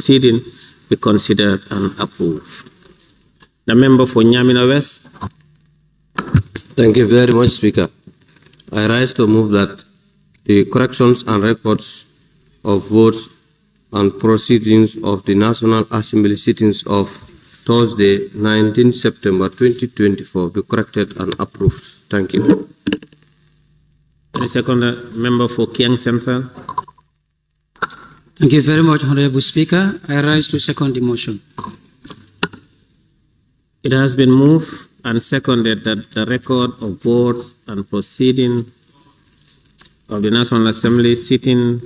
proceeding be considered and approved. The member for Nyamina West. Thank you very much, Speaker. I rise to move that the corrections and records of votes and proceedings of the National Assembly sittings of Thursday, 19 September 2024 be corrected and approved. Thank you. The second member for Kiang Central. Thank you very much, Honorable Speaker. I rise to second the motion. It has been moved and seconded that the record of votes and proceeding of the National Assembly sitting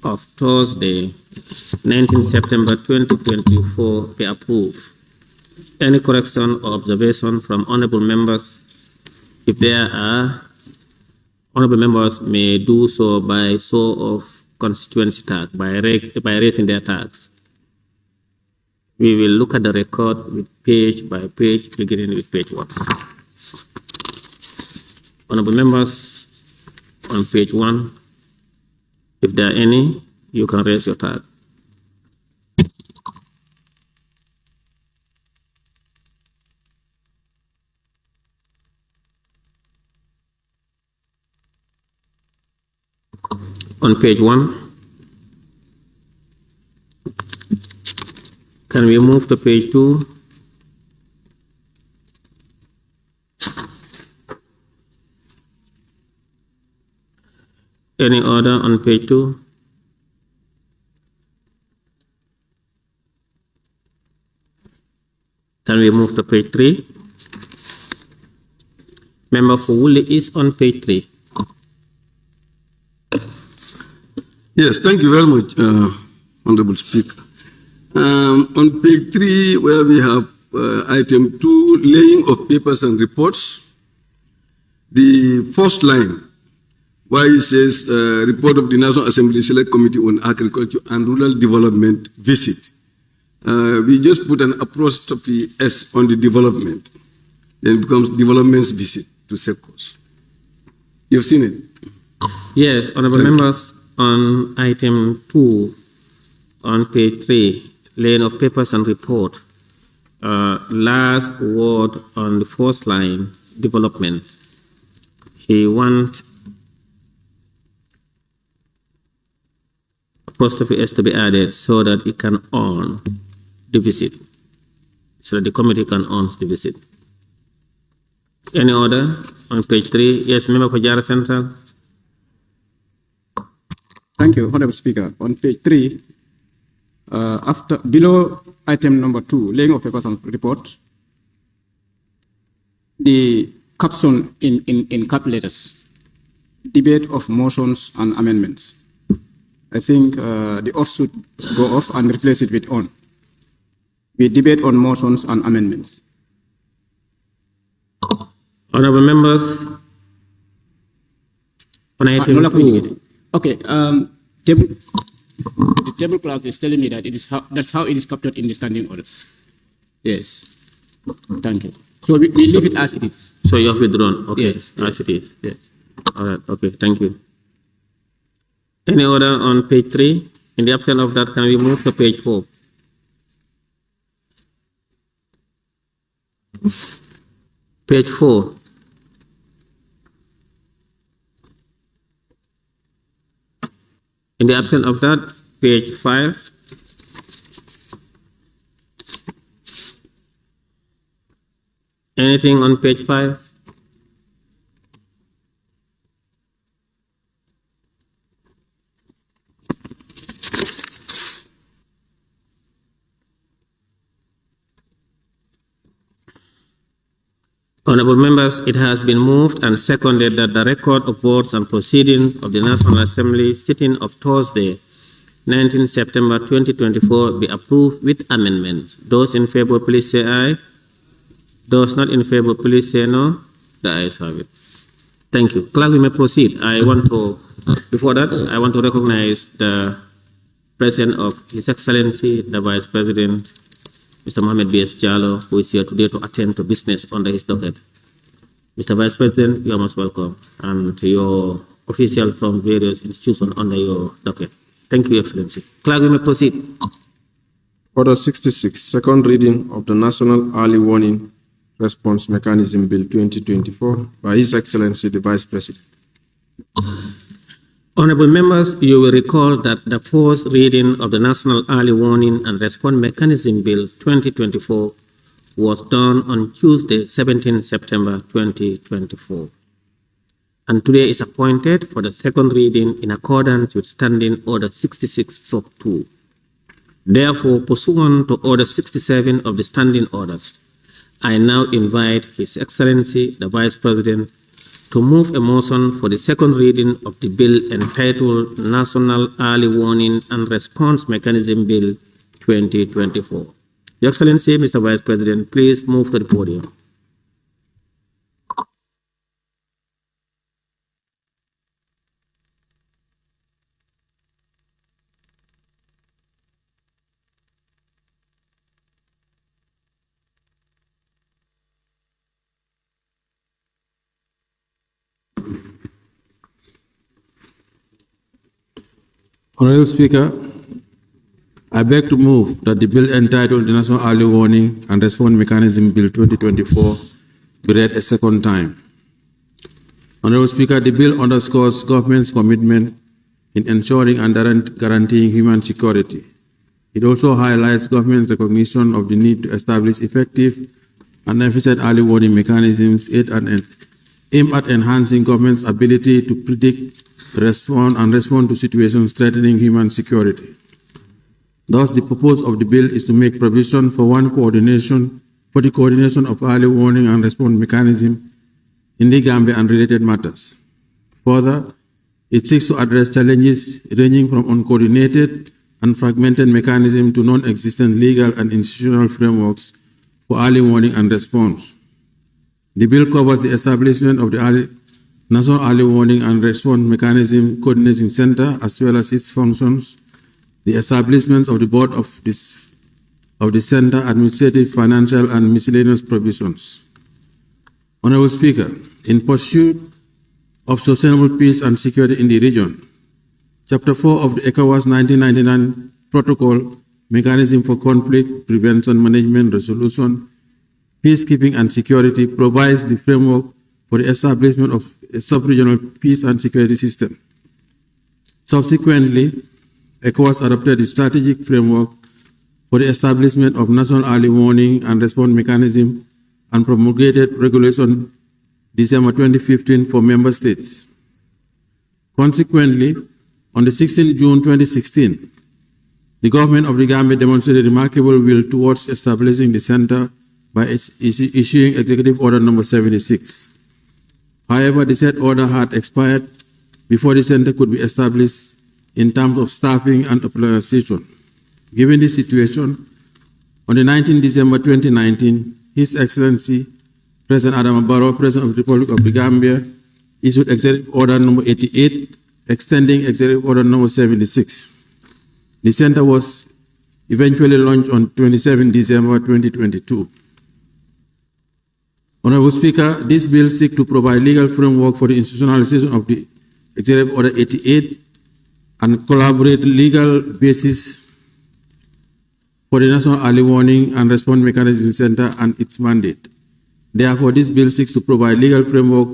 of Thursday, 19 September 2024 be approved. Any correction or observation from honorable members, if there are, honorable members may do so by show of constituency tag, by raising their tags. We will look at the record with page by page, beginning with page 1. Honorable members, on page 1, if there are any, you can raise your tag. On page 1, can we move to page 2? Any order on page 2? Can we move to page 3? Member for Woolly is on page 3. Yes, thank you very much, Honorable Speaker. On page 3, where we have item 2, laying of papers and reports, the first line, where it says report of the National Assembly Select Committee on Agriculture and Rural Development visit. We just put an apostrophe S on the development. Then it becomes development's visit to Secos. You've seen it? Yes, honorable members, on item 2, on page 3, laying of papers and report, last word on the first line, development. He wants apostrophe S to be added so that it can earn the visit, so that the committee can earn the visit. Any order on page 3? Yes, member for Jara Central. Thank you, Honorable Speaker. On page 3, below item number 2, laying of papers and report, the caption in cap letters, debate of motions and amendments. I think the off should go off and replace it with on. We debate on motions and amendments. Honorable members, on item 2. Okay, the table clerk is telling me that that's how it is captured in the standing orders. Yes. Thank you. So we leave it as it is. So you have withdrawn. Okay. Yes. As it is. Yes. All right. Okay. Thank you. Any order on page 3? In the absence of that, can we move to page 4? Page 4. In the absence of that, page 5. Anything on page 5? Honorable members, it has been moved and seconded that the record of votes and proceedings of the National Assembly sitting of Thursday, 19 September 2024 be approved with amendments. Those in favor, please say aye. Those not in favor, please say no. The ayes have it. Thank you. Clerk, we may proceed. Before that, I want to recognize the presence of His Excellency, the Vice President, Mr. Mohamed B.S. Jallo, who is here today to attend to business under his docket. Mr. Vice President, you are most welcome, and to your officials from various institutions under your docket. Thank you, Excellency. Clerk, you may proceed. Order 66, second reading of the National Early Warning Response Mechanism Bill 2024 by His Excellency the Vice President. Honorable members, you will recall that the fourth reading of the National Early Warning and Response Mechanism Bill 2024 was done on Tuesday, 17 September 2024. And today is appointed for the second reading in accordance with Standing Order 66/2. Therefore, pursuant to Order 67 of the Standing Orders, I now invite His Excellency, the Vice President, to move a motion for the second reading of the bill entitled National Early Warning and Response Mechanism Bill 2024. Your Excellency, Mr. Vice President, please move to the podium. Honorable Speaker, I beg to move that the bill entitled the National Early Warning and Response Mechanism Bill 2024 be read a second time. Honorable Speaker, the bill underscores government's commitment in ensuring and guaranteeing human security. It also highlights government's recognition of the need to establish effective and efficient early warning mechanisms aimed at enhancing government's ability to predict, respond to situations threatening human security. Thus, the purpose of the bill is to make provision for the coordination of early warning and response mechanism in the Gambia and related matters. Further, it seeks to address challenges ranging from uncoordinated and fragmented mechanisms to non-existent legal and institutional frameworks for early warning and response. The bill covers the establishment of the National Early Warning and Response Mechanism Coordinating Center, as well as its functions, the establishment of the board of the center, administrative, financial, and miscellaneous provisions. Honorable Speaker, in pursuit of sustainable peace and security in the region, Chapter 4 of the ECOWAS 1999 Protocol, Mechanism for Conflict Prevention, Management, Resolution, Peacekeeping and Security, provides the framework for the establishment of a sub-regional peace and security system. Subsequently, ECOWAS adopted the strategic framework for the establishment of National Early Warning and Response Mechanism and promulgated Regulation December 2015 for member states. Consequently, on the 16th June 2016, the government of the Gambia demonstrated remarkable will towards establishing the center by issuing Executive Order Number 76. However, the said order had expired before the center could be established in terms of staffing and operationalization. Given this situation, on the 19th December 2019, His Excellency President Adam Barrow, President of the Republic of the Gambia, issued Executive Order Number 88, extending Executive Order Number 76. The center was eventually launched on 27 December 2022. Honorable Speaker, this bill seeks to provide legal framework for the institutionalization of the Executive Order 88 and collaborate legal basis for the National Early Warning and Response Mechanism Center and its mandate. Therefore, this bill seeks to provide legal framework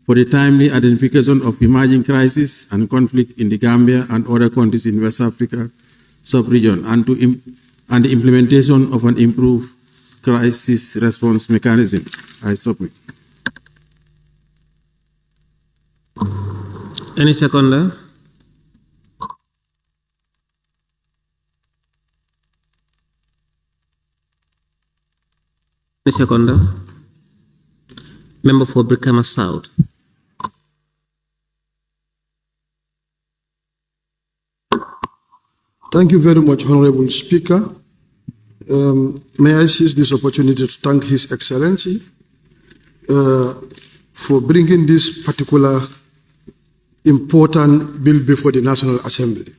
for the timely identification of emerging crises and conflict in the Gambia and other countries in West Africa sub-region, and the implementation of an improved crisis response mechanism. I submit. Any seconder? Any seconder? Member for Brikama South. Thank you very much, Honorable Speaker. May I seize this opportunity to thank His Excellency for bringing this particular important bill before the National Assembly.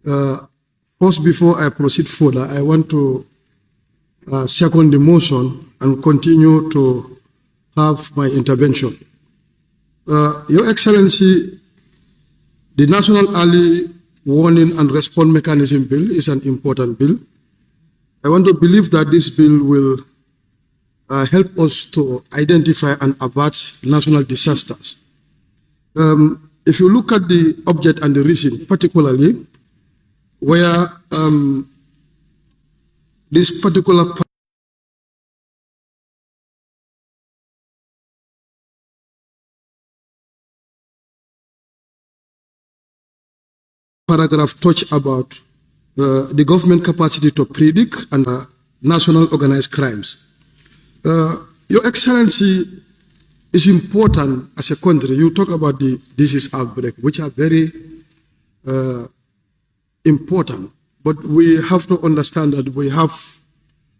First, before I proceed further, I want to second the motion and continue to have my intervention. Your Excellency, the National Early Warning and Response Mechanism Bill is an important bill. I want to believe that this bill will help us to identify and avert national disasters. If you look at the object and the reason, particularly where this particular paragraph touch about the government capacity to predict and national organized crimes. Your Excellency, is important as a country. You talk about the disease outbreak, which are very important, but we have to understand that we have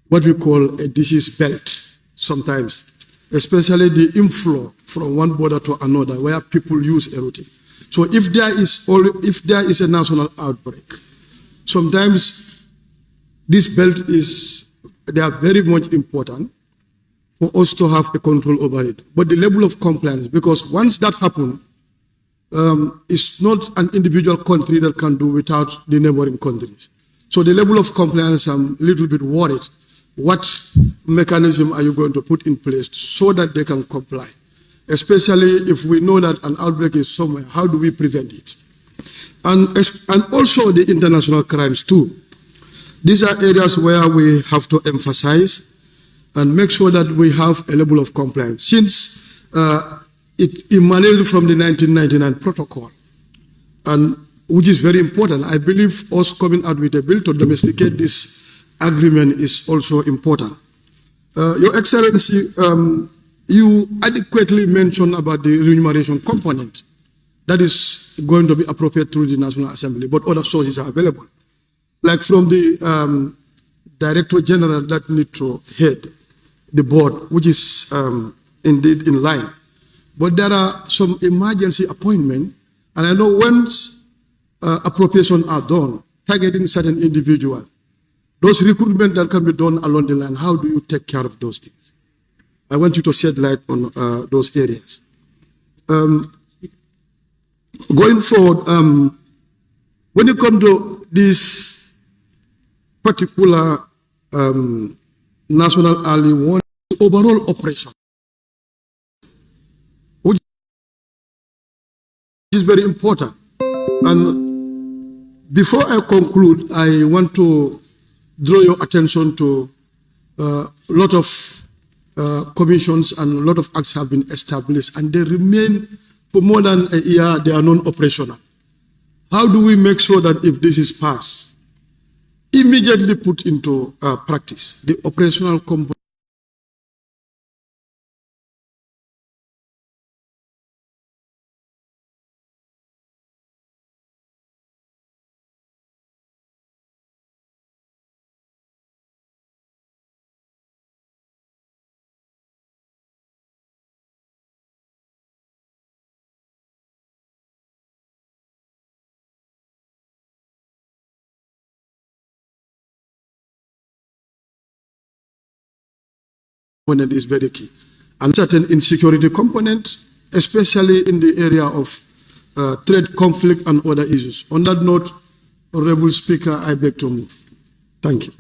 what we call a disease belt sometimes, especially the inflow from one border to another where people use everything. So if there is a national outbreak, sometimes this belt they are very much important for us to have a control over it. But the level of compliance, because once that happens, it's not an individual country that can do without the neighboring countries. So the level of compliance, I'm a little bit worried. What mechanism are you going to put in place so that they can comply? Especially if we know that an outbreak is somewhere, how do we prevent it? And also the international crimes too. These are areas where we have to emphasize and make sure that we have a level of compliance. Since it emanated from the 1999 protocol, and which is very important, I believe us coming out with a bill to domesticate this agreement is also important. Your Excellency, you adequately mentioned about the remuneration component that is going to be appropriate through the National Assembly, but other sources are available. Like from the Director General that need to head the board, which is indeed in line. But there are some emergency appointments, and I know once appropriations are done, targeting certain individuals, those recruitment that can be done along the line, how do you take care of those things? I want you to shed light on those areas. Going forward, when you come to this particular national early warning, overall operation, which is very important. And before I conclude, I want to draw your attention to a lot of commissions and a lot of acts have been established, and they remain for more than a year, they are non-operational. How do we make sure that if this is passed, immediately put into practice the operational component? Component is very key. And certain insecurity components, especially in the area of trade conflict and other issues. On that note, Honorable Speaker, I beg to move. Thank you.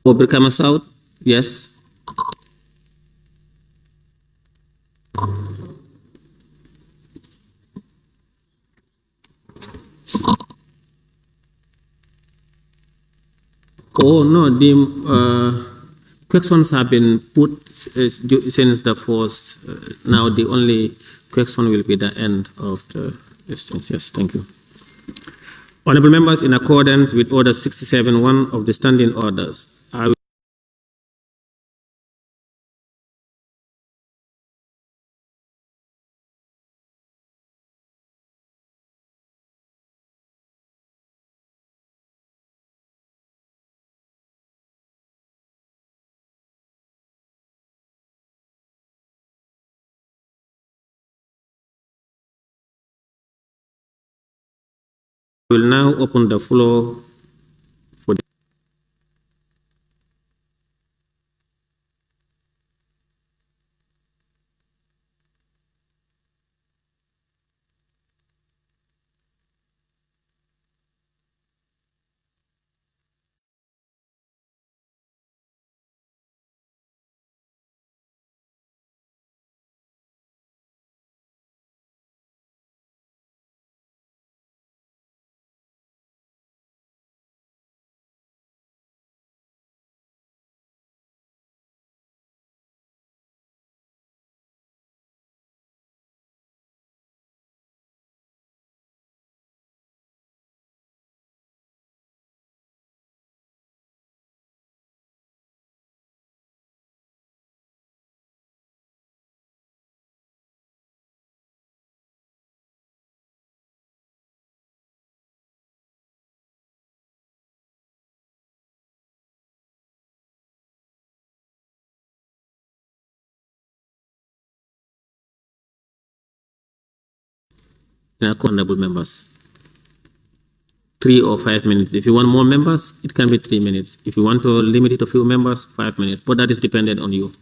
Overcome us out? Yes. Oh no, the questions have been put since the first. Now the only question will be the end of the questions. Yes, thank you. Honorable members, in accordance with Order 67.1 of the Standing Orders, I will I will now open the floor for honorable members. 3 or 5 minutes. If you want more members, it can be 3 minutes. If you want to limit it to few members, 5 minutes. But that is dependent on you.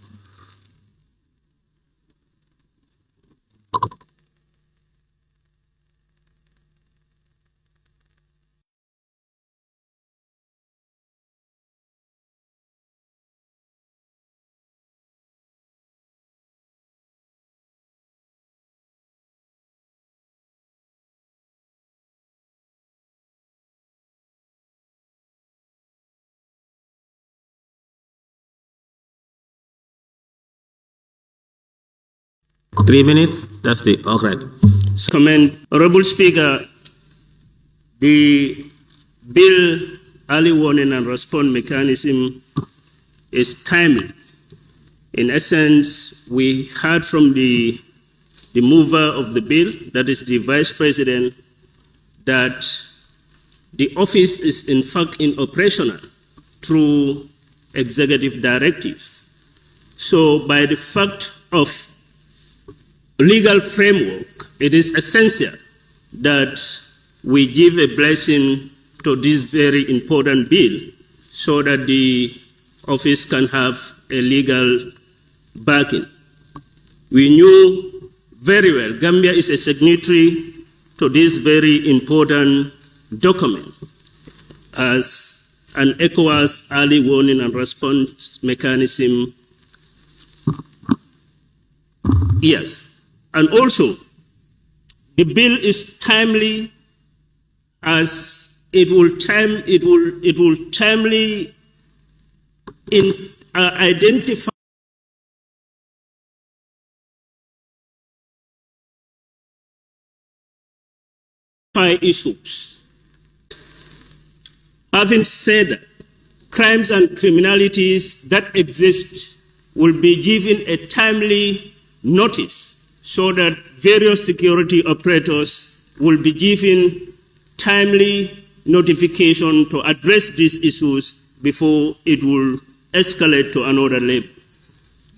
Three minutes, that's the, all right. Comment, Honorable Speaker, the bill early warning and response mechanism is timely. In essence, we heard from the mover of the bill, that is the Vice President, that the office is in fact operational through executive directives. So by the fact of legal framework, it is essential that we give a blessing to this very important bill so that the office can have a legal backing. We knew very well Gambia is a signatory to this very important document as an ECOWAS early warning and response mechanism. Yes. And also, the bill is timely as it will timely identify issues. Having said that, crimes and criminalities that exist will be given a timely notice so that various security operators will be given timely notification to address these issues before it will escalate to another level.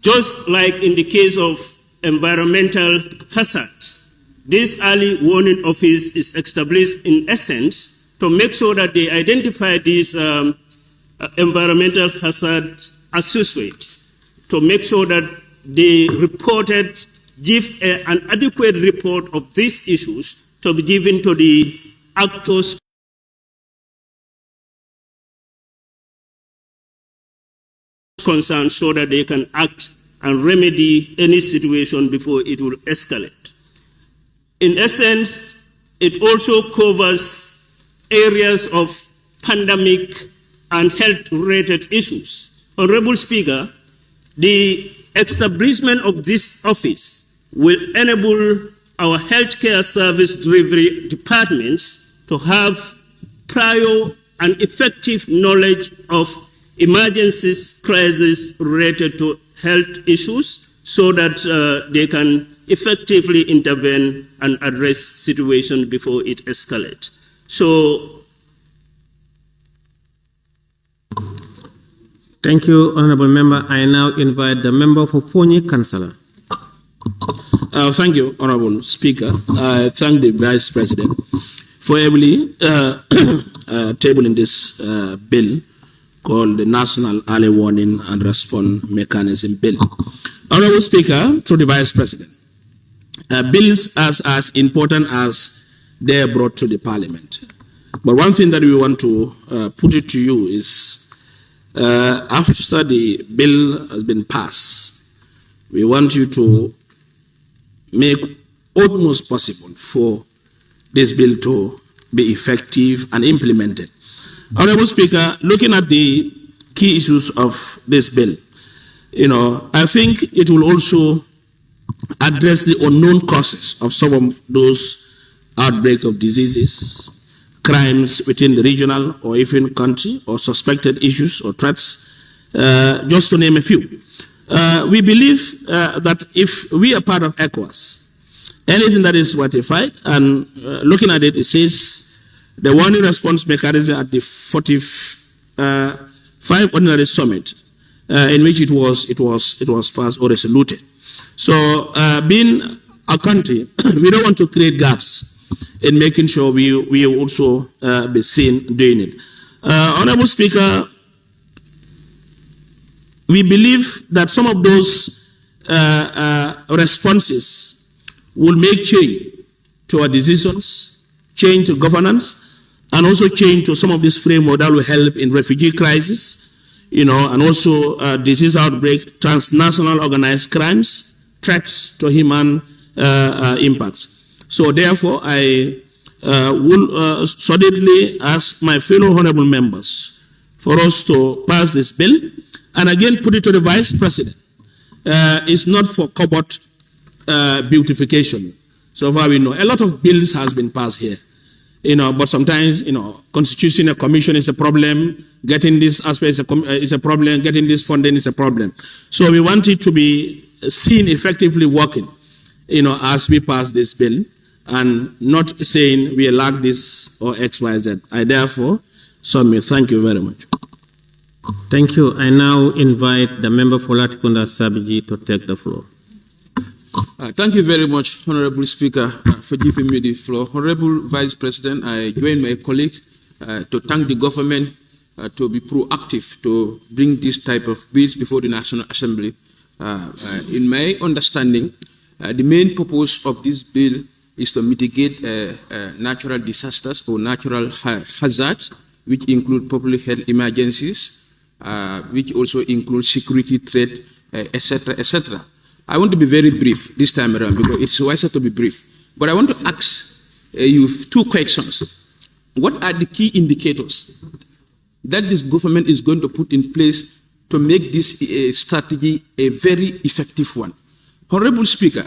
Just like in the case of environmental hazards, this early warning office is established in essence to make sure that they identify these environmental hazard associates, to make sure that they give an adequate report of these issues to be given to the actors concerned so that they can act and remedy any situation before it will escalate. In essence, it also covers areas of pandemic and health-related issues. Honorable Speaker, the establishment of this office will enable our healthcare service delivery departments to have prior and effective knowledge of emergencies, crises related to health issues so that they can effectively intervene and address situations before it escalates. So, thank you, Honorable Member. I now invite the member for Pony Councillor. Thank you, Honorable Speaker. I thank the Vice President for heavily tabling this bill called the National Early Warning and Response Mechanism Bill. Honorable Speaker, through the Vice President, bills as important as they are brought to the Parliament. But one thing that we want to put it to you is after the bill has been passed, we want you to make utmost possible for this bill to be effective and implemented. Honorable Speaker, looking at the key issues of this bill, I think it will also address the unknown causes of some of those outbreaks of diseases, crimes within the regional or even country, or suspected issues or threats, just to name a few. We believe that if we are part of ECOWAS, anything that is ratified, and looking at it, it says the warning response mechanism at the 45th Ordinary Summit, in which it was passed or resoluted. So, being a country, we don't want to create gaps in making sure we also be seen doing it. Honorable Speaker, we believe that some of those responses will make change to our decisions, change to governance, and also change to some of this framework that will help in refugee crisis, and also disease outbreak, transnational organized crimes, threats to human impacts. So therefore, I will solidly ask my fellow honorable members for us to pass this bill, and again put it to the Vice President. It's not for cupboard beautification. So far we know a lot of bills has been passed here, but sometimes, constituting a commission is a problem, getting this aspect is a problem, getting this funding is a problem. So we want it to be seen effectively working, as we pass this bill, and not saying we lack this or X, Y, Z. I therefore submit. Thank you very much. Thank you. I now invite the member for Latikunda Sabiji to take the floor. Thank you very much, Honorable Speaker, for giving me the floor. Honorable Vice President, I join my colleagues to thank the government to be proactive to bring this type of bills before the National Assembly. In my understanding, the main purpose of this bill is to mitigate natural disasters or natural hazards, which include public health emergencies, which also include security threat, etc., etc. I want to be very brief this time around because it's wiser to be brief. But I want to ask you two questions. What are the key indicators that this government is going to put in place to make this strategy a very effective one? Honorable Speaker,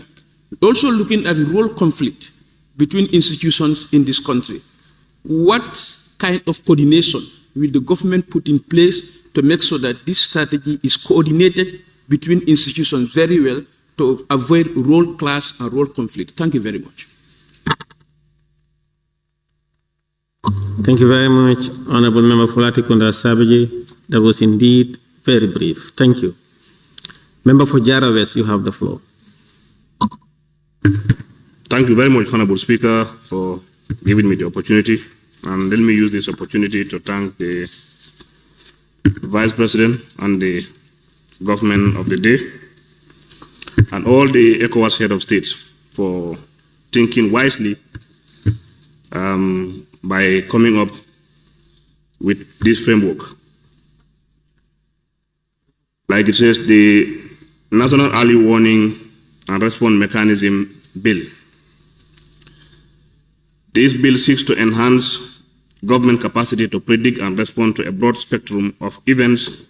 also looking at the role conflict between institutions in this country, what kind of coordination will the government put in place to make sure that this strategy is coordinated between institutions very well to avoid role clash and role conflict? Thank you very much. Thank you very much, Honorable Member for Latikunda Sabiji. That was indeed very brief. Thank you. Member for Jara West, you have the floor. Thank you very much, Honorable Speaker, for giving me the opportunity. And let me use this opportunity to thank the Vice President and the government of the day and all the ECOWAS head of states for thinking wisely by coming up with this framework. Like it says, the National Early Warning and Response Mechanism Bill. This bill seeks to enhance government capacity to predict and respond to a broad spectrum of events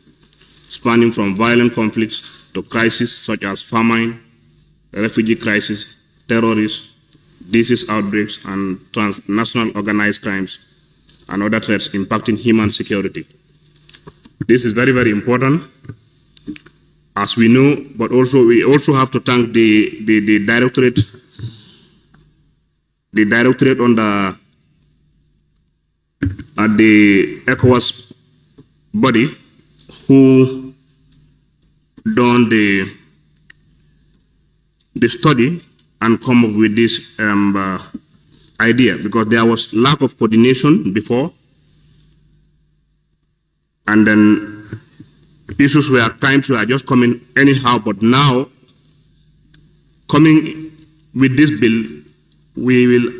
spanning from violent conflicts to crises such as famine, refugee crisis, terrorism, disease outbreaks, and transnational organized crimes and other threats impacting human security. This is very, very important, as we know, but also we also have to thank the directorate on the ECOWAS body who done the study and come up with this idea because there was lack of coordination before, and then issues were times were just coming anyhow. But now, coming with this bill, we will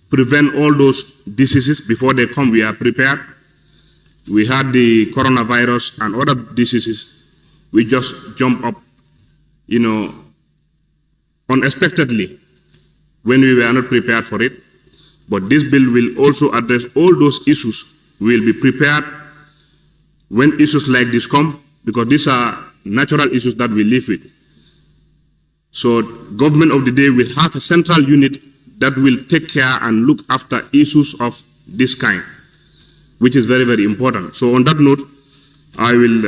prevent all those diseases before they come. We are prepared. We had the coronavirus and other diseases. We just jump up, unexpectedly when we were not prepared for it. But this bill will also address all those issues. We will be prepared when issues like this come, because these are natural issues that we live with. So government of the day will have a central unit that will take care and look after issues of this kind, which is very, very important. So on that note, I will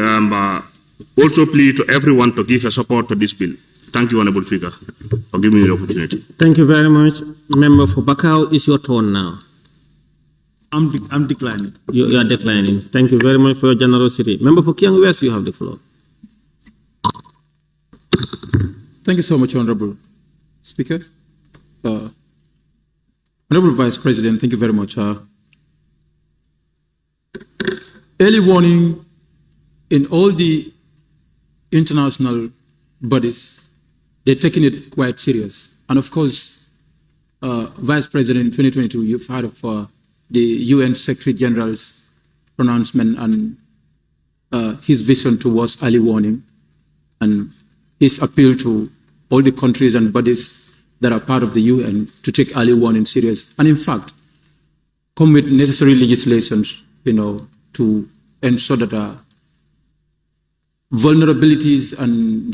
also plead to everyone to give a support to this bill. Thank you, Honorable Speaker, for giving me the opportunity. Thank you very much. Member for Bakau, it's your turn now. I'm declining. You are declining. Thank you very much for your generosity. Member for Kiang West, you have the floor. Thank you so much, Honorable Speaker. Honorable Vice President, thank you very much. Early warning in all the international bodies, they're taking it quite serious. And of course, Vice President, in 2022, you've heard of the UN Secretary General's pronouncement and his vision towards early warning and his appeal to all the countries and bodies that are part of the UN to take early warning serious. And in fact, come with necessary legislations, to ensure that vulnerabilities and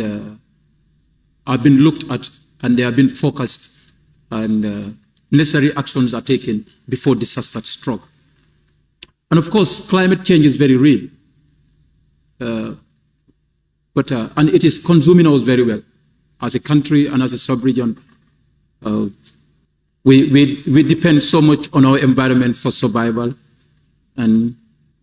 have been looked at and they have been focused and necessary actions are taken before disaster struck. And of course, climate change is very real. And it is consuming us very well. As a country and as a sub-region, we depend so much on our environment for survival.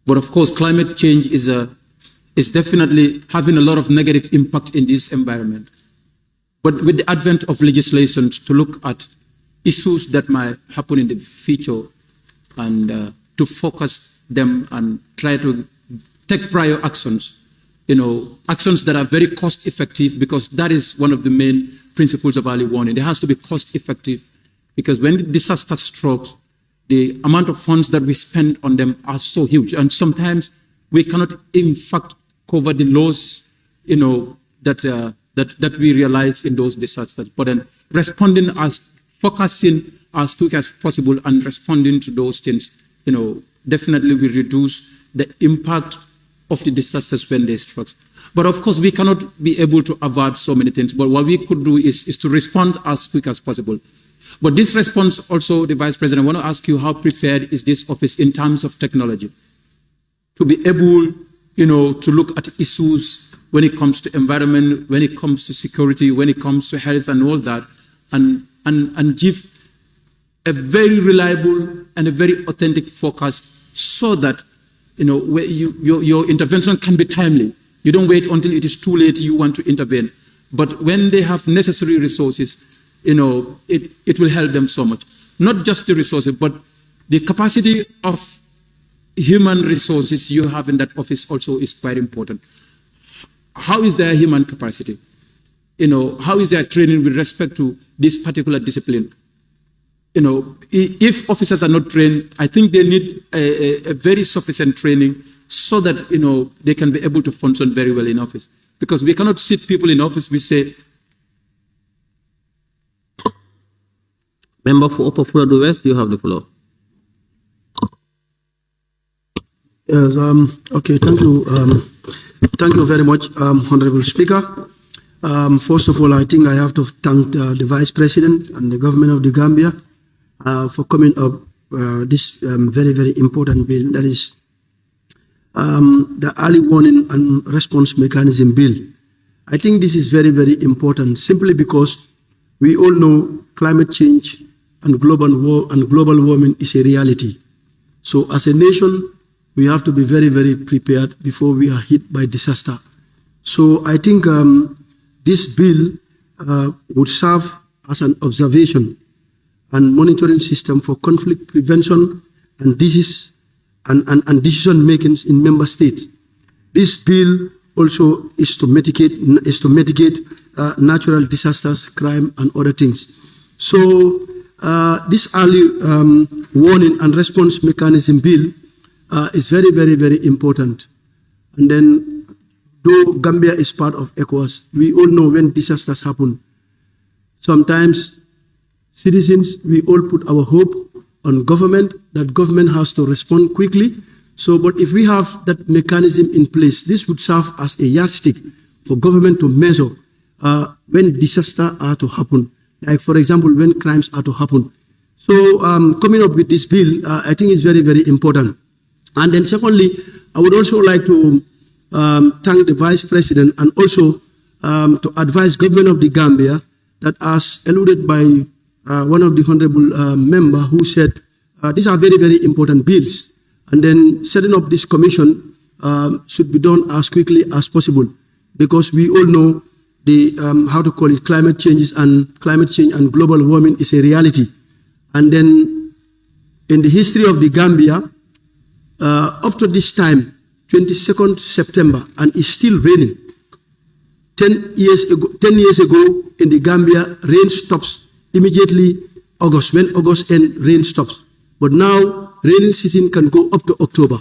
But of course, climate change is definitely having a lot of negative impact in this environment. But with the advent of legislation to look at issues that might happen in the future and to focus them and try to take prior actions, actions that are very cost effective, because that is one of the main principles of early warning. It has to be cost effective, because when the disaster strikes, the amount of funds that we spend on them are so huge. And sometimes we cannot, in fact, cover the loss, that we realize in those disasters. But then focusing as quick as possible and responding to those things, definitely will reduce the impact of the disasters when they struck. But of course, we cannot be able to avoid so many things. But what we could do is to respond as quick as possible. But this response also, the Vice President, I want to ask you, how prepared is this office in terms of technology to be able, to look at issues when it comes to environment, when it comes to security, when it comes to health and all that, and give a very reliable and a very authentic forecast so that your intervention can be timely. You don't wait until it is too late, you want to intervene. But when they have necessary resources, it will help them so much. Not just the resources, but the capacity of human resources you have in that office also is quite important. How is their human capacity? How is their training with respect to this particular discipline? If officers are not trained, I think they need a very sufficient training so that, they can be able to function very well in office. Because we cannot sit people in office, we say. Member for Upper Fuladu West, you have the floor. Yes, okay, thank you. Thank you very much, Honorable Speaker. First of all, I think I have to thank the Vice President and the government of the Gambia for coming up this very, very important bill, that is the Early Warning and Response Mechanism Bill. I think this is very, very important simply because we all know climate change and global warming is a reality. So as a nation, we have to be very, very prepared before we are hit by disaster. So I think this bill would serve as an observation and monitoring system for conflict prevention and disease and decision making in member states. This bill also is to mitigate natural disasters, crime, and other things. So this early warning and response mechanism bill is very, very, very important. And then, though Gambia is part of ECOWAS, we all know when disasters happen, sometimes citizens, we all put our hope on government, that government has to respond quickly. So, but if we have that mechanism in place, this would serve as a yardstick for government to measure when disasters are to happen. Like, for example, when crimes are to happen. So, coming up with this bill, I think is very, very important. And then secondly, I would also like to thank the Vice President and also to advise government of the Gambia that, as alluded by one of the honorable member who said, these are very, very important bills. And then setting up this commission should be done as quickly as possible, because we all know the, how to call it, climate change and global warming is a reality. And then in the history of the Gambia, up to this time, 22nd September, and it's still raining. 10 years ago in the Gambia, rain stops immediately August. When August ends, rain stops. But now, rainy season can go up to October.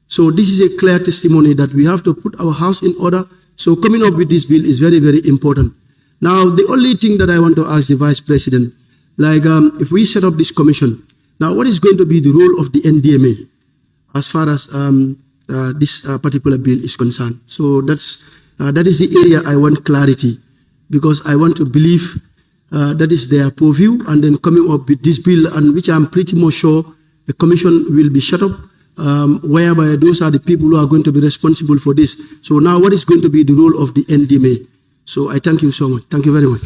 So this is a clear testimony that we have to put our house in order. So coming up with this bill is very, very important. Now, the only thing that I want to ask the Vice President, like if we set up this commission, now what is going to be the role of the NDMA as far as this particular bill is concerned? So that is the area I want clarity, because I want to believe that is their purview, and then coming up with this bill, and which I'm pretty much sure the commission will be set up, whereby those are the people who are going to be responsible for this. So now what is going to be the role of the NDMA? So I thank you so much. Thank you very much.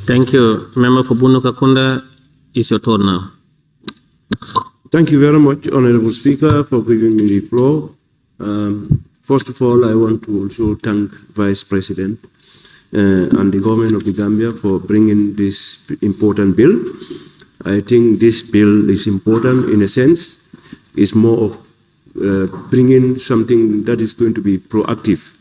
Thank you. Member for Bunu Kakunda, it's your turn now. Thank you very much, Honorable Speaker, for giving me the floor. First of all, I want to also thank Vice President and the government of the Gambia for bringing this important bill. I think this bill is important in a sense. It's more of bringing something that is going to be proactive.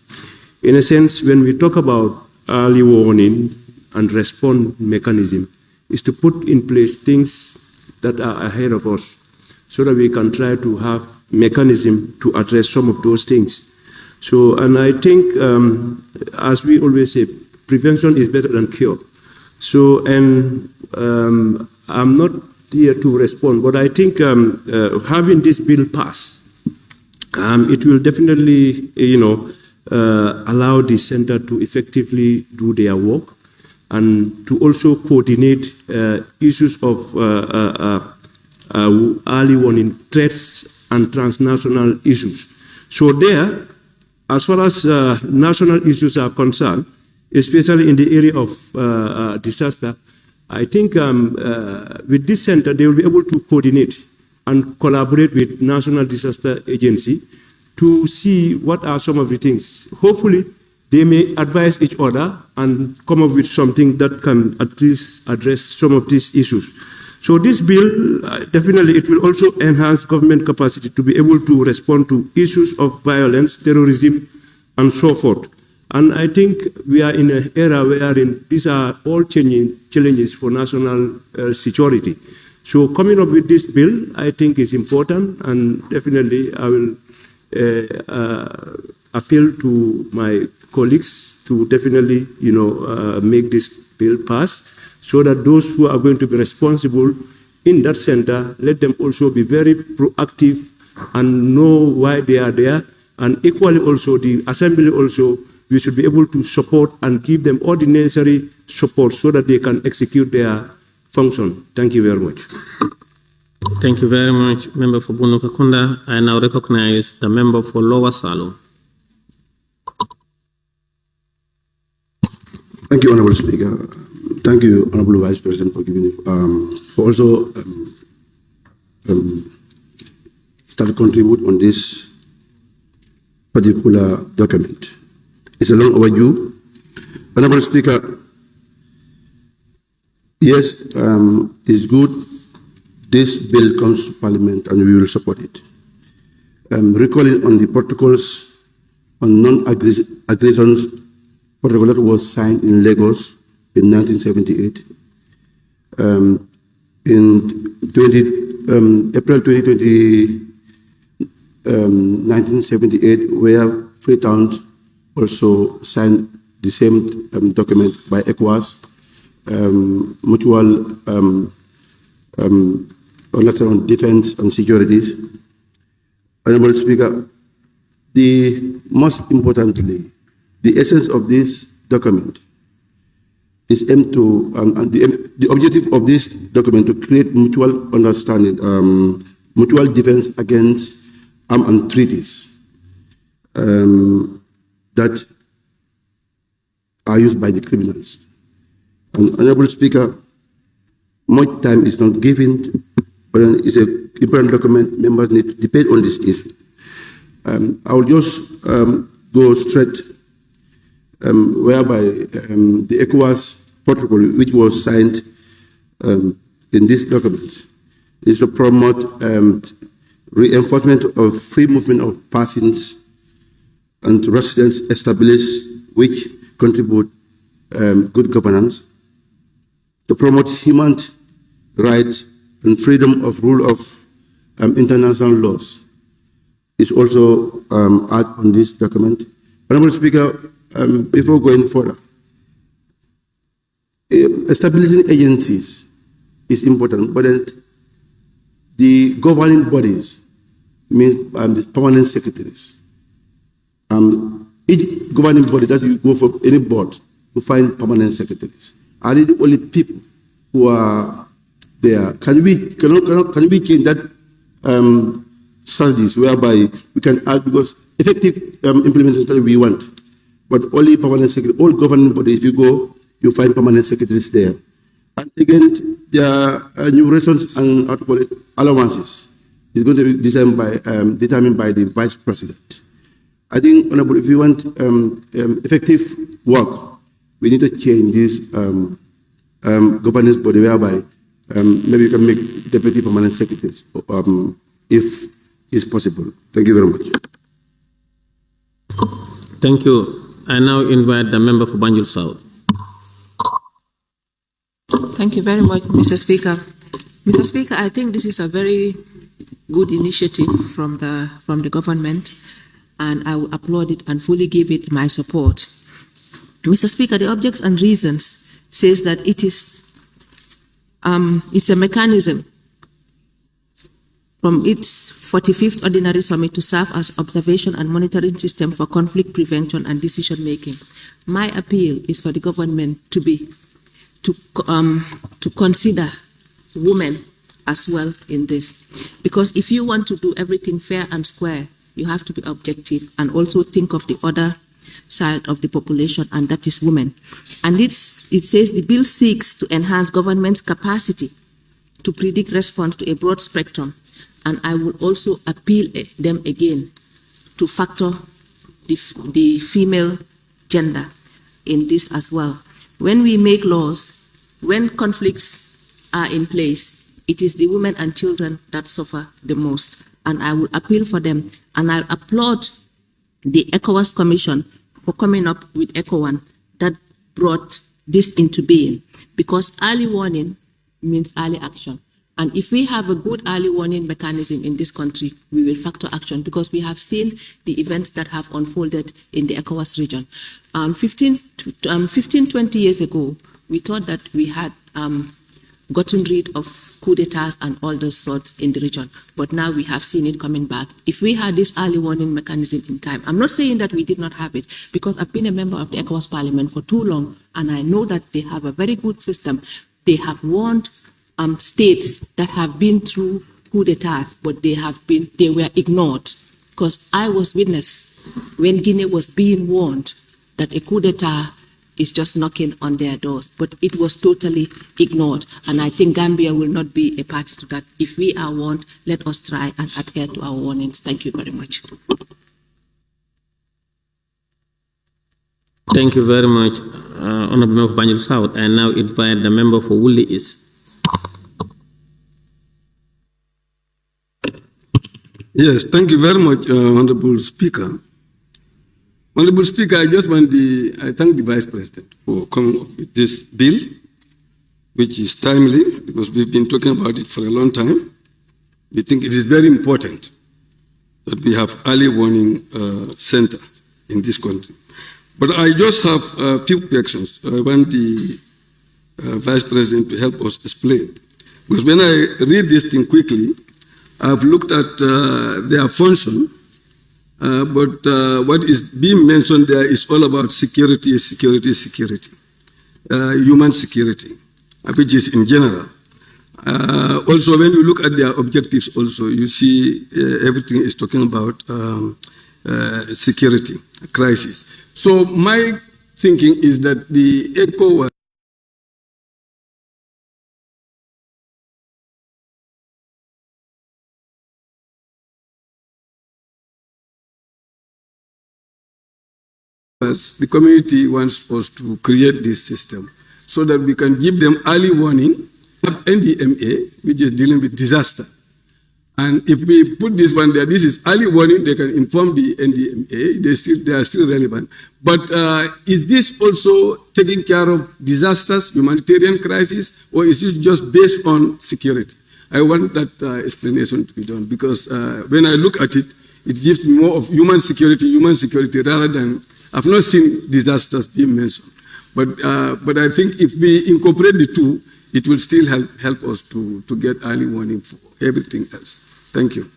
In a sense, when we talk about early warning and response mechanism, is to put in place things that are ahead of us so that we can try to have mechanism to address some of those things. So, and I think, as we always say, prevention is better than cure. So, and I'm not here to respond, but I think having this bill pass, it will definitely, allow the center to effectively do their work and to also coordinate issues of early warning threats and transnational issues. So there, as far as national issues are concerned, especially in the area of disaster, I think with this center, they will be able to coordinate and collaborate with National Disaster Agency to see what are some of the things. Hopefully, they may advise each other and come up with something that can at least address some of these issues. So this bill, definitely it will also enhance government capacity to be able to respond to issues of violence, terrorism, and so forth. And I think we are in an era wherein these are all changing challenges for national security. So coming up with this bill, I think is important, and definitely I will appeal to my colleagues to definitely, make this bill pass, so that those who are going to be responsible in that center, let them also be very proactive and know why they are there. And equally also, the assembly also, we should be able to support and give them all the necessary support so that they can execute their function. Thank you very much. Thank you very much, Member for Bunu Kakunda. I now recognize the member for Lower Salo. Thank you, Honorable Speaker. Thank you, Honorable Vice President, for giving for also start to contribute on this particular document. It's a long overdue. Honorable Speaker, yes, it's good. This bill comes to Parliament and we will support it. Recalling on the protocols on non-aggressions protocol that was signed in Lagos in 1978. In April 2020, 1978, where Freetown also signed the same document by ECOWAS, mutual on defense and security. Honorable Speaker, most importantly, the essence of this document is aimed to, the objective of this document to create mutual understanding, mutual defense against armed treaties that are used by the criminals. And Honorable Speaker, much time is not given, but it's an important document. Members need to debate on this issue. I will just go straight, whereby the ECOWAS protocol, which was signed in this document, is to promote reinforcement of free movement of persons and residents established which contribute good governance, to promote human rights and freedom of rule of international laws is also added on this document. Honorable Speaker, before going further, establishing agencies is important, but then the governing bodies means the permanent secretaries. Each governing body that you go for any board, you find permanent secretaries. Are they the only people who are there? Can we change that strategies whereby we can add, because effective implementation that we want, but only permanent secretary, all governing bodies, if you go, you find permanent secretaries there. And again, there are new rations and allowances. It's going to be determined by the Vice President. I think, Honorable, if you want effective work, we need to change this governance body whereby maybe you can make deputy permanent secretaries if it's possible. Thank you very much. Thank you. I now invite the member for Banjul South. Thank you very much, Mr. Speaker. Mr. Speaker, I think this is a very good initiative from the government, and I will applaud it and fully give it my support. Mr. Speaker, the objects and reasons says that it is it's a mechanism from its 45th Ordinary Summit to serve as observation and monitoring system for conflict prevention and decision making. My appeal is for the government to consider women as well in this, because if you want to do everything fair and square, you have to be objective and also think of the other side of the population, and that is women. And it says the bill seeks to enhance government's capacity to predict response to a broad spectrum, and I will also appeal them again to factor the female gender in this as well. When we make laws, when conflicts are in place, it is the women and children that suffer the most, and I will appeal for them, and I applaud the ECOWAS Commission for coming up with ECOWAN that brought this into being, because early warning means early action. And if we have a good early warning mechanism in this country, we will factor action, because we have seen the events that have unfolded in the ECOWAS region. 20 years ago, we thought that we had gotten rid of coup d'etats and all those sorts in the region, but now we have seen it coming back. If we had this early warning mechanism in time, I'm not saying that we did not have it, because I've been a member of the ECOWAS Parliament for too long, and I know that they have a very good system. They have warned states that have been through coup d'etats, but they were ignored, because I was witness when Guinea was being warned that a coup d'etat is just knocking on their doors, but it was totally ignored. And I think Gambia will not be a party to that. If we are warned, let us try and adhere to our warnings. Thank you very much. Thank you very much, Honorable Member of Banjul South. I now invite the member for Woolly East. Yes, thank you very much, Honorable Speaker. Honorable Speaker, I thank the Vice President for coming up with this bill, which is timely because we've been talking about it for a long time. We think it is very important that we have early warning center in this country. But I just have a few questions. I want the Vice President to help us explain. Because when I read this thing quickly, I've looked at their function, but what is being mentioned there is all about security, human security, which is in general. Also, when you look at their objectives also, you see everything is talking about security, crisis. So my thinking is that the ECO the community wants us to create this system so that we can give them early warning, NDMA, which is dealing with disaster. And if we put this one there, this is early warning, they can inform the NDMA, they are still relevant. But is this also taking care of disasters, humanitarian crisis, or is it just based on security? I want that explanation to be done because when I look at it, it gives me more of human security rather than, I've not seen disasters being mentioned. But I think if we incorporate the two, it will still help us to get early warning for everything else. Thank you.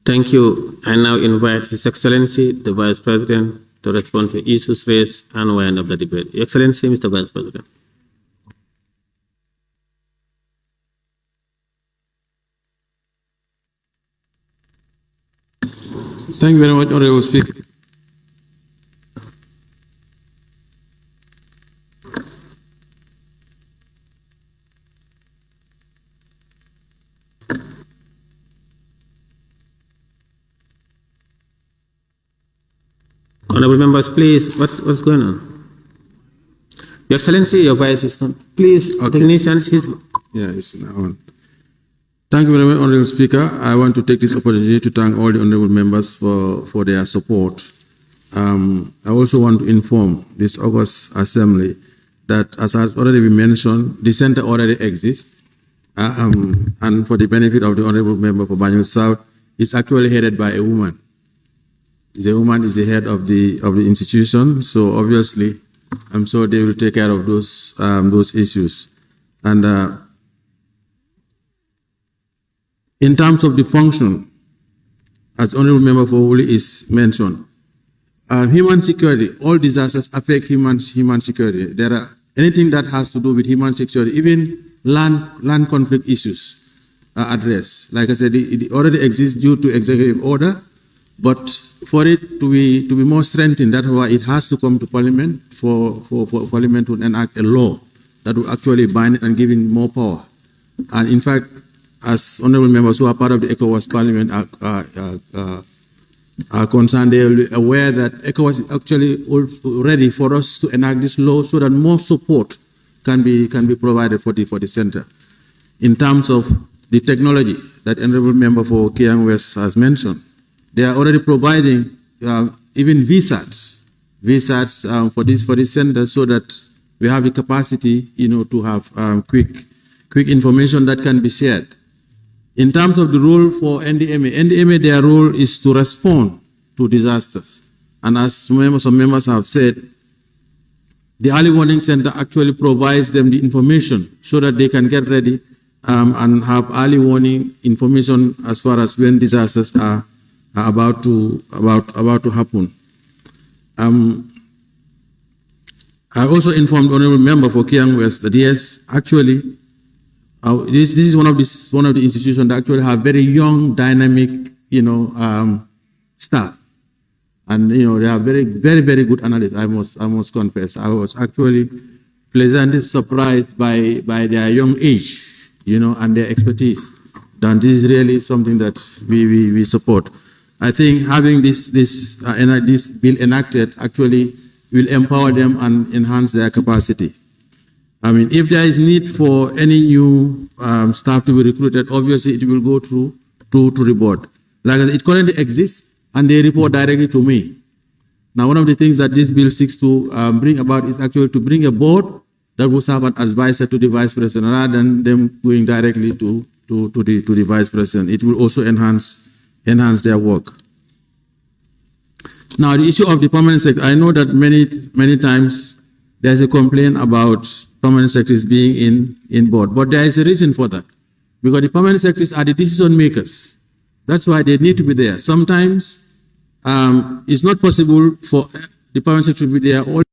Thank you. I now invite His Excellency, the Vice President, to respond to issues raised and wind up the debate. Your Excellency, Mr. Vice President. Thank you very much, Honorable Speaker. Honorable members, please, what's going on? Your Excellency, your vice is on. Please, okay. Technicians, Yeah, it's now on. Thank you very much, Honorable Speaker. I want to take this opportunity to thank all the honorable members for their support. I also want to inform this August Assembly that, as has already been mentioned, the center already exists. And for the benefit of the honorable member for Banjul South, it's actually headed by a woman. The woman is the head of the institution, so obviously, I'm sure they will take care of those issues. And in terms of the function, as honorable member for Woolly is mentioned, human security, all disasters affect human security. There are anything that has to do with human security, even land conflict issues are addressed. Like I said, it already exists due to executive order, but for it to be more strengthened, that's why it has to come to Parliament for Parliament to enact a law that will actually bind it and give it more power. And in fact, as honorable members who are part of the ECOWAS Parliament are concerned, they are aware that ECOWAS is actually ready for us to enact this law so that more support can be provided for the center. In terms of the technology that honorable member for Kiang West has mentioned, they are already providing even VSATs for this center so that we have the capacity, to have quick information that can be shared. In terms of the role for NDMA, their role is to respond to disasters. And as some members have said, the early warning center actually provides them the information so that they can get ready and have early warning information as far as when disasters are about to happen. I also informed the honorable member for Kiang West that yes, actually, this is one of the institutions that actually have very young, dynamic, staff, and they are very, very, very good analysts. I must confess, I was actually pleasantly surprised by their young age, and their expertise. And this is really something that we support. I think having this bill enacted actually will empower them and enhance their capacity. I mean, if there is need for any new staff to be recruited, obviously it will go through to the board. Like I said, it currently exists, and they report directly to me. Now, one of the things that this bill seeks to bring about is actually to bring a board that will serve an advisor to the vice president rather than them going directly to the vice president. It will also enhance their work. Now, the issue of the permanent secretary, I know that many times there's a complaint about permanent secretaries being in board, but there is a reason for that, because the permanent secretaries are the decision makers. That's why they need to be there. Sometimes it's not possible for the permanent secretary to be there all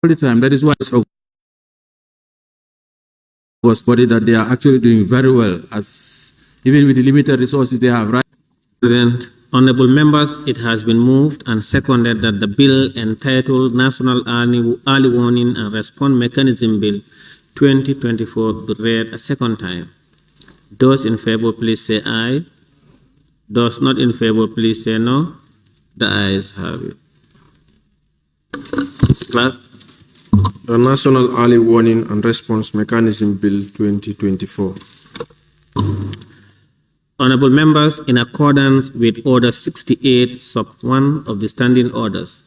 the time. That is why it's was body that they are actually doing very well, as even with the limited resources they have. Right? President, honorable members, it has been moved and seconded that the bill entitled National Early Warning and Response Mechanism Bill 2024 be read a second time. Those in favor, please say aye. Those not in favor, please say no. The ayes have it. Clerk. The National Early Warning and Response Mechanism Bill 2024. Honorable members, in accordance with Order 68, Sub 1 of the Standing Orders,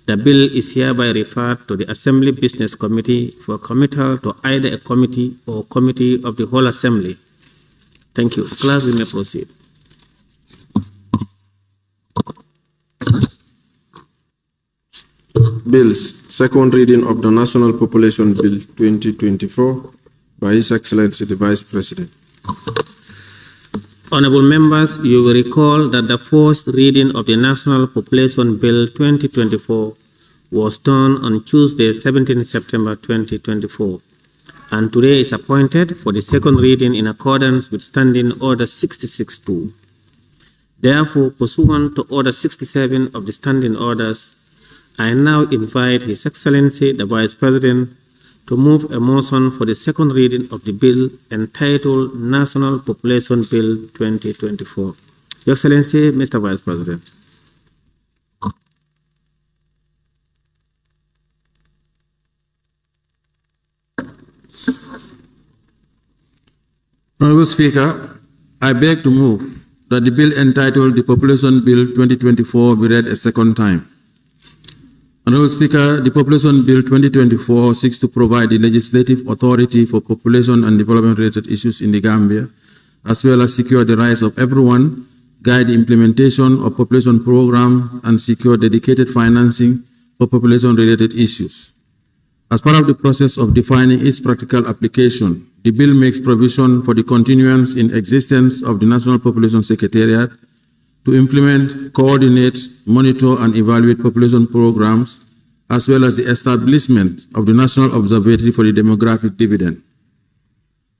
the bill is hereby referred to the Assembly Business Committee for committal to either a committee or committee of the whole Assembly. Thank you. Clerk, we may proceed. Bills. Second reading of the National Population Bill 2024 by His Excellency the Vice President. Honorable members, you will recall that the first reading of the National Population Bill 2024 was done on Tuesday, 17 September 2024, and today is appointed for the second reading in accordance with Standing Order 66-2. Therefore, pursuant to Order 67 of the Standing Orders, I now invite His Excellency the Vice President to move a motion for the second reading of the bill entitled National Population Bill 2024. Your Excellency, Mr. Vice President. Honorable Speaker, I beg to move that the bill entitled the Population Bill 2024 be read a second time. Honorable Speaker, the Population Bill 2024 seeks to provide the legislative authority for population and development-related issues in the Gambia, as well as secure the rights of everyone, guide the implementation of population program, and secure dedicated financing for population-related issues. As part of the process of defining its practical application, the bill makes provision for the continuance in existence of the National Population Secretariat to implement, coordinate, monitor, and evaluate population programs, as well as the establishment of the National Observatory for the Demographic Dividend.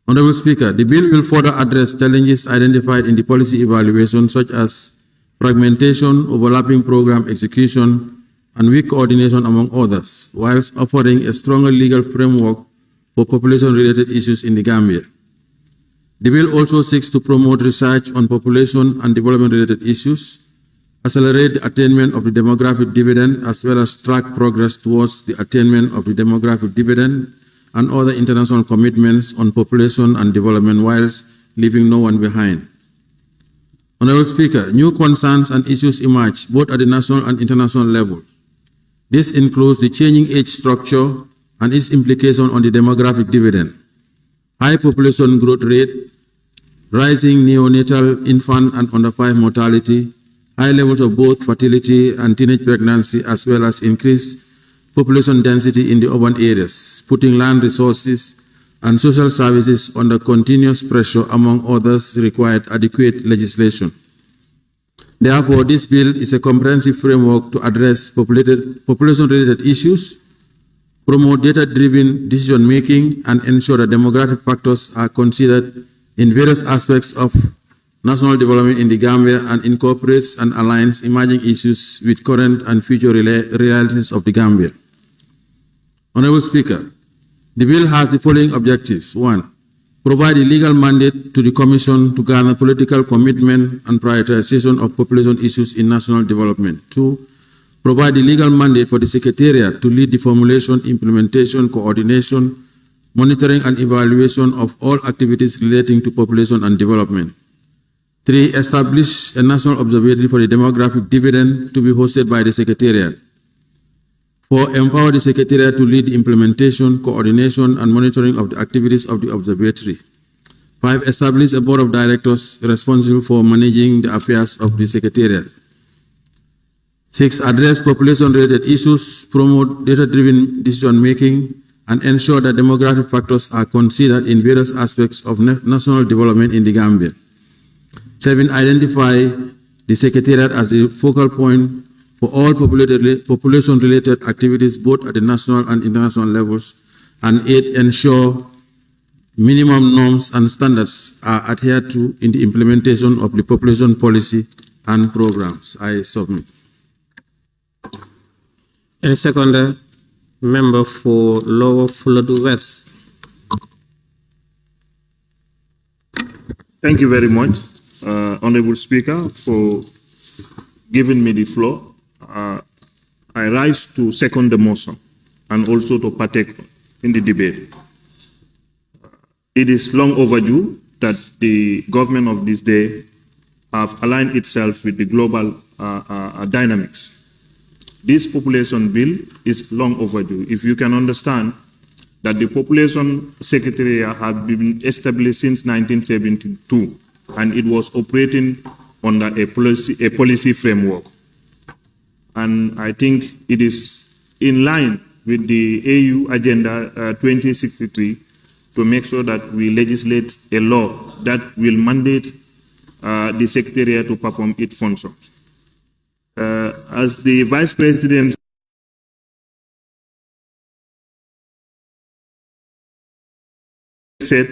Honorable Speaker, the bill will further address challenges identified in the policy evaluation, such as fragmentation, overlapping program execution, and weak coordination, among others, whilst offering a stronger legal framework for population-related issues in the Gambia. The bill also seeks to promote research on population and development-related issues, accelerate the attainment of the demographic dividend, as well as track progress towards the attainment of the demographic dividend, and other international commitments on population and development whilst leaving no one behind. Honorable Speaker, new concerns and issues emerge both at the national and international level. This includes the changing age structure and its implication on the demographic dividend, high population growth rate, rising neonatal infant and under 5 mortality, high levels of both fertility and teenage pregnancy, as well as increased population density in the urban areas, putting land resources and social services under continuous pressure, among others, required adequate legislation. Therefore, this bill is a comprehensive framework to address population-related issues, promote data-driven decision-making, and ensure that demographic factors are considered in various aspects of national development in the Gambia and incorporates and aligns emerging issues with current and future realities of the Gambia. Honorable Speaker, the bill has the following objectives. 1. Provide a legal mandate to the Commission to garner political commitment and prioritization of population issues in national development. 2. Provide a legal mandate for the Secretariat to lead the formulation, implementation, coordination, monitoring and evaluation of all activities relating to population and development. 3. Establish a national observatory for the demographic dividend to be hosted by the Secretariat. 4. Empower the Secretariat to lead the implementation, coordination, and monitoring of the activities of the observatory. 5. Establish a board of directors responsible for managing the affairs of the Secretariat. 6. Address population-related issues, promote data-driven decision-making, and ensure that demographic factors are considered in various aspects of national development in the Gambia. 7. Identify the Secretariat as the focal point for all population-related activities, both at the national and international levels. And 8. Ensure minimum norms and standards are adhered to in the implementation of the population policy and programs. I submit. Any seconder? Member for Lower Fuladu West. Thank you very much, Honorable Speaker, for giving me the floor. I rise to second the motion and also to partake in the debate. It is long overdue that the government of this day have aligned itself with the global dynamics. This population bill is long overdue. If you can understand that the population secretariat has been established since 1972 and it was operating under a policy framework. And I think it is in line with the AU Agenda 2063 to make sure that we legislate a law that will mandate the Secretariat to perform its functions. As the Vice President said,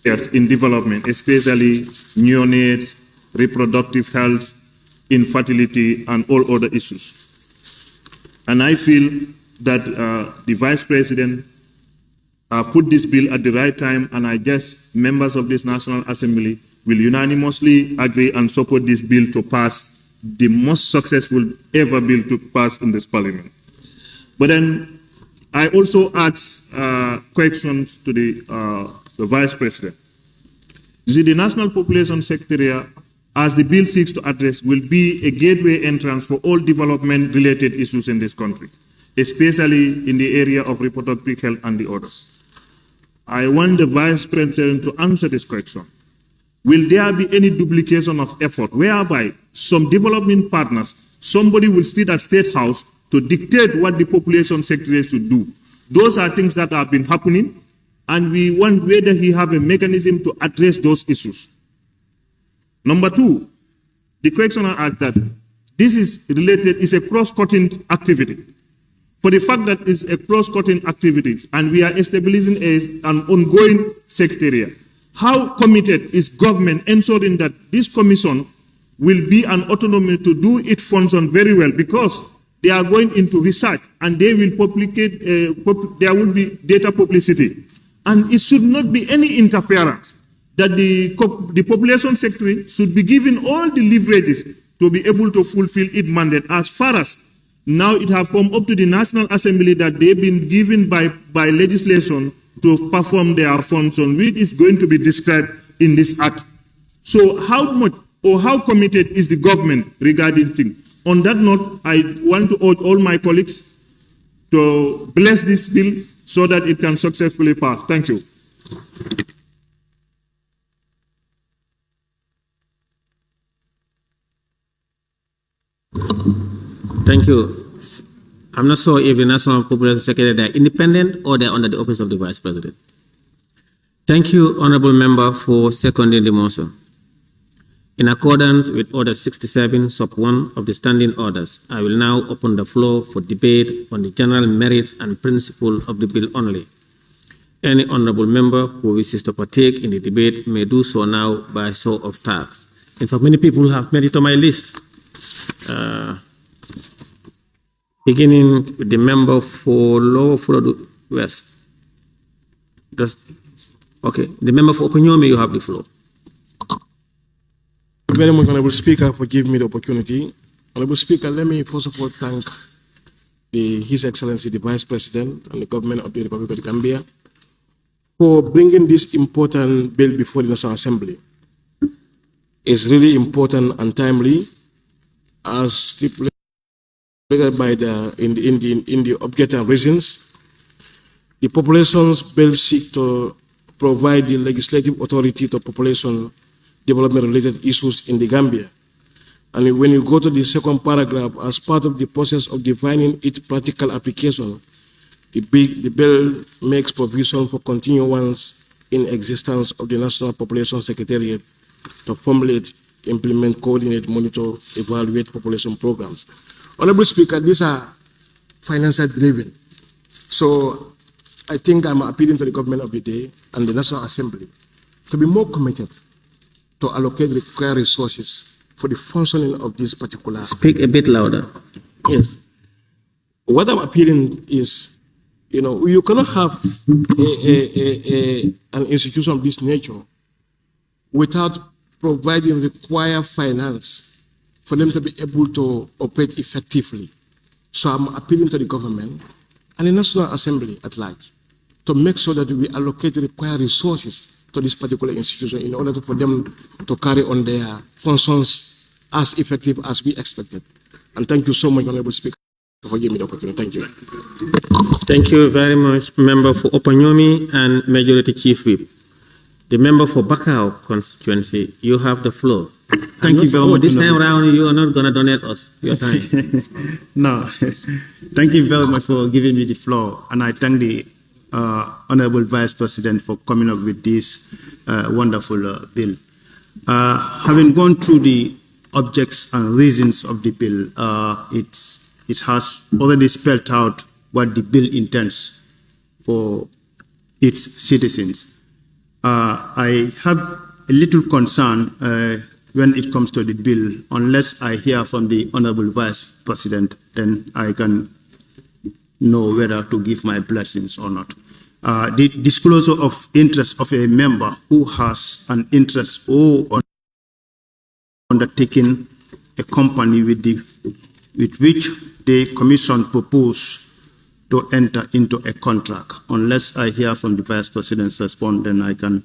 yes, in development, especially neonates, reproductive health, infertility, and all other issues. And I feel that the Vice President put this bill at the right time, and I guess members of this National Assembly will unanimously agree and support this bill to pass, the most successful ever bill to pass in this Parliament. But then I also ask questions to the Vice President. You see, the National Population Secretariat, as the bill seeks to address, will be a gateway entrance for all development-related issues in this country, especially in the area of reproductive health and the others. I want the Vice President to answer this question. Will there be any duplication of effort whereby some development partners, somebody will sit at State House to dictate what the Population Secretary should do? Those are things that have been happening, and we want whether he have a mechanism to address those issues. Number two, the question I asked that this is related, is a cross-cutting activity. For the fact that it's a cross-cutting activity and we are establishing an ongoing secretariat, how committed is government ensuring that this commission will be an autonomy to do its function very well, because they are going into research and they will publicate, there will be data publicity. And it should not be any interference, that the population secretary should be given all the leverages to be able to fulfill its mandate as far as Now it have come up to the National Assembly that they've been given by legislation to perform their function, which is going to be described in this act. So how much or how committed is the government regarding things? On that note, I want to urge all my colleagues to bless this bill so that it can successfully pass. Thank you. Thank you. I'm not sure if the National Population Secretary are independent or they're under the office of the Vice President. Thank you, Honorable Member, for seconding the motion. In accordance with Order 67, Sub 1 of the Standing Orders, I will now open the floor for debate on the general merits and principle of the bill only. Any honorable member who wishes to partake in the debate may do so now by show of thanks. In fact, many people have made it on my list. Beginning with the member for Lower Florida West. Okay, the member for Opanyomi, you have the floor. Thank you very much, Honorable Speaker, for giving me the opportunity. Honorable Speaker, let me first of all thank His Excellency, the Vice President, and the government of the Republic of the Gambia for bringing this important bill before the National Assembly. It's really important and timely, as stipulated by in the object and reasons. The population's bill seeks to provide the legislative authority to population development-related issues in the Gambia. And when you go to the second paragraph, as part of the process of defining its practical application, the bill makes provision for continuance in existence of the National Population Secretariat to formulate, implement, coordinate, monitor, evaluate population programs. Honorable Speaker, these are financial driven. So I think I'm appealing to the government of the day and the National Assembly to be more committed to allocate the required resources for the functioning of this particular. Speak a bit louder. Yes. What I'm appealing is, you cannot have an institution of this nature without providing required finance for them to be able to operate effectively. So I'm appealing to the government and the National Assembly at large to make sure that we allocate the required resources to this particular institution in order for them to carry on their functions as effective as we expected. And thank you so much, Honorable Speaker, for giving me the opportunity. Thank you. Thank you very much, Member for Opanyomi and Majority Chief Whip. The member for Bakau constituency, you have the floor. Thank you very much. This time around, you are not going to donate us your time. No. Thank you very much for giving me the floor. And I thank the Honorable Vice President for coming up with this wonderful bill. Having gone through the objects and reasons of the bill, it has already spelled out what the bill intends for its citizens. I have a little concern when it comes to the bill. Unless I hear from the Honorable Vice President, then I can know whether to give my blessings or not. The disclosure of interest of a member who has an interest or undertaking a company with which the Commission propose to enter into a contract. Unless I hear from the Vice President's response, then I can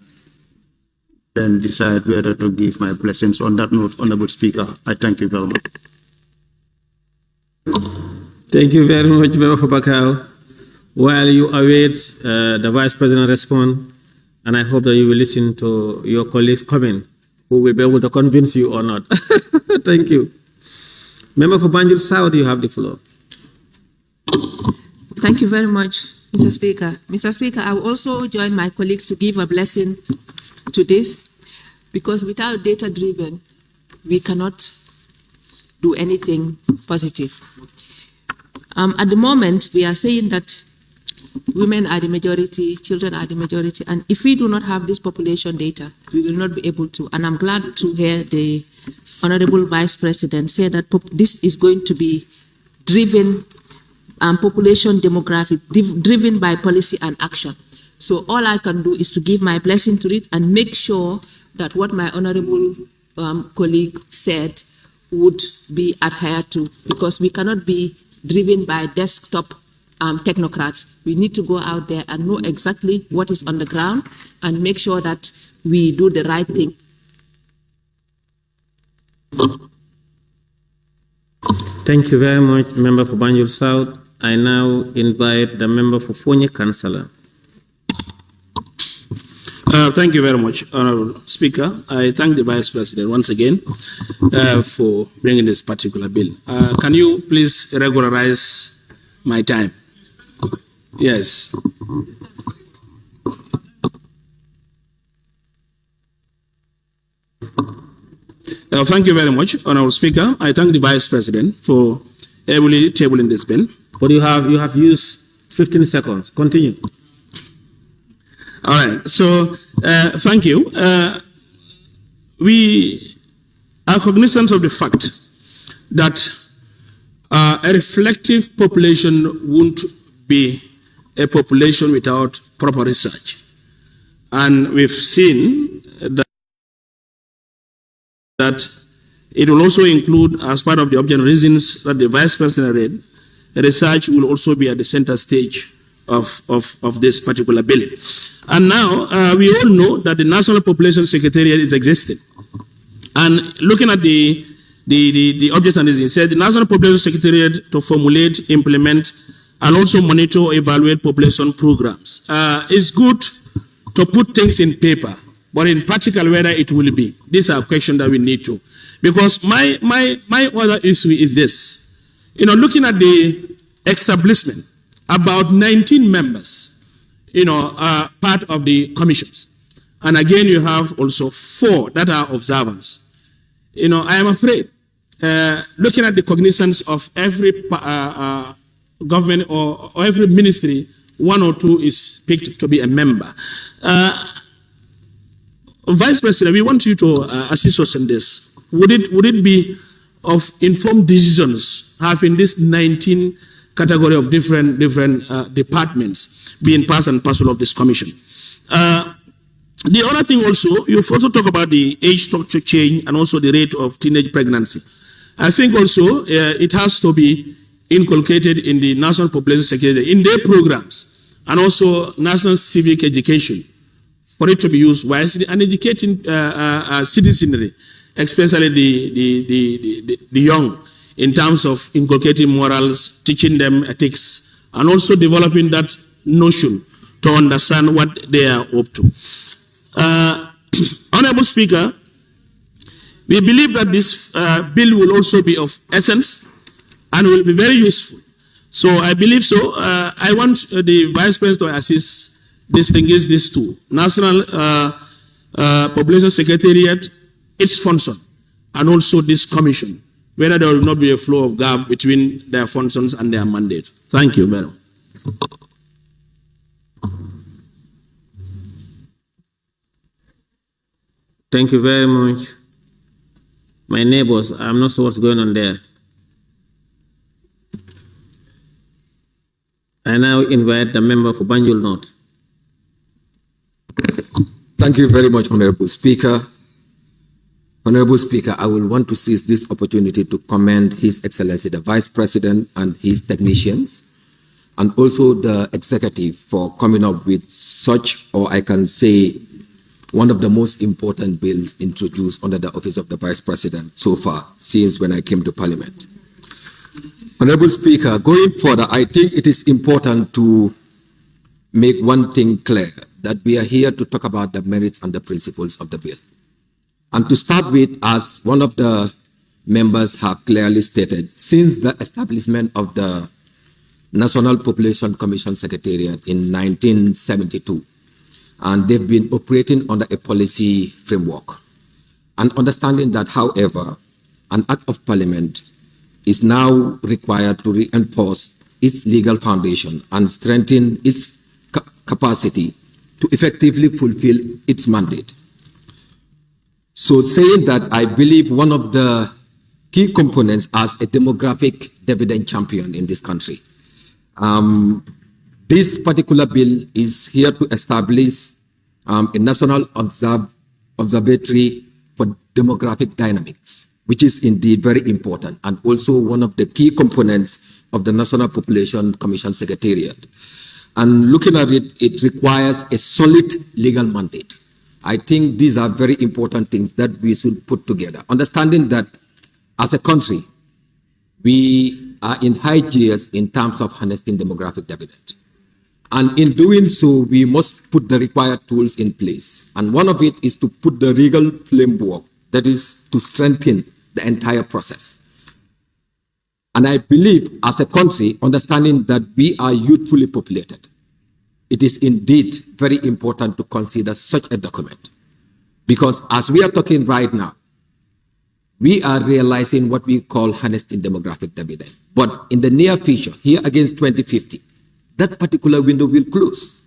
then decide whether to give my blessings. On that note, Honorable Speaker, I thank you very much. Thank you very much, Member for Bakau. While you await the Vice President response, and I hope that you will listen to your colleagues' comment, who will be able to convince you or not. Thank you. Member for Banjul South, you have the floor. Thank you very much, Mr. Speaker. Mr. Speaker, I will also join my colleagues to give a blessing to this, because without data-driven, we cannot do anything positive. At the moment, we are saying that women are the majority, children are the majority, and if we do not have this population data, we will not be able to. And I'm glad to hear the Honorable Vice President say that this is going to be driven, population demographic, driven by policy and action. So all I can do is to give my blessing to it and make sure that what my honorable colleague said would be adhered to, because we cannot be driven by desktop technocrats. We need to go out there and know exactly what is on the ground and make sure that we do the right thing. Thank you very much, Member for Banjul South. I now invite the member for Fonyi Councillor. Thank you very much, Honorable Speaker. I thank the Vice President once again for bringing this particular bill. Can you please regularize my time? Yes. Thank you very much, Honorable Speaker. I thank the Vice President for ably tabling this bill. But you have used 15 seconds. Continue. All right. So, thank you. We are cognizant of the fact that a reflective population won't be a population without proper research. And we've seen that it will also include, as part of the object reasons that the Vice President read, research will also be at the center stage of this particular bill. And now we all know that the National Population Secretariat is existing. And looking at the objects and reasons, it said the National Population Secretariat to formulate, implement, and also monitor or evaluate population programs. It's good to put things in paper, but in practical, whether it will be. These are questions that we need to. Because my other issue is this. You know, looking at the establishment, about 19 members, are part of the commissions. And again, you have also 4 that are observers. I am afraid, looking at the cognizance of every government or every ministry, 1 or 2 is picked to be a member. Vice President, we want you to assist us in this. Would it be of informed decisions having this 19 category of different departments being part and parcel of this commission? The other thing also, you've also talked about the age structure change and also the rate of teenage pregnancy. I think also it has to be inculcated in the National Population Security, in their programs, and also national civic education, for it to be used wisely and educating citizenry, especially the young, in terms of inculcating morals, teaching them ethics, and also developing that notion to understand what they are up to. Honorable Speaker, we believe that this bill will also be of essence and will be very useful. So I believe so. I want the Vice President to assist, distinguish these two. National Population Secretariat, its function, and also this commission, whether there will not be a flow of gap between their functions and their mandate. Thank you very much. Thank you very much. My neighbors, I'm not sure what's going on there. I now invite the member for Banjul North. Thank you very much, Honorable Speaker. Honorable Speaker, I will want to seize this opportunity to commend His Excellency the Vice President and his technicians, and also the executive for coming up with such, or I can say, one of the most important bills introduced under the office of the Vice President so far, since when I came to Parliament. Honorable Speaker, going further, I think it is important to make one thing clear, that we are here to talk about the merits and the principles of the bill. And to start with, as one of the members have clearly stated, since the establishment of the National Population Commission Secretariat in 1972, and they've been operating under a policy framework. And understanding that, however, an Act of Parliament is now required to reinforce its legal foundation and strengthen its capacity to effectively fulfill its mandate. So saying that, I believe one of the key components as a demographic dividend champion in this country. This particular bill is here to establish a national observatory for demographic dynamics, which is indeed very important, and also one of the key components of the National Population Commission Secretariat. And looking at it, it requires a solid legal mandate. I think these are very important things that we should put together. Understanding that as a country, we are in high gears in terms of harnessing demographic dividend. And in doing so, we must put the required tools in place. And one of it is to put the legal framework, that is to strengthen the entire process. And I believe as a country, understanding that we are youthfully populated, it is indeed very important to consider such a document. Because as we are talking right now, we are realizing what we call harnessing demographic dividend. But in the near future, here against 2050, that particular window will close.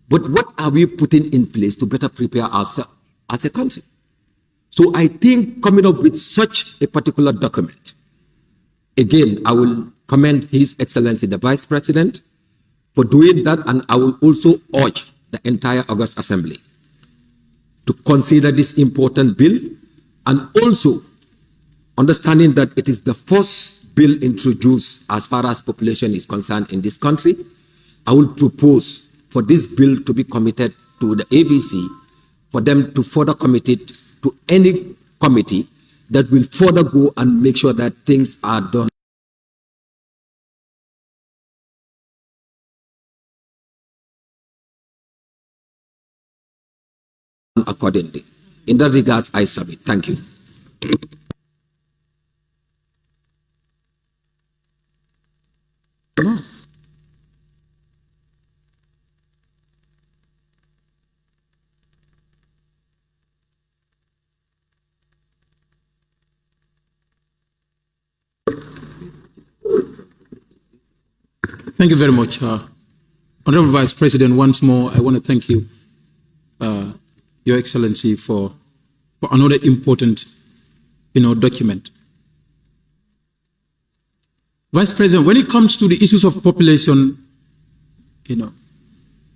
But what are we putting in place to better prepare ourselves as a country? So I think coming up with such a particular document, again, I will commend His Excellency the Vice President for doing that, and I will also urge the entire August Assembly to consider this important bill, and also understanding that it is the first bill introduced as far as population is concerned in this country. I will propose for this bill to be committed to the ABC, for them to further commit it to any committee that will further go and make sure that things are done accordingly. In that regards, I submit. Thank you. Thank you very much. Honorable Vice President, once more, I want to thank you, Your Excellency, for another important, document. Vice President, when it comes to the issues of population,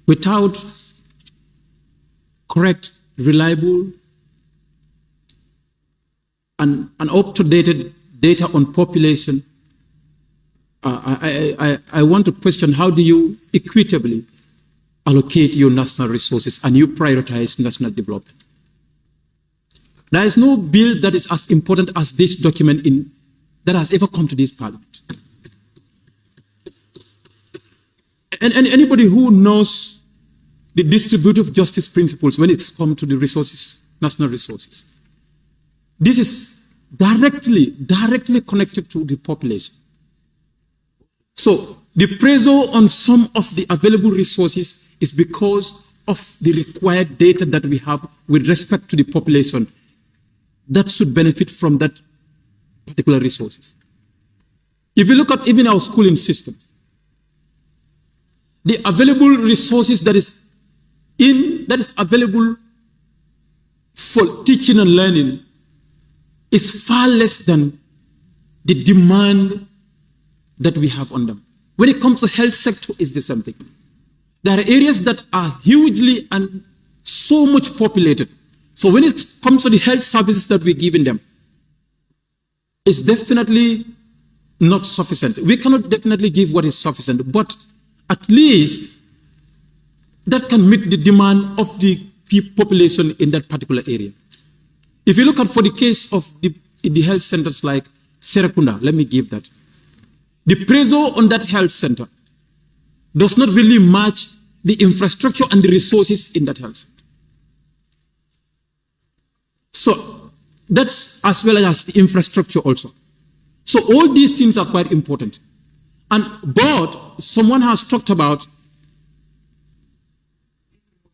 without correct, reliable, and up-to-date data on population, I want to question, how do you equitably allocate your national resources and you prioritize national development? There is no bill that is as important as this document that has ever come to this parliament. And anybody who knows the distributive justice principles when it comes to the resources, national resources, this is directly connected to the population. So the pressure on some of the available resources is because of the required data that we have with respect to the population that should benefit from that particular resources. If you look at even our schooling system, the available resources that is available for teaching and learning is far less than the demand that we have on them. When it comes to health sector, it's the same thing. There are areas that are hugely and so much populated. So when it comes to the health services that we're giving them, it's definitely not sufficient. We cannot definitely give what is sufficient, but at least that can meet the demand of the population in that particular area. If you look at for the case of the health centers like Serakunda, let me give that. The pressure on that health center does not really match the infrastructure and the resources in that health center. So that's as well as the infrastructure also. So all these things are quite important. But someone has talked about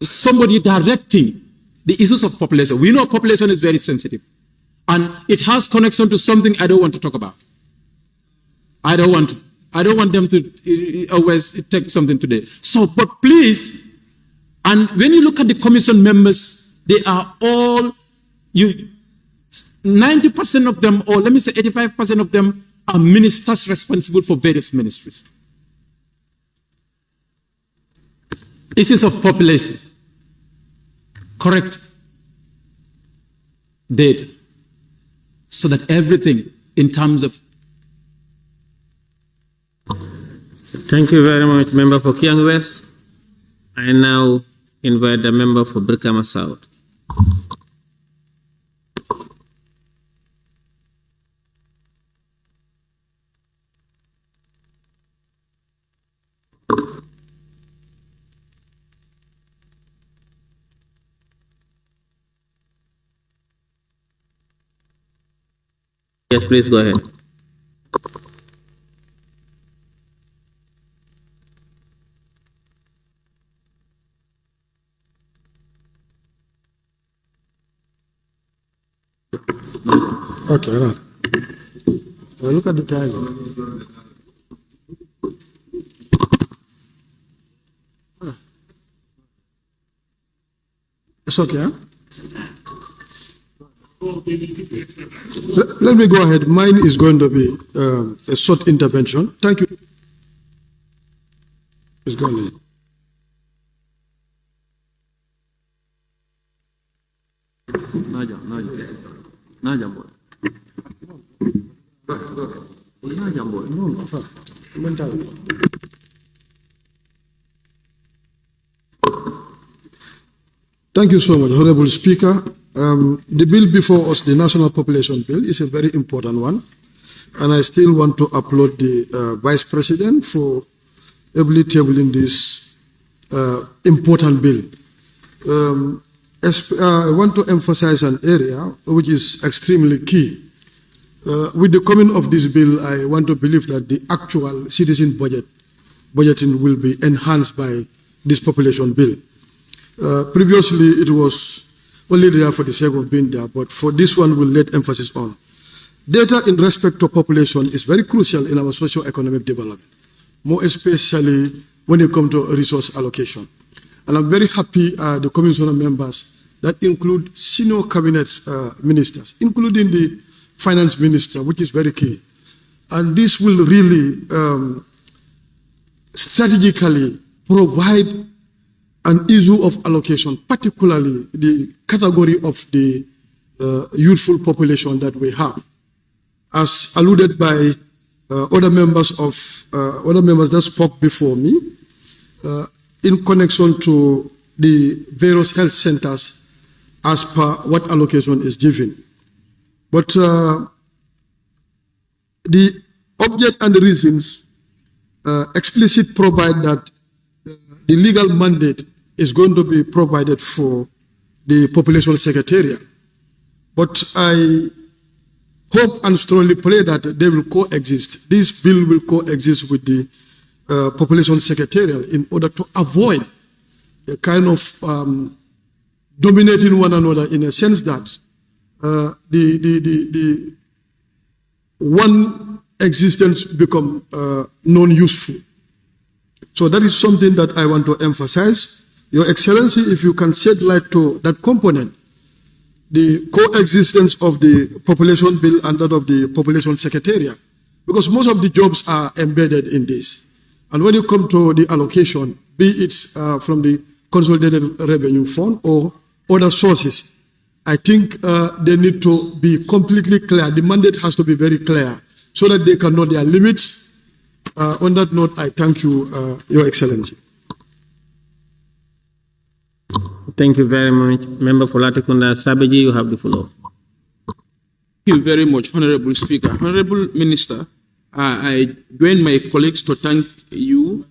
somebody directing the issues of population. We know population is very sensitive. And it has connection to something I don't want to talk about. I don't want them to always take something today. So, but please, and when you look at the commission members, they are all, 90% of them, or let me say 85% of them, are ministers responsible for various ministries. Issues of population, correct data, so that everything in terms of Thank you very much, member for Kiang West. I now invite the member for Brikama South. Yes, please go ahead. Okay, right. Look at the time. It's okay, huh? Let me go ahead. Mine is going to be a short intervention. Thank you. It's going to. Thank you so much, Honorable Speaker. The bill before us, the National Population Bill, is a very important one. And I still want to applaud the Vice President for ably tabling this important bill. I want to emphasize an area which is extremely key. With the coming of this bill, I want to believe that the actual citizen budgeting will be enhanced by this population bill. Previously, it was only there for the sake of being there, but for this one, we'll let emphasis on. Data in respect to population is very crucial in our socio-economic development, more especially when it comes to resource allocation. And I'm very happy the commissioner members that include senior cabinet ministers, including the finance minister, which is very key. And this will really strategically provide an issue of allocation, particularly the category of the youthful population that we have. As alluded by other members that spoke before me, in connection to the various health centers as per what allocation is given. But the object and the reasons explicit provide that the legal mandate is going to be provided for the population secretariat. But I hope and strongly pray that they will coexist. This bill will coexist with the population secretariat in order to avoid a kind of dominating one another, in a sense that the one existence become non-useful. So that is something that I want to emphasize. Your Excellency, if you can shed light to that component, the coexistence of the population bill and that of the population secretariat, because most of the jobs are embedded in this. And when you come to the allocation, be it from the Consolidated Revenue Fund or other sources, I think they need to be completely clear. The mandate has to be very clear so that they can know their limits. On that note, I thank you, Your Excellency. Thank you very much. Member for Latikunda Sabeji, you have the floor. Thank you very much, Honorable Speaker. Honorable Minister, I join my colleagues to thank you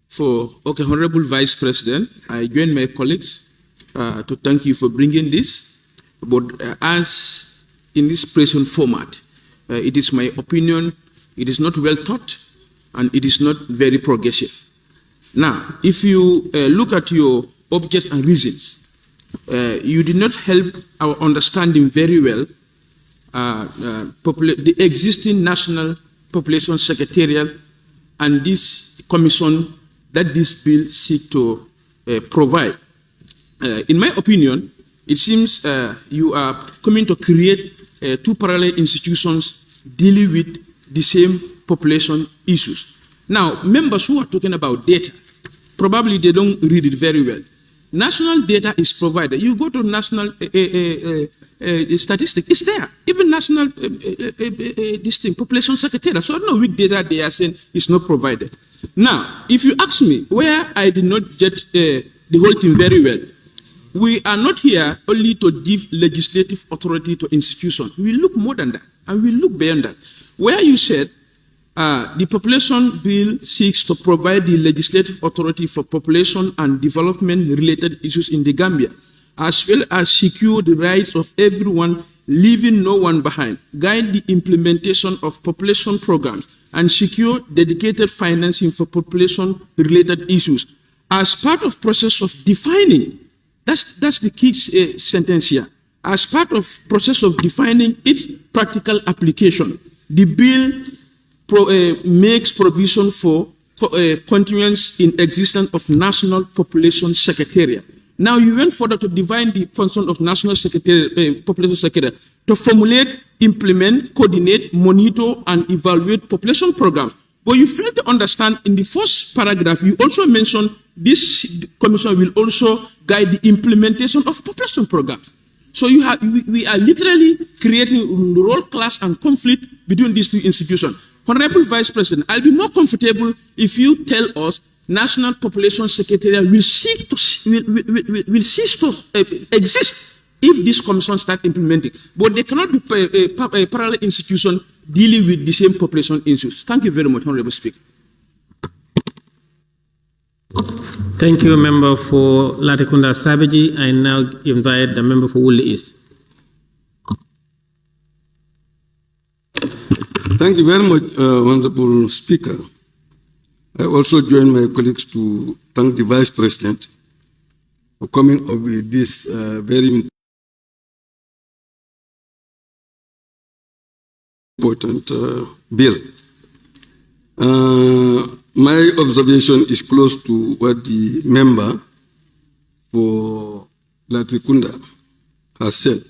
for, Honorable Vice President, I join my colleagues to thank you for bringing this. But as in this present format, it is my opinion, it is not well thought and it is not very progressive. Now, if you look at your objects and reasons, you did not help our understanding very well the existing National Population Secretariat and this commission that this bill seeks to provide. In my opinion, it seems you are coming to create two parallel institutions dealing with the same population issues. Now, members who are talking about data, probably they don't read it very well. National data is provided. You go to national statistics, it's there. Even national population secretariat. So I don't know which data they are saying is not provided. Now, if you ask me where I did not get the whole thing very well, we are not here only to give legislative authority to institutions. We look more than that, and we look beyond that. Where you said the population bill seeks to provide the legislative authority for population and development-related issues in the Gambia, as well as secure the rights of everyone, leaving no one behind, guide the implementation of population programs, and secure dedicated financing for population-related issues. As part of process of defining, that's the key sentence here, as part of process of defining its practical application, the bill makes provision for continuance in existence of National Population Secretariat. Now you went further to define the function of National Population Secretariat to formulate, implement, coordinate, monitor, and evaluate population programs. But you fail to understand in the first paragraph, you also mentioned this commission will also guide the implementation of population programs. So we are literally creating role clash and conflict between these two institutions. Honorable Vice President, I'll be more comfortable if you tell us National Population Secretariat will cease to exist if this commission starts implementing. But they cannot be a parallel institution dealing with the same population issues. Thank you very much, Honorable Speaker. Thank you, member for Latikunda Sabaji. I now invite the member for Woolly East. Thank you very much, Honorable Speaker. I also join my colleagues to thank the Vice President for coming up with this very important bill. My observation is close to what the member for Latrikunda has said.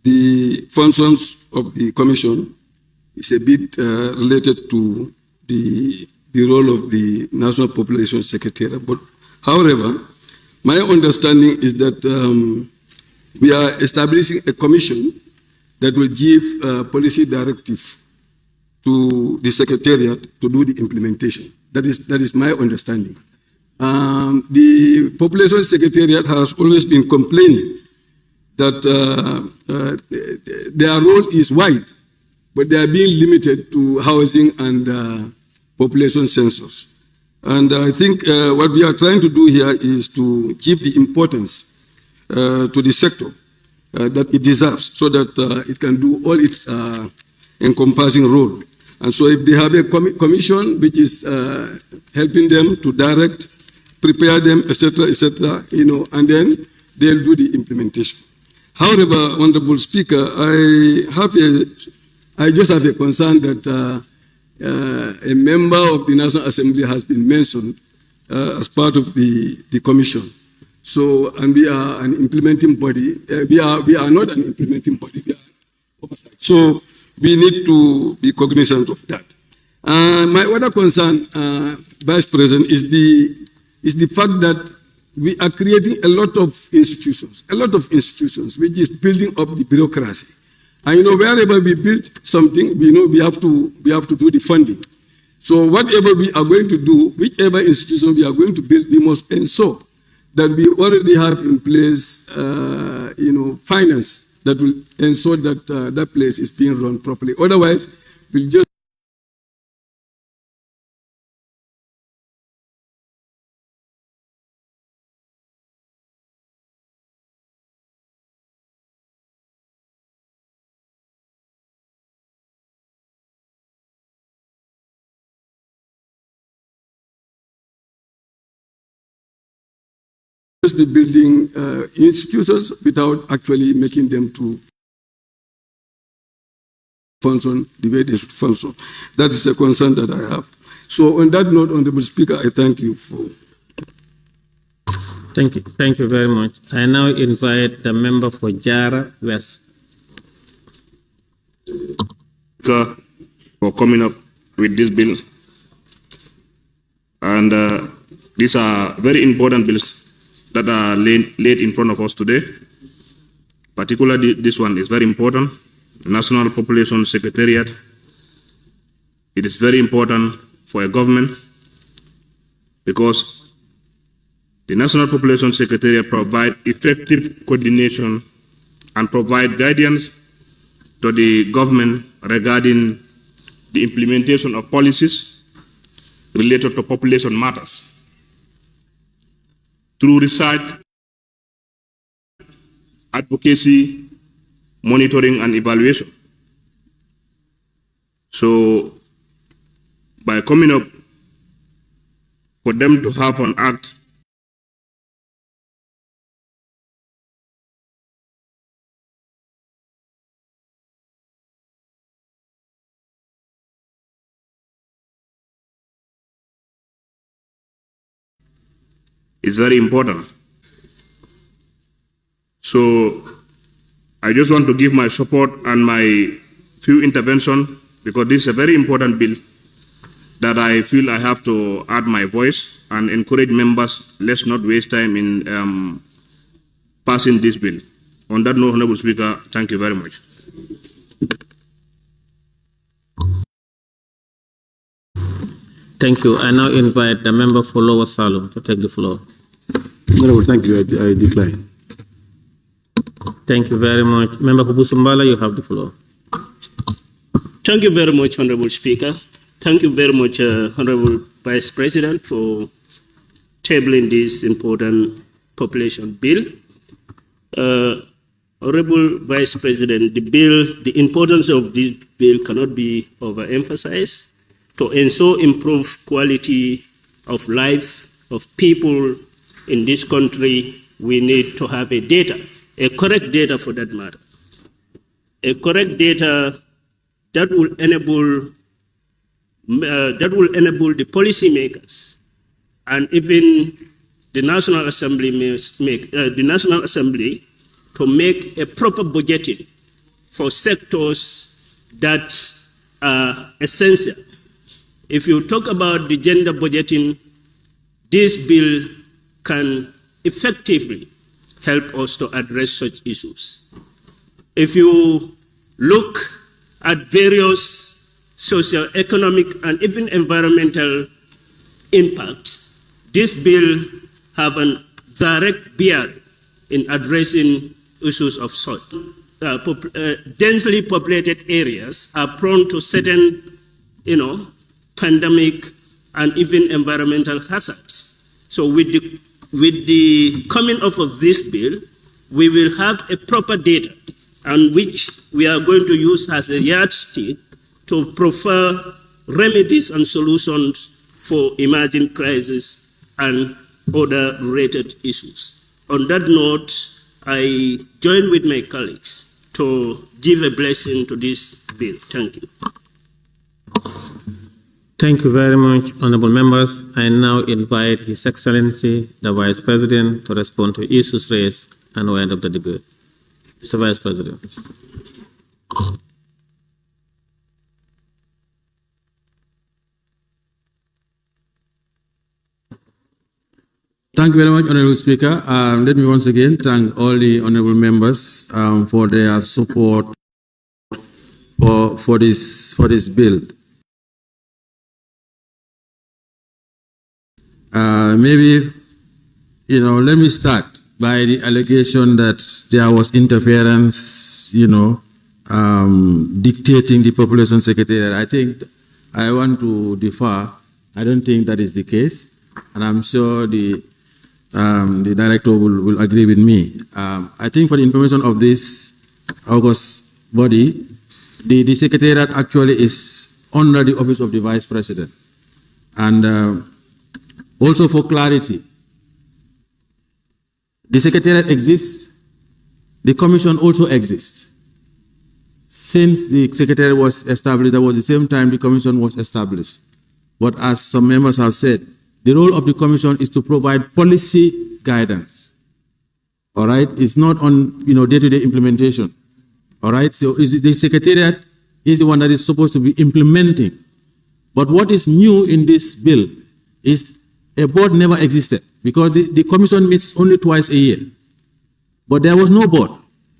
The functions of the Commission is a bit related to the role of the National Population Secretariat. But, however, my understanding is that we are establishing a commission that will give policy directive to the Secretariat to do the implementation. That is my understanding. The Population Secretariat has always been complaining that their role is wide, but they are being limited to housing and population census. And I think what we are trying to do here is to give the importance to the sector that it deserves so that it can do all its encompassing role. And so if they have a commission which is helping them to direct, prepare them, etc., you know, and then they'll do the implementation. However, Honorable Speaker, I just have a concern that a member of the National Assembly has been mentioned as part of the commission. So, and we are an implementing body. We are not an implementing body. We are so we need to be cognizant of that. My other concern, Vice President, is the fact that we are creating a lot of institutions, which is building up the bureaucracy. And you know, wherever we build something, we know we have to do the funding. So whatever we are going to do, whichever institution we are going to build, we must ensure that we already have in place, you know, finance that will ensure that that place is being run properly. Otherwise, we'll just the building institutions without actually making them to function the way they should function. That is a concern that I have. So on that note, Honorable Speaker, I thank you for. Thank you very much. I now invite the member for Jara West. For coming up with this bill. And these are very important bills that are laid in front of us today. Particularly this one is very important. National Population Secretariat. It is very important for a government because the National Population Secretariat provide effective coordination and provide guidance to the government regarding the implementation of policies related to population matters through research, advocacy, monitoring, and evaluation. So, by coming up for them to have an act is very important. So I just want to give my support and my few intervention because this is a very important bill that I feel I have to add my voice and encourage members, let's not waste time in passing this bill. On that note, Honorable Speaker, thank you very much. Thank you. I now invite the member for Lower Salem to take the floor. Honorable, thank you. I decline. Thank you very much. Member for Busumbala, you have the floor. Thank you very much, Honorable Speaker. Thank you very much, Honorable Vice President, for tabling this important population bill. Honorable Vice President, the importance of this bill cannot be overemphasized. To ensure improved quality of life of people in this country, we need to have a correct data for that matter. A correct data that will enable the policymakers and even the National Assembly to make a proper budgeting for sectors that are essential. If you talk about the gender budgeting, this bill can effectively help us to address such issues. If you look at various socio-economic and even environmental impacts, this bill have a direct bearing in addressing issues of such. Densely populated areas are prone to certain, pandemic and even environmental hazards. So with the coming up of this bill, we will have a proper data and which we are going to use as a yardstick to prefer remedies and solutions for emerging crises and other related issues. On that note, I join with my colleagues to give a blessing to this bill. Thank you. Thank you very much, honorable members. I now invite His Excellency, the Vice President, to respond to issues raised and wind up the debate. Mr. Vice President. Thank you very much, Honorable Speaker. Let me once again thank all the honorable members for their support for this bill. Maybe, let me start by the allegation that there was interference, dictating the population secretariat. I think I want to differ. I don't think that is the case, and I'm sure the director will agree with me. I think for the information of this August body, the secretariat actually is under the office of the Vice President. And also for clarity, the Secretariat exists, the Commission also exists. Since the Secretariat was established, that was the same time the Commission was established. But as some members have said, the role of the Commission is to provide policy guidance. All right? It's not on day-to-day implementation. All right? So the Secretariat is the one that is supposed to be implementing. But what is new in this bill is a board never existed because the Commission meets only twice a year. But there was no board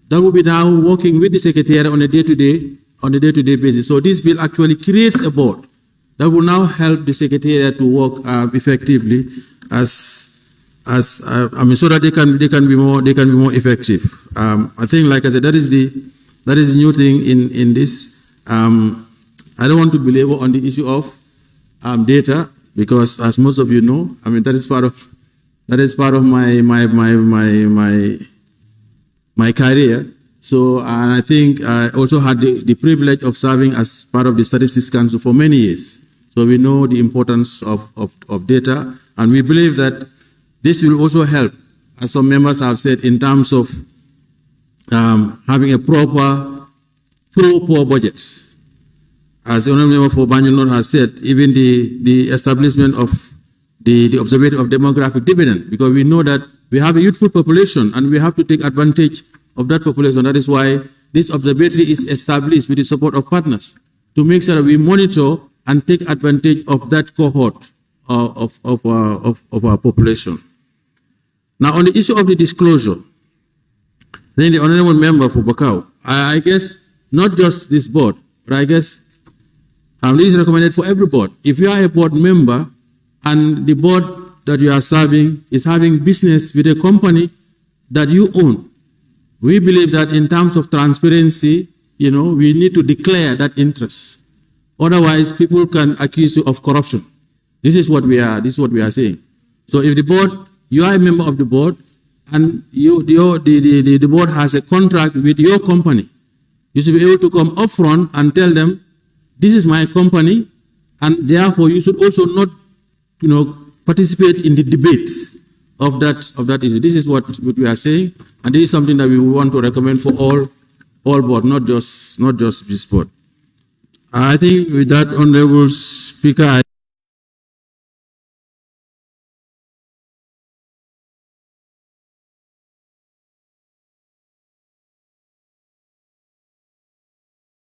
that will be now working with the Secretariat on a day-to-day basis. So this bill actually creates a board that will now help the Secretariat to work effectively so that they can be more effective. I think, like I said, that is the new thing in this. I don't want to belabor on the issue of data, because as most of you know, I mean, that is part of my career. So, and I think I also had the privilege of serving as part of the Statistics Council for many years. So we know the importance of data, and we believe that this will also help, as some members have said, in terms of having a proper pro-poor budget. As the Honorable Member for Banjul North has said, even the establishment of the observatory of demographic dividend, because we know that we have a youthful population and we have to take advantage of that population. That is why this observatory is established with the support of partners to make sure that we monitor and take advantage of that cohort of our population. Now, on the issue of the disclosure, then the Honorable Member for Bakau, I guess not just this board, but I guess this is recommended for every board. If you are a board member and the board that you are serving is having business with a company that you own, we believe that in terms of transparency, we need to declare that interest. Otherwise, people can accuse you of corruption. This is what we are saying. So if the board, you are a member of the board, and the board has a contract with your company, you should be able to come up front and tell them, this is my company, and therefore you should also not, participate in the debate of that issue. This is what we are saying, and this is something that we want to recommend for all board, not just this board. I think with that, Honorable Speaker,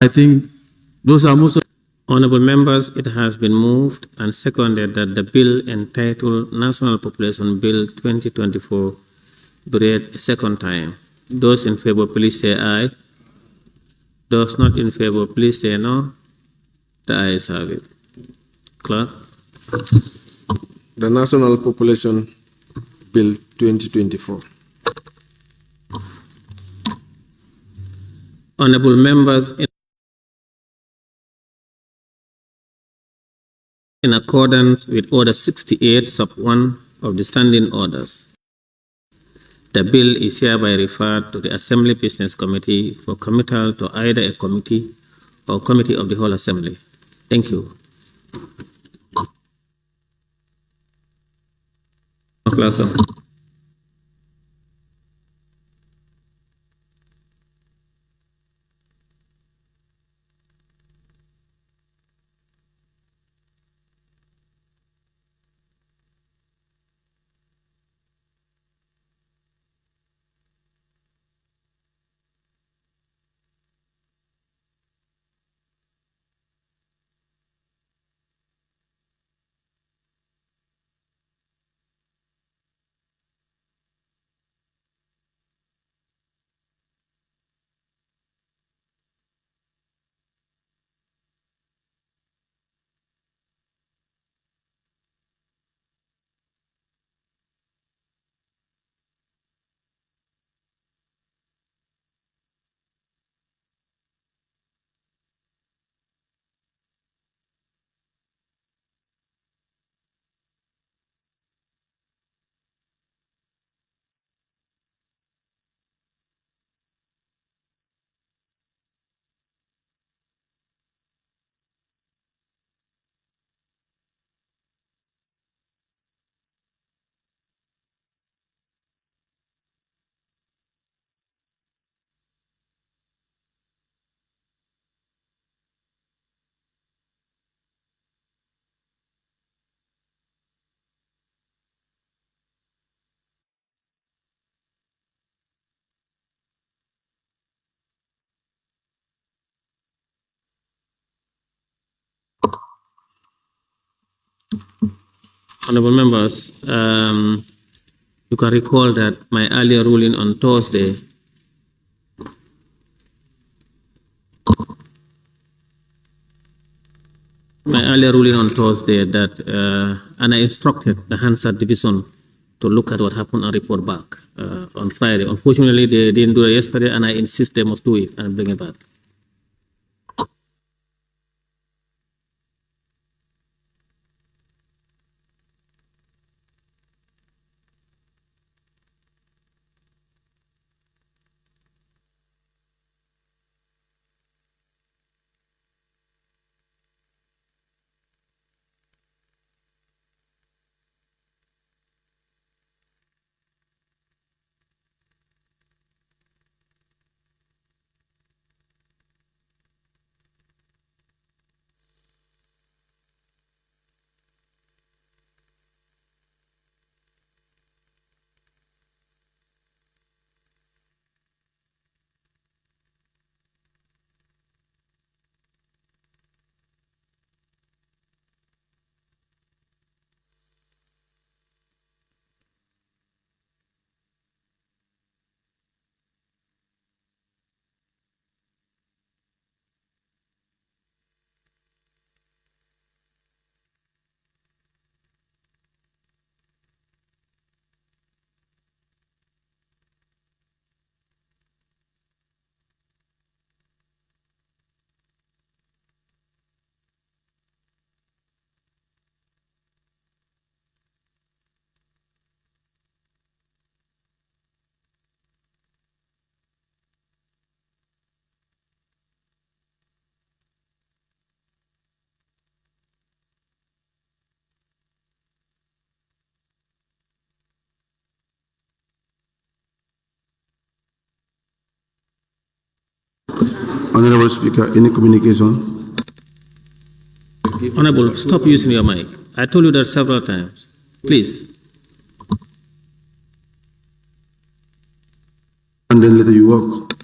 I think those are most. Honorable members, it has been moved and seconded that the bill entitled National Population Bill 2024 be read a second time. Those in favor, please say aye. Those not in favor, please say no. The ayes have it. Clerk. The National Population Bill 2024. Honorable members, in accordance with Order 68, Sub 1 of the Standing Orders, the bill is hereby referred to the Assembly Business Committee for committal to either a committee or committee of the whole Assembly. Thank you. Welcome. Honorable members, you can recall that my earlier ruling on Thursday my earlier ruling on Thursday that, and I instructed the Hansard division to look at what happened and report back on Friday. Unfortunately, they didn't do it yesterday, and I insist they must do it and bring it back. Honorable Speaker, any communication? Honorable, stop using your mic. I told you that several times. Please. And then later you walk.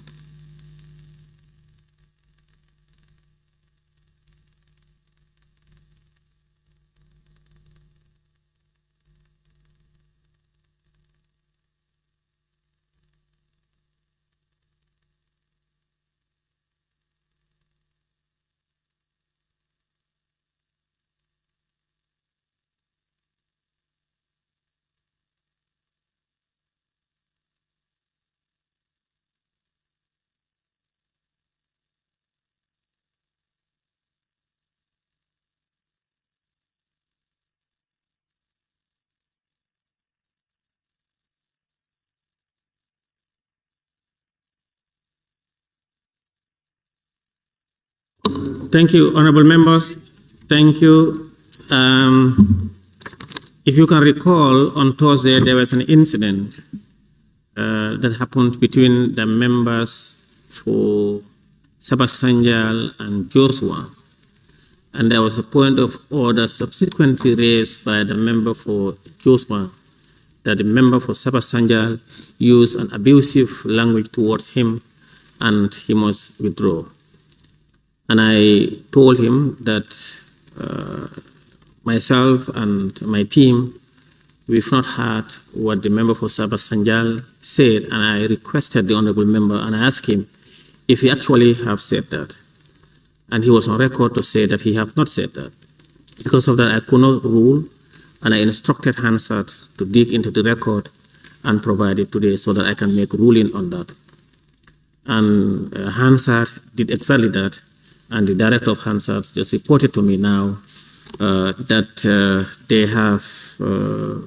Thank you, honorable members. Thank you. If you can recall, on Thursday there was an incident that happened between the members for Sabasanjal and Joshua, and there was a point of order subsequently raised by the member for Joshua that the member for Sabasanjal used an abusive language towards him and he must withdraw. And I told him that myself and my team, we've not heard what the member for Sabasanjal said, and I requested the honorable member and I asked him if he actually have said that. And he was on record to say that he have not said that. Because of that, I could not rule, and I instructed Hansard to dig into the record and provide it today so that I can make ruling on that. And Hansard did exactly that, and the director of Hansard just reported to me now that they have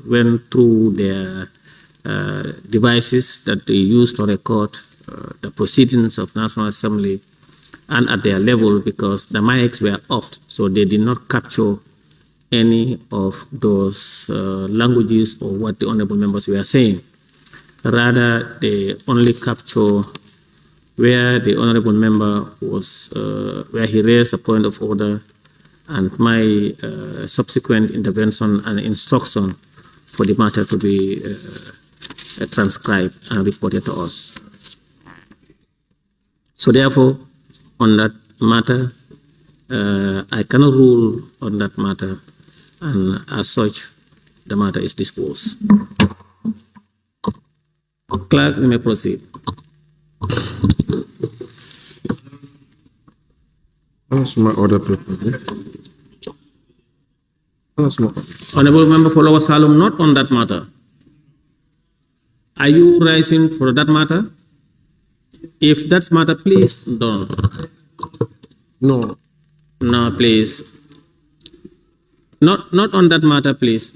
went through their devices that they use to record the proceedings of National Assembly, and at their level, because the mics were off, so they did not capture any of those languages or what the honorable members were saying. Rather, they only capture where the honorable member was, where he raised a point of order, and my subsequent intervention and instruction for the matter to be transcribed and reported to us. So therefore, on that matter, I cannot rule on that matter, and as such, the matter is disposed. Clerk, you may proceed. That's my order paper. Honorable Member for Lower Salem, not on that matter. Are you rising for that matter? If that's matter, please don't. No. No, please. Not on that matter, please.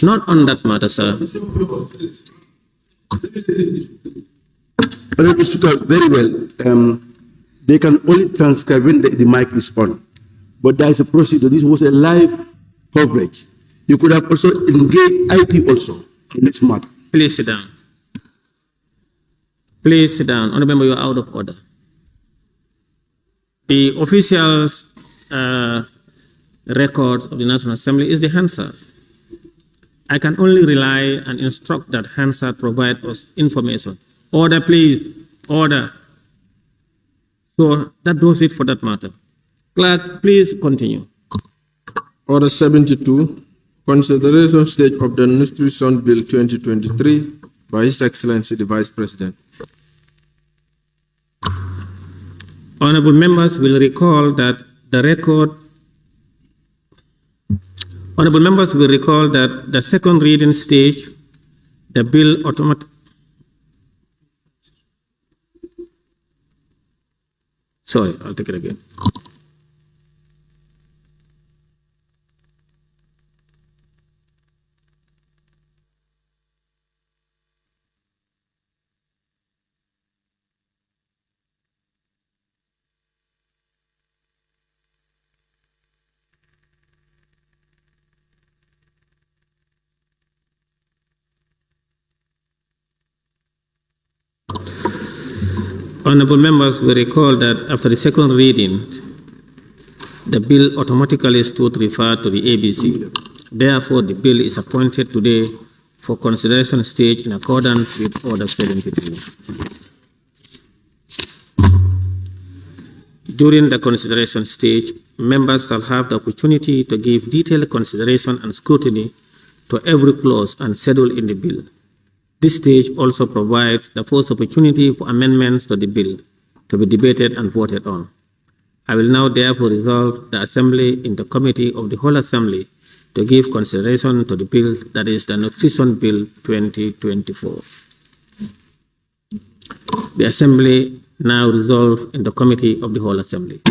Not on that matter, sir. Honorable Speaker, very well. They can only transcribe when the mic is on. But there is a procedure. This was a live coverage. You could have also engaged IT also in this matter. Please sit down. Please sit down. Honorable Member, you are out of order. The official record of the National Assembly is the Hansard. I can only rely and instruct that Hansard provide us information. Order, please. Order. So that does it for that matter. Clerk, please continue. Order 72, consideration stage of the Nutrition Bill 2023 by His Excellency the Vice President. Honorable members will recall that the record. Honorable members will recall that the second reading stage, the bill automatic. Sorry, I'll take it again. Honorable members will recall that after the second reading, the bill automatically stood referred to the ABC. Therefore, the bill is appointed today for consideration stage in accordance with Order 72. During the consideration stage, members shall have the opportunity to give detailed consideration and scrutiny to every clause and schedule in the bill. This stage also provides the first opportunity for amendments to the bill to be debated and voted on. I will now therefore resolve the Assembly in the Committee of the Whole Assembly to give consideration to the bill, that is the Nutrition Bill 2024. The Assembly now resolve in the Committee of the Whole Assembly.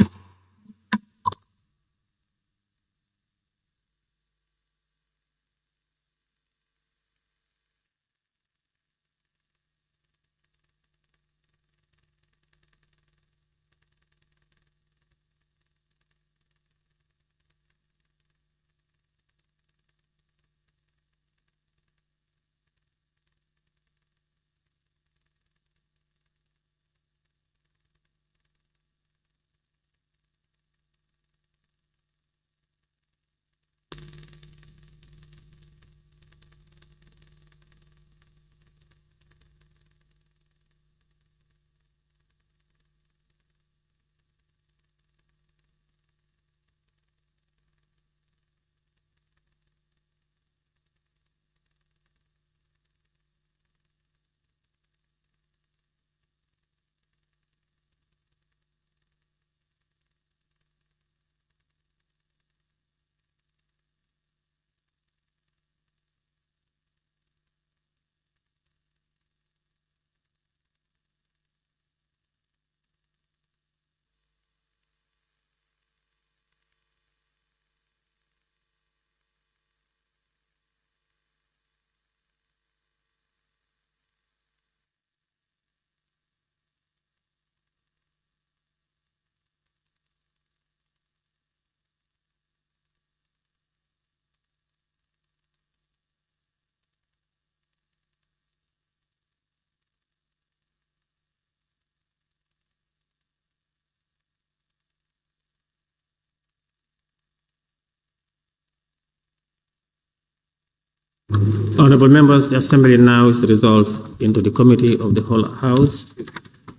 Honorable members, the Assembly now is resolved into the Committee of the Whole House.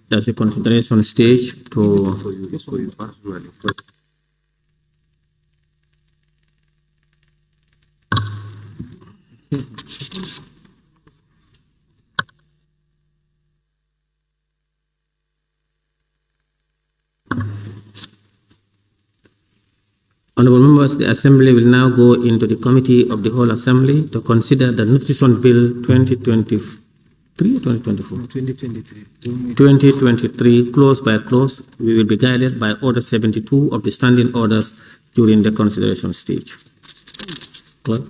That's the consideration stage to Honorable members, the Assembly will now go into the Committee of the Whole Assembly to consider the Nutrition Bill 2023 or 2024? 2023. 2023, clause by clause. We will be guided by Order 72 of the Standing Orders during the consideration stage. Well,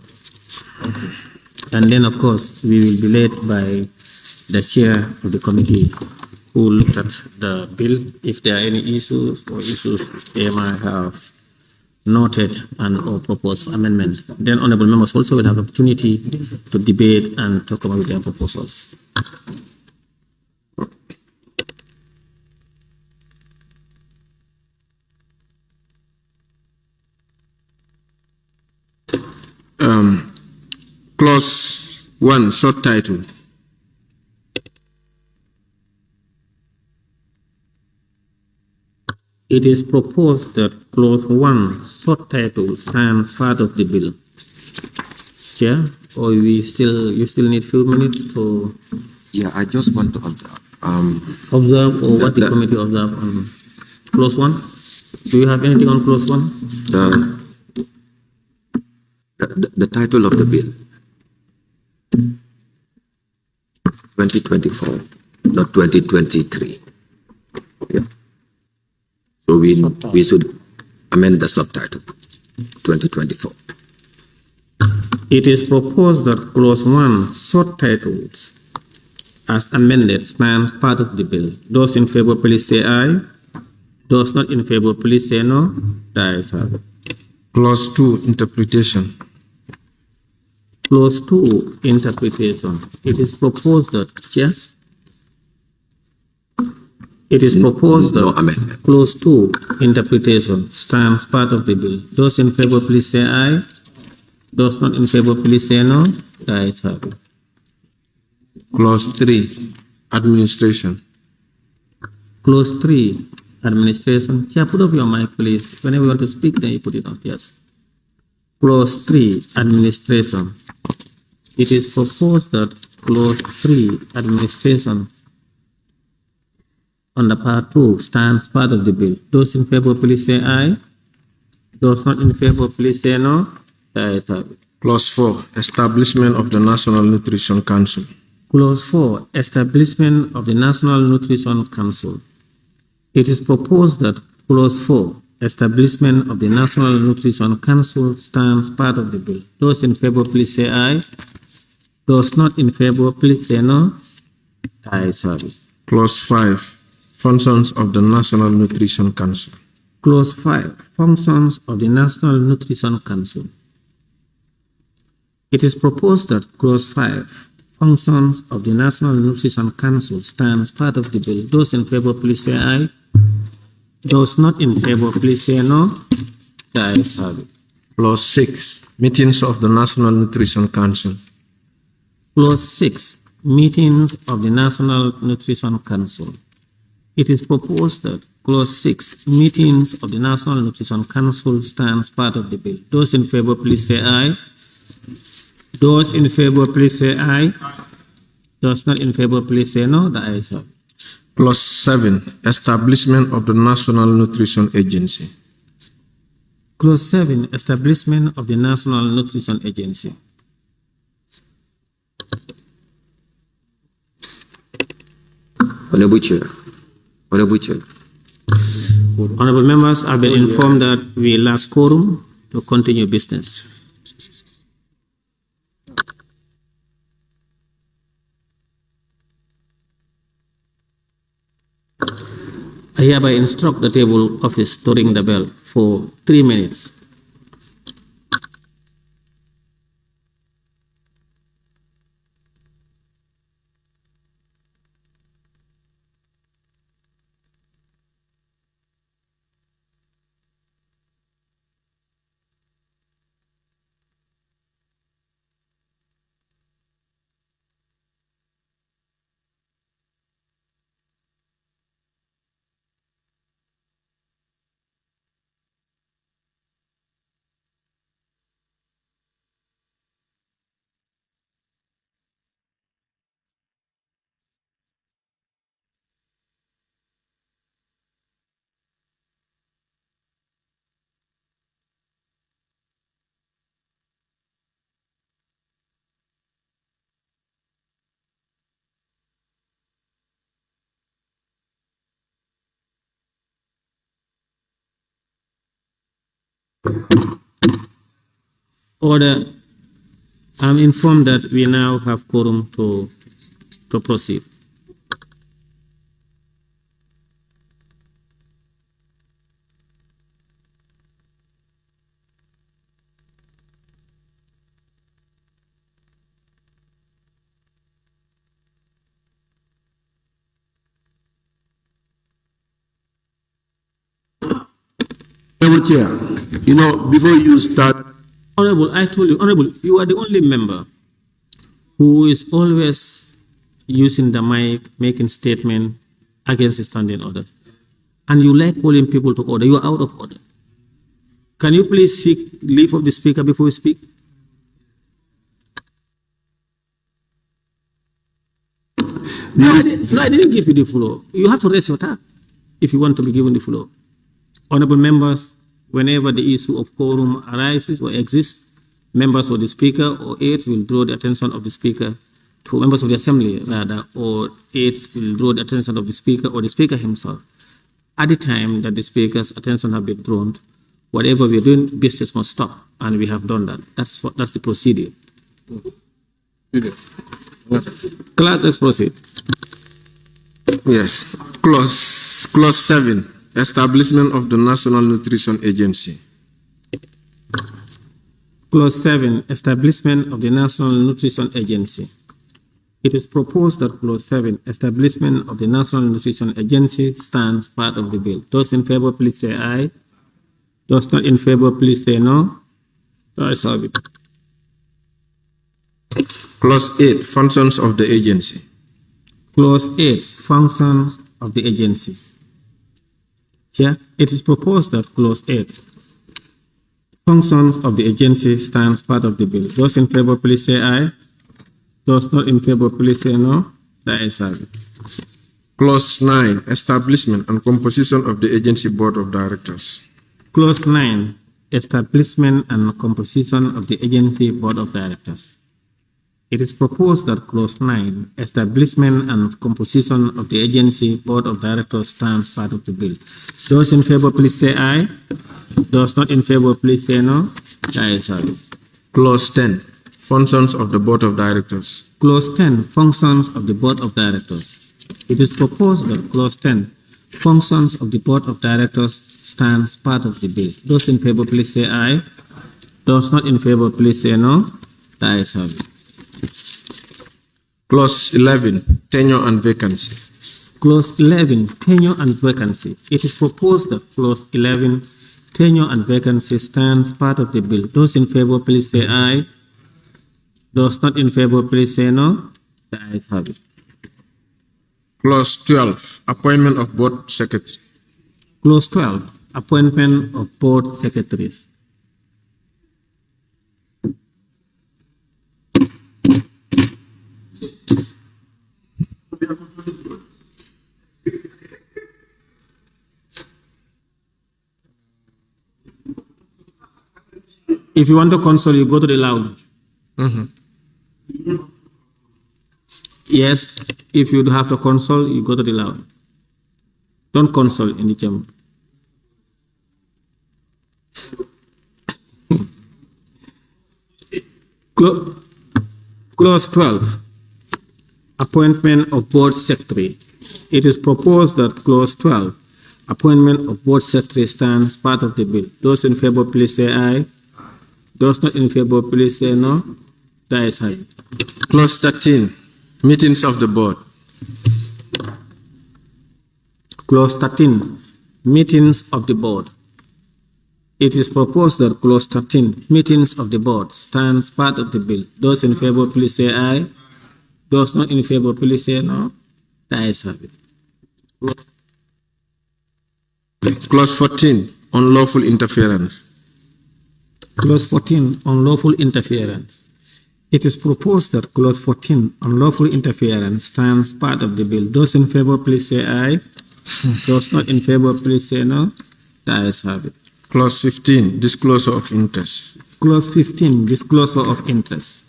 and then, of course, we will be led by the chair of the committee who looked at the bill. If there are any issues they might have noted and or proposed amendment, then honorable members also will have opportunity to debate and talk about their proposals. Clause 1, short title. It is proposed that clause 1, short title, stands part of the bill. Chair, or you still need few minutes to... Yeah, I just want to observe. Observe, or what the committee observe on clause 1? Do you have anything on clause 1? The title of the bill, 2024, not 2023. Yeah. So we should amend the subtitle, 2024. It is proposed that clause 1, short titles, as amended, stands part of the bill. Those in favor, please say aye. Those not in favor, please say no. The ayes have it. Clause 2, interpretation. Clause 2, interpretation. It is proposed that, Chair, it is proposed that clause 2, interpretation, stands part of the bill. Those in favor, please say aye. Those not in favor, please say no. The ayes have it. Clause 3, administration. Clause 3, administration. Chair, put up your mic, please. Whenever you want to speak, then you put it on. Yes. Clause 3, administration. It is proposed that clause 3, administration, on the part 2, stands part of the bill. Those in favor, please say aye. Those not in favor, please say no. The ayes have it. Clause 4, establishment of the National Nutrition Council. Clause 4, establishment of the National Nutrition Council. It is proposed that clause 4, establishment of the National Nutrition Council, stands part of the bill. Those in favor, please say aye. Those not in favor, please say no. The ayes have it. Clause 5, functions of the National Nutrition Council. Clause 5, functions of the National Nutrition Council. It is proposed that clause 5, functions of the National Nutrition Council, stands part of the bill. Those in favor, please say aye. Those not in favor, please say no. The ayes have it. Clause 6, meetings of the National Nutrition Council. Clause 6, meetings of the National Nutrition Council. It is proposed that clause 6, meetings of the National Nutrition Council, stands part of the bill. Those in favor, please say aye. Those in favor, please say aye. Those not in favor, please say no. The ayes have it. Clause 7, establishment of the National Nutrition Agency. Clause 7, establishment of the National Nutrition Agency. Honorable Chair. Honorable Chair. Honorable members, I've been informed that we lack quorum to continue business. I hereby instruct the table office to ring the bell for 3 minutes. Order. I'm informed that we now have quorum to proceed. Honorable Chair, before you start. Honorable, I told you, Honorable, you are the only member who is always using the mic, making statement against the standing order. And you like calling people to order. You are out of order. Can you please seek leave of the speaker before you speak? No, I didn't give you the floor. You have to raise your hand if you want to be given the floor. Honorable members, whenever the issue of quorum arises or exists, members of the speaker or aides will draw the attention of the speaker to members of the assembly, rather, or aides will draw the attention of the speaker or the speaker himself. At the time that the speaker's attention have been drawn, whatever we are doing, business must stop, and we have done that. That's the procedure. Clerk, let's proceed. Yes. Clause 7, establishment of the National Nutrition Agency. Clause 7, establishment of the National Nutrition Agency. It is proposed that Clause 7, establishment of the National Nutrition Agency, stands part of the bill. Those in favor, please say aye. Those not in favor, please say no. I have it. Clause 8, functions of the agency. Clause 8, functions of the agency. Here, it is proposed that Clause 8, functions of the agency, stands part of the bill. Those in favor, please say aye. Those not in favor, please say no. The ayes have it. Clause 9, establishment and composition of the agency board of directors. Clause 9, establishment and composition of the agency board of directors. It is proposed that Clause 9, establishment and composition of the agency board of directors, stands part of the bill. Those in favor, please say aye. Those not in favor, please say no. The ayes have it. Clause 10, functions of the board of directors. Clause 10, functions of the board of directors. It is proposed that Clause 10, functions of the board of directors, stands part of the bill. Those in favor, please say aye. Those not in favor, please say no. The ayes have it. Clause 11, tenure and vacancy. Clause 11, tenure and vacancy. It is proposed that Clause 11, tenure and vacancy, stands part of the bill. Those in favor, please say aye. Those not in favor, please say no. The ayes have it. Clause 12, appointment of board secretary. Clause 12, appointment of board secretaries. If you want to console, you go to the lounge. Yes, if you have to console, you go to the lounge. Don't console in the chamber. Clause 12, appointment of board secretary. It is proposed that Clause 12, appointment of board secretary, stands part of the bill. Those in favor, please say aye. Those not in favor, please say no. The ayes have it. Clause 13, meetings of the board. Clause 13, meetings of the board. It is proposed that Clause 13, meetings of the board, stands part of the bill. Those in favor, please say aye. Those not in favor, please say no. The ayes have it. Clause 14, unlawful interference. Clause 14, unlawful interference. It is proposed that Clause 14, unlawful interference, stands part of the bill. Those in favor, please say aye. Those not in favor, please say no. The ayes have it. Clause 15, disclosure of interest. Clause 15, disclosure of interest.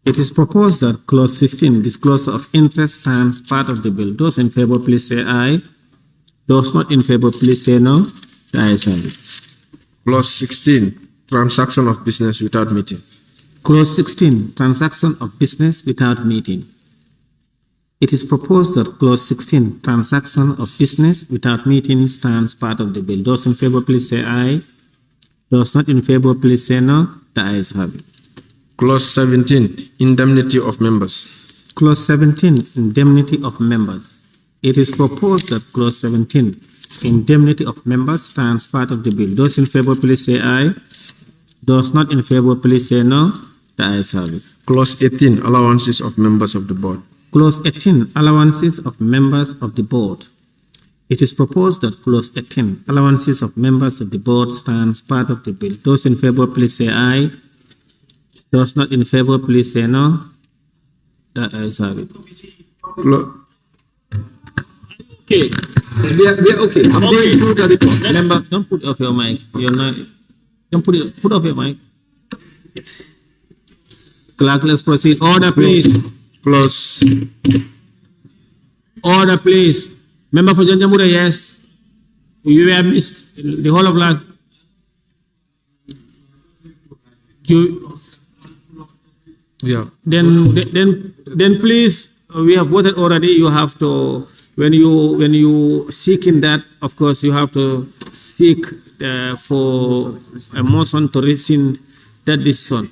It is proposed that Clause 15, disclosure of interest, stands part of the bill. Those in favor, please say aye. Those not in favor, please say no. The ayes have it. Clause 16, transaction of business without meeting. Clause 16, transaction of business without meeting. It is proposed that clause 16, transaction of business without meeting, stands part of the bill. Those in favor, please say aye. Those not in favor, please say no. The ayes have it. Clause 17, indemnity of members. Clause 17, indemnity of members. It is proposed that clause 17, indemnity of members, stands part of the bill. Those in favor, please say aye. Those not in favor, please say no. The ayes have it. Clause 18, allowances of members of the board. Clause 18, allowances of members of the board. It is proposed that clause 18, allowances of members of the board, stands part of the bill. Those in favor, please say aye. Those not in favor, please say no. The ayes have it. Okay. We're okay. I'm going through the report. Member, don't put off your mic. You're not. Don't put off your mic. Clerk, let's proceed. Order, please. Clause. Order, please. Member for Janjamura, yes. You have missed the whole of land. Yeah. Then please, we have voted already. You have to, when you seek in that, of course, you have to seek for a motion to rescind that decision.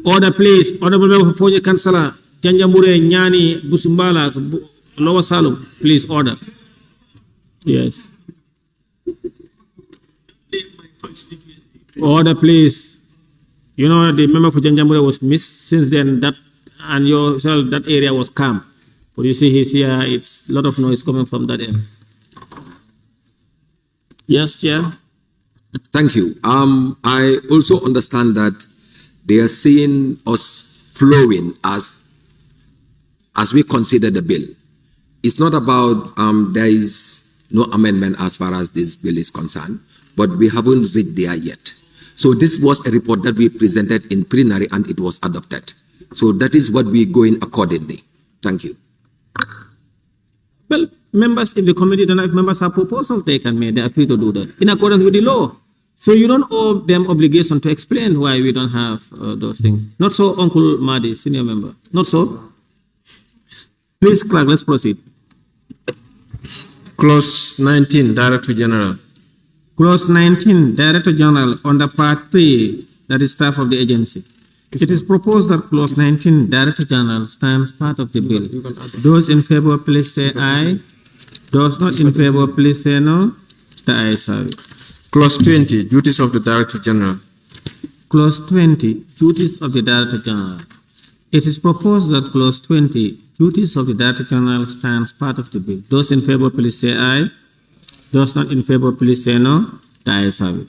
Order, please. Honorable Member for Project Councillor Janjamure Nyani Busumbala Lower Salum, please order. Yes. Order, please. You know, the member for Janjamure was missed. Since then, that and yourself, that area was calm. But you see, he's here. It's a lot of noise coming from that area. Yes, Chair. Thank you. I also understand that they are seeing us flowing as we consider the bill. It's not about there is no amendment as far as this bill is concerned, but we haven't read there yet. So this was a report that we presented in plenary and it was adopted. So that is what we're going accordingly. Thank you. Well, members in the committee, don't know if members have proposals they can make. They are free to do that in accordance with the law. So you don't owe them obligation to explain why we don't have those things. Not so, Uncle Madi, senior member. Not so. Please, clerk, let's proceed. Clause 19, Director General. Clause 19, Director General, under Part 3, that is staff of the agency. It is proposed that Clause 19, Director General, stands part of the bill. Those in favor, please say aye. Those not in favor, please say no. The ayes have it. Clause 20, duties of the Director General. Clause 20, duties of the Director General. It is proposed that Clause 20, duties of the Director General, stands part of the bill. Those in favor, please say aye. Those not in favor, please say no. The ayes have it.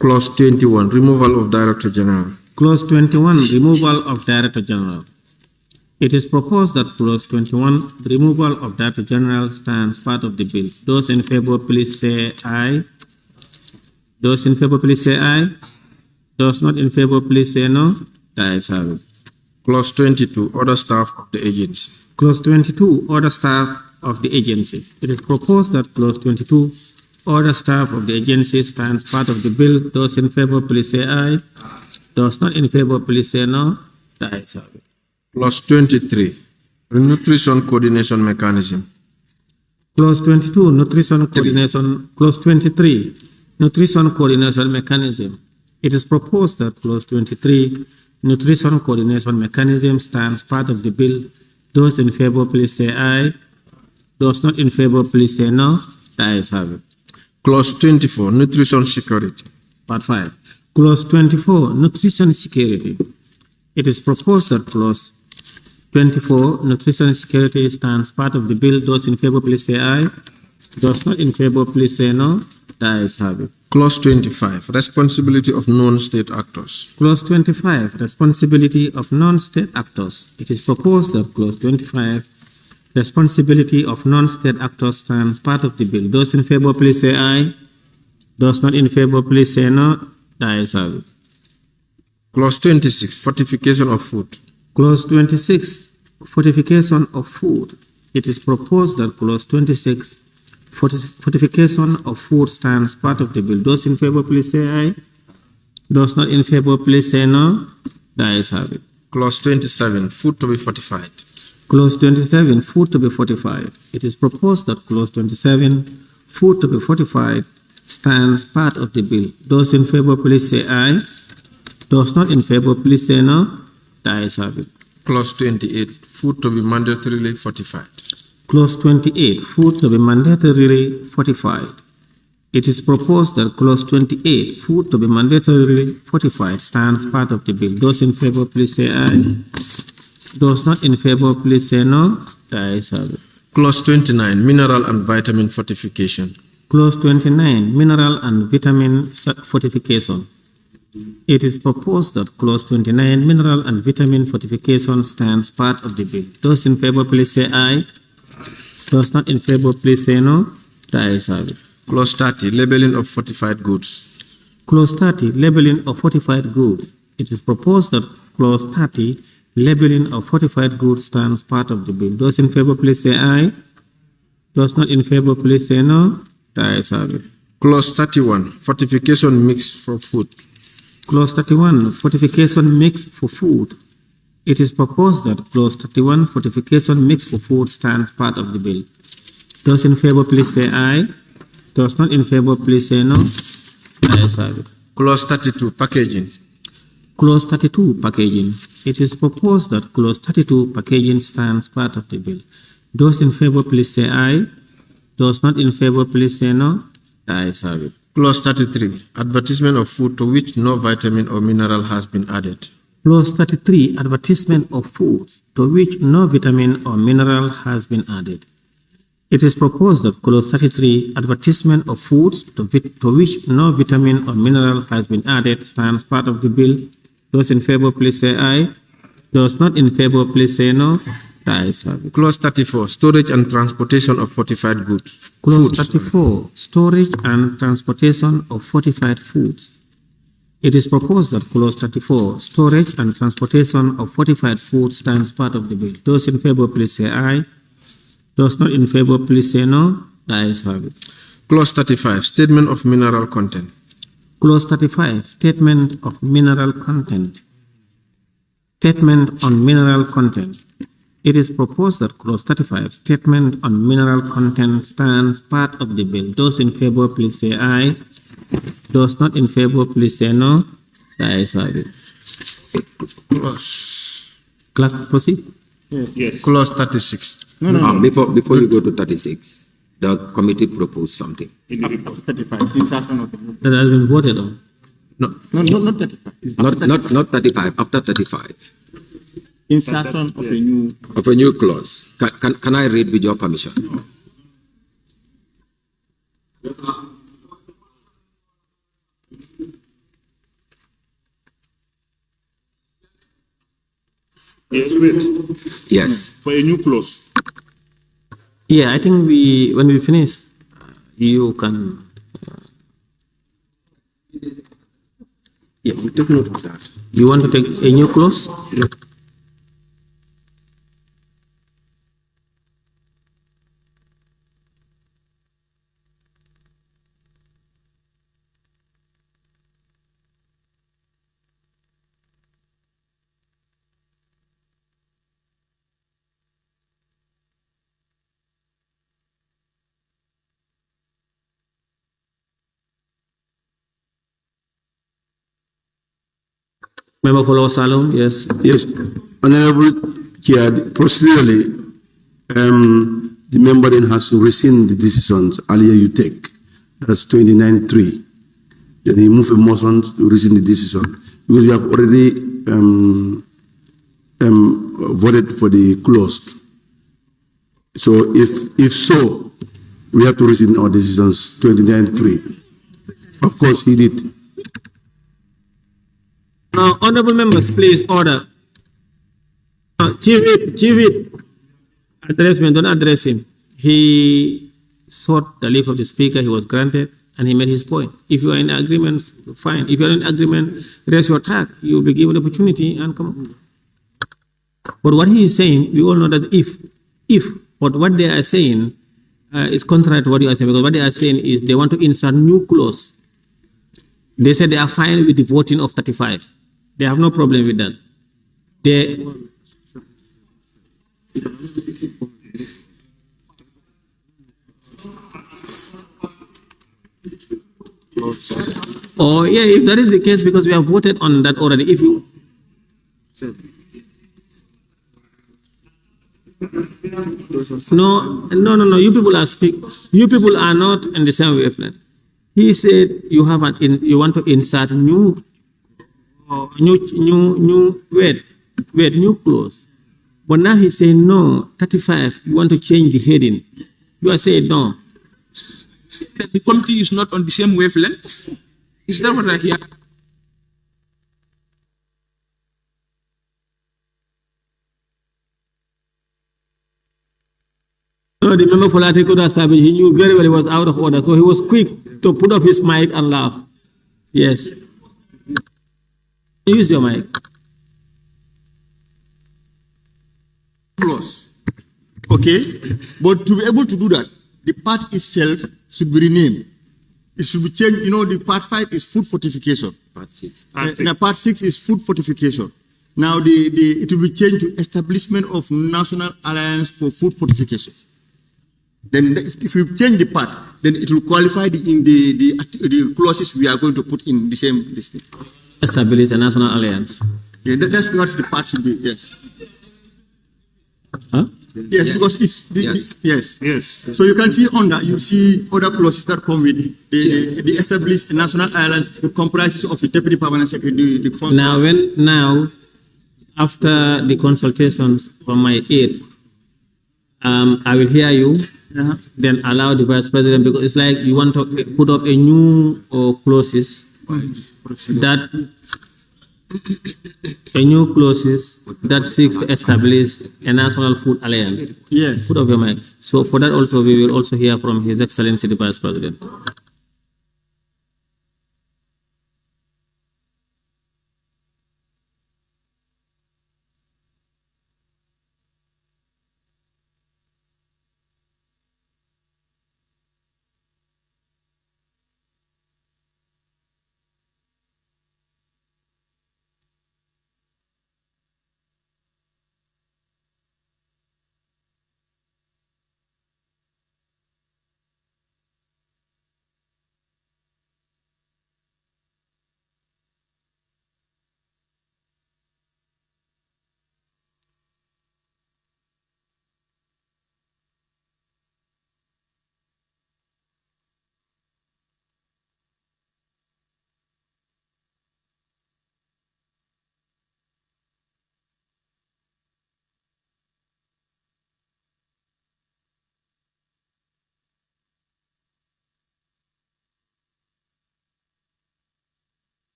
Clause 21, removal of Director General. Clause 21, removal of Director General. It is proposed that Clause 21, removal of Director General, stands part of the bill. Those in favor, please say aye. Those in favor, please say aye. Those not in favor, please say no. The ayes have it. Clause 22, other staff of the agency. Clause 22, other staff of the agency. It is proposed that Clause 22, other staff of the agency, stands part of the bill. Those in favor, please say aye. Those not in favor, please say no. The ayes have it. Clause 23, nutrition coordination mechanism. Clause 22, nutrition coordination. Clause 23, nutrition coordination mechanism. It is proposed that Clause 23, nutrition coordination mechanism, stands part of the bill. Those in favor, please say aye. Those not in favor, please say no. The ayes have it. Clause 24, nutrition security. Part 5. Clause 24, nutrition security. It is proposed that Clause 24, nutrition security, stands part of the bill. Those in favor, please say aye. Those not in favor, please say no. The ayes have it. Clause 25, responsibility of non-state actors. Clause 25, responsibility of non-state actors. It is proposed that Clause 25, responsibility of non-state actors, stands part of the bill. Those in favor, please say aye. Those not in favor, please say no. The ayes have it. Clause 26, fortification of food. Clause 26, fortification of food. It is proposed that Clause 26, Fortification of food stands part of the bill. Those in favor, please say aye. Those not in favor, please say no. The ayes have it. Clause 27, food to be fortified. Clause 27, food to be fortified. It is proposed that clause 27, food to be fortified, stands part of the bill. Those in favor, please say aye. Those not in favor, please say no. The ayes have it. Clause 28, food to be mandatorily fortified. Clause 28, food to be mandatorily fortified. It is proposed that clause 28, food to be mandatorily fortified, stands part of the bill. Those in favor, please say aye. Those not in favor, please say no. The ayes have it. Clause 29, mineral and vitamin fortification. Clause 29, mineral and vitamin fortification. It is proposed that clause 29, mineral and vitamin fortification, stands part of the bill. Those in favor, please say aye. Those not in favor, please say no. The ayes have it. Clause 30, labeling of fortified goods. Clause 30, labeling of fortified goods. It is proposed that clause 30, labeling of fortified goods, stands part of the bill. Those in favor, please say aye. Those not in favor, please say no. The ayes have it. Clause 31, fortification mix for food. Clause 31, fortification mix for food. It is proposed that clause 31, fortification mix for food, stands part of the bill. Those in favor, please say aye. Those not in favor, please say no. The ayes have it. Clause 32, packaging. Clause 32, packaging. It is proposed that clause 32, packaging, stands part of the bill. Those in favor, please say aye. Those not in favor, please say no. The ayes have it. Clause 33, advertisement of food to which no vitamin or mineral has been added. Clause 33, advertisement of food to which no vitamin or mineral has been added. It is proposed that clause 33, advertisement of foods to which no vitamin or mineral has been added, stands part of the bill. Those in favor, please say aye. Those not in favor, please say no. The ayes have it. Clause 34, storage and transportation of fortified goods. Clause 34, storage and transportation of fortified foods. It is proposed that clause 34, storage and transportation of fortified foods, stands part of the bill. Those in favor, please say aye. Those not in favor, please say no. The ayes have it. Clause 35, statement of mineral content. Clause 35, statement of mineral content. Statement on mineral content. It is proposed that clause 35, statement on mineral content, stands part of the bill. Those in favor, please say aye. Those not in favor, please say no. The ayes have it. Clerk, proceed. Yes. Clause 36. Before you go to 36, the committee proposed something. In the report. 35, insertion of the new. That has been voted on. No, not 35. Not 35, after 35. Insertion of a new. Of a new clause. Can I read with your permission? Yes, wait. Yes. For a new clause. Yeah, I think when we finish, you can. Yeah, we take note of that. You want to take a new clause? Yeah. Member for Lower Salome, yes. Yes, Honorable Chair, procedurally, the member then has to rescind the decisions earlier you take. That's 29.3. Then you move a motion to rescind the decision because you have already voted for the clause. So if so, we have to rescind our decisions 29.3. Of course, he did. Honorable members, please order. Chief Whip, address me, don't address him. He sought the leave of the speaker, he was granted, and he made his point. If you are in agreement, fine. If you are in agreement, raise your tag. You will be given the opportunity and come. But what he is saying, we all know that if, but what they are saying, it's contrary to what you are saying, because what they are saying is they want to insert new clause. They said they are fine with the voting of 35. They have no problem with that. They, oh yeah, if that is the case, because we have voted on that already. If you no, you people are you people are not in the same wavelength. He said you have you want to insert new clause. But now he's saying no, 35, you want to change the heading. You are saying no. The committee is not on the same wavelength. Is that what I hear? No, the member for Latico Savage, he knew very well he was out of order, so he was quick to put up his mic and laugh. Yes. Use your mic. Clause. Okay? But to be able to do that, the part itself should be renamed. It should be changed. You know, the part 5 is food fortification. Part 6. Now part 6 is food fortification. Now it will be changed to establishment of National Alliance for Food Fortification. Then if you change the part, then it will qualify the clauses we are going to put in the same listing. Establish a national alliance. Yeah, that's what the part should be, yes. Huh? Yes, because it's yes. So you can see under, you see other clauses that come with the established national alliance that comprises of the deputy permanent secretary. Now, after the consultations from my aides, I will hear you. Then allow the vice president, because it's like you want to put up a new clauses that seeks to establish a national food alliance. Yes. Put up your mic. So for that also we will also hear from His Excellency the Vice President.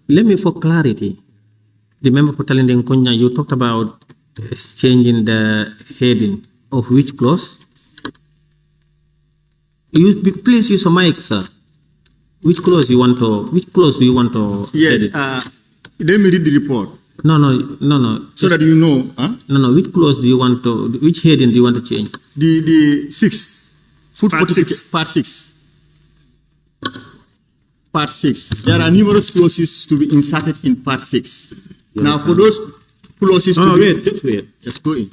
Let me for clarity. The member for Talending Konya, you talked about changing the heading of which clause? Please use a mic, sir. Which clause do you want to? Yes. Let me read the report. No. So that you know. Huh? No. Which clause do you want to? Which heading do you want to change? The 6. Food fortification. Part 6. Part 6. There are numerous clauses to be inserted in Part 6. Now, for those clauses wait. Just go in.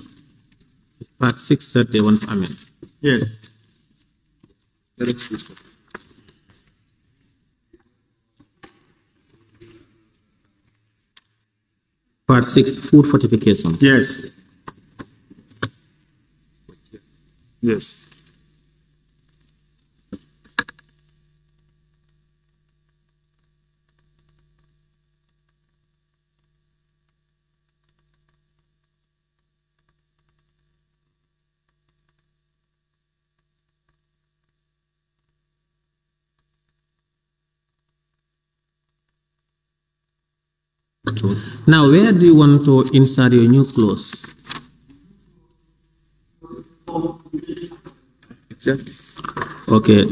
Part 6 that they want to amend. Yes. Part 6, food fortification. Yes. Yes. Now, where do you want to insert your new clause? Okay.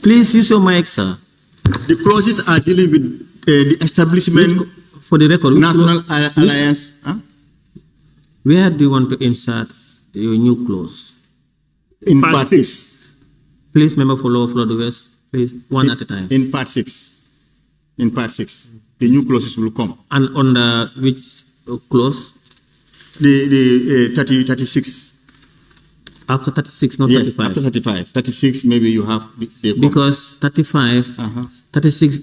Please use your mic, sir. The clauses are dealing with the establishment for the record. National Alliance. Huh? Where do you want to insert your new clause? In part 6. Please, member for Lower Florida West, please, one at a time. In part 6. In part 6. The new clauses will come. And under which clause? The 36. After 36, not Yes, 35. after 35. 36, maybe you have. Because 35, 36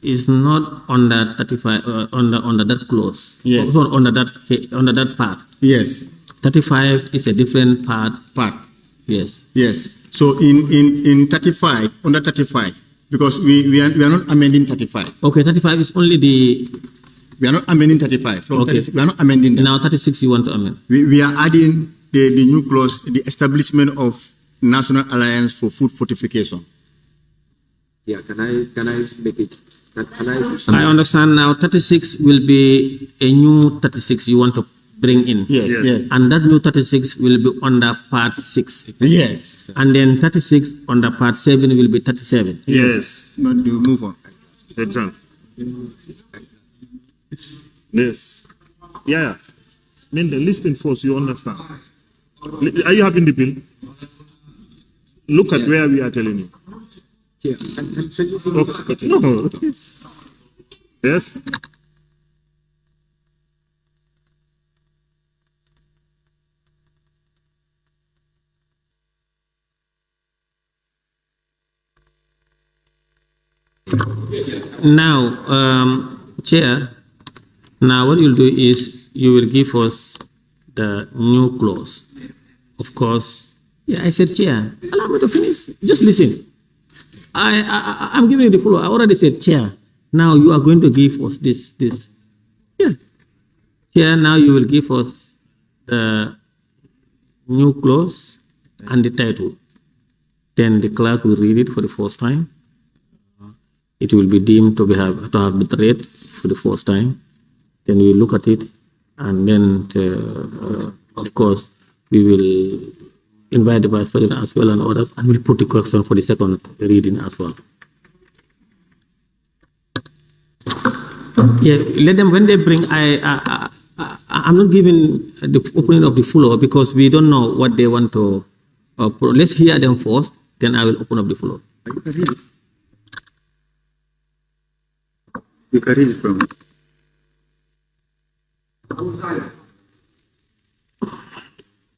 is not under 35 under that clause. Yes. Or under that part. Yes. 35 is a different part. Yes. Yes. So in 35, under 35, because we are not amending 35. Okay, 35 is only the. We are not amending 35. From Okay. 36, we are not amending that. Now 36 you want to amend. We are adding the new clause, the establishment of National Alliance for Food Fortification. Yeah, can I make it? I understand now 36 will be a new 36 you want to bring in. Yes, yes. And that new 36 will be under part 6. Yes. And then 36 under part 7 will be 37. Yes. No, you move on. Exactly. Yes. Yeah. Then the listing force, you understand. Are you having the bill? Look at where we are telling you. Yeah. Okay. No. Yes. Now, Chair, now what you'll do is you will give us the new clause. Of course, yeah, I said, Chair, allow me to finish. Just listen. I'm giving you the floor. I already said, Chair. Now you are going to give us this. Yeah. Chair, now you will give us the new clause and the title. Then the clerk will read it for the first time. It will be deemed to have been read for the first time. Then we look at it, and then, of course, we will invite the Vice President as well and others, and we'll put the correction for the second reading as well. Yeah, let them, when they bring, I'm not giving the opening of the floor because we don't know what they want to, let's hear them first, then I will open up the floor. You can read it. You can read it from it.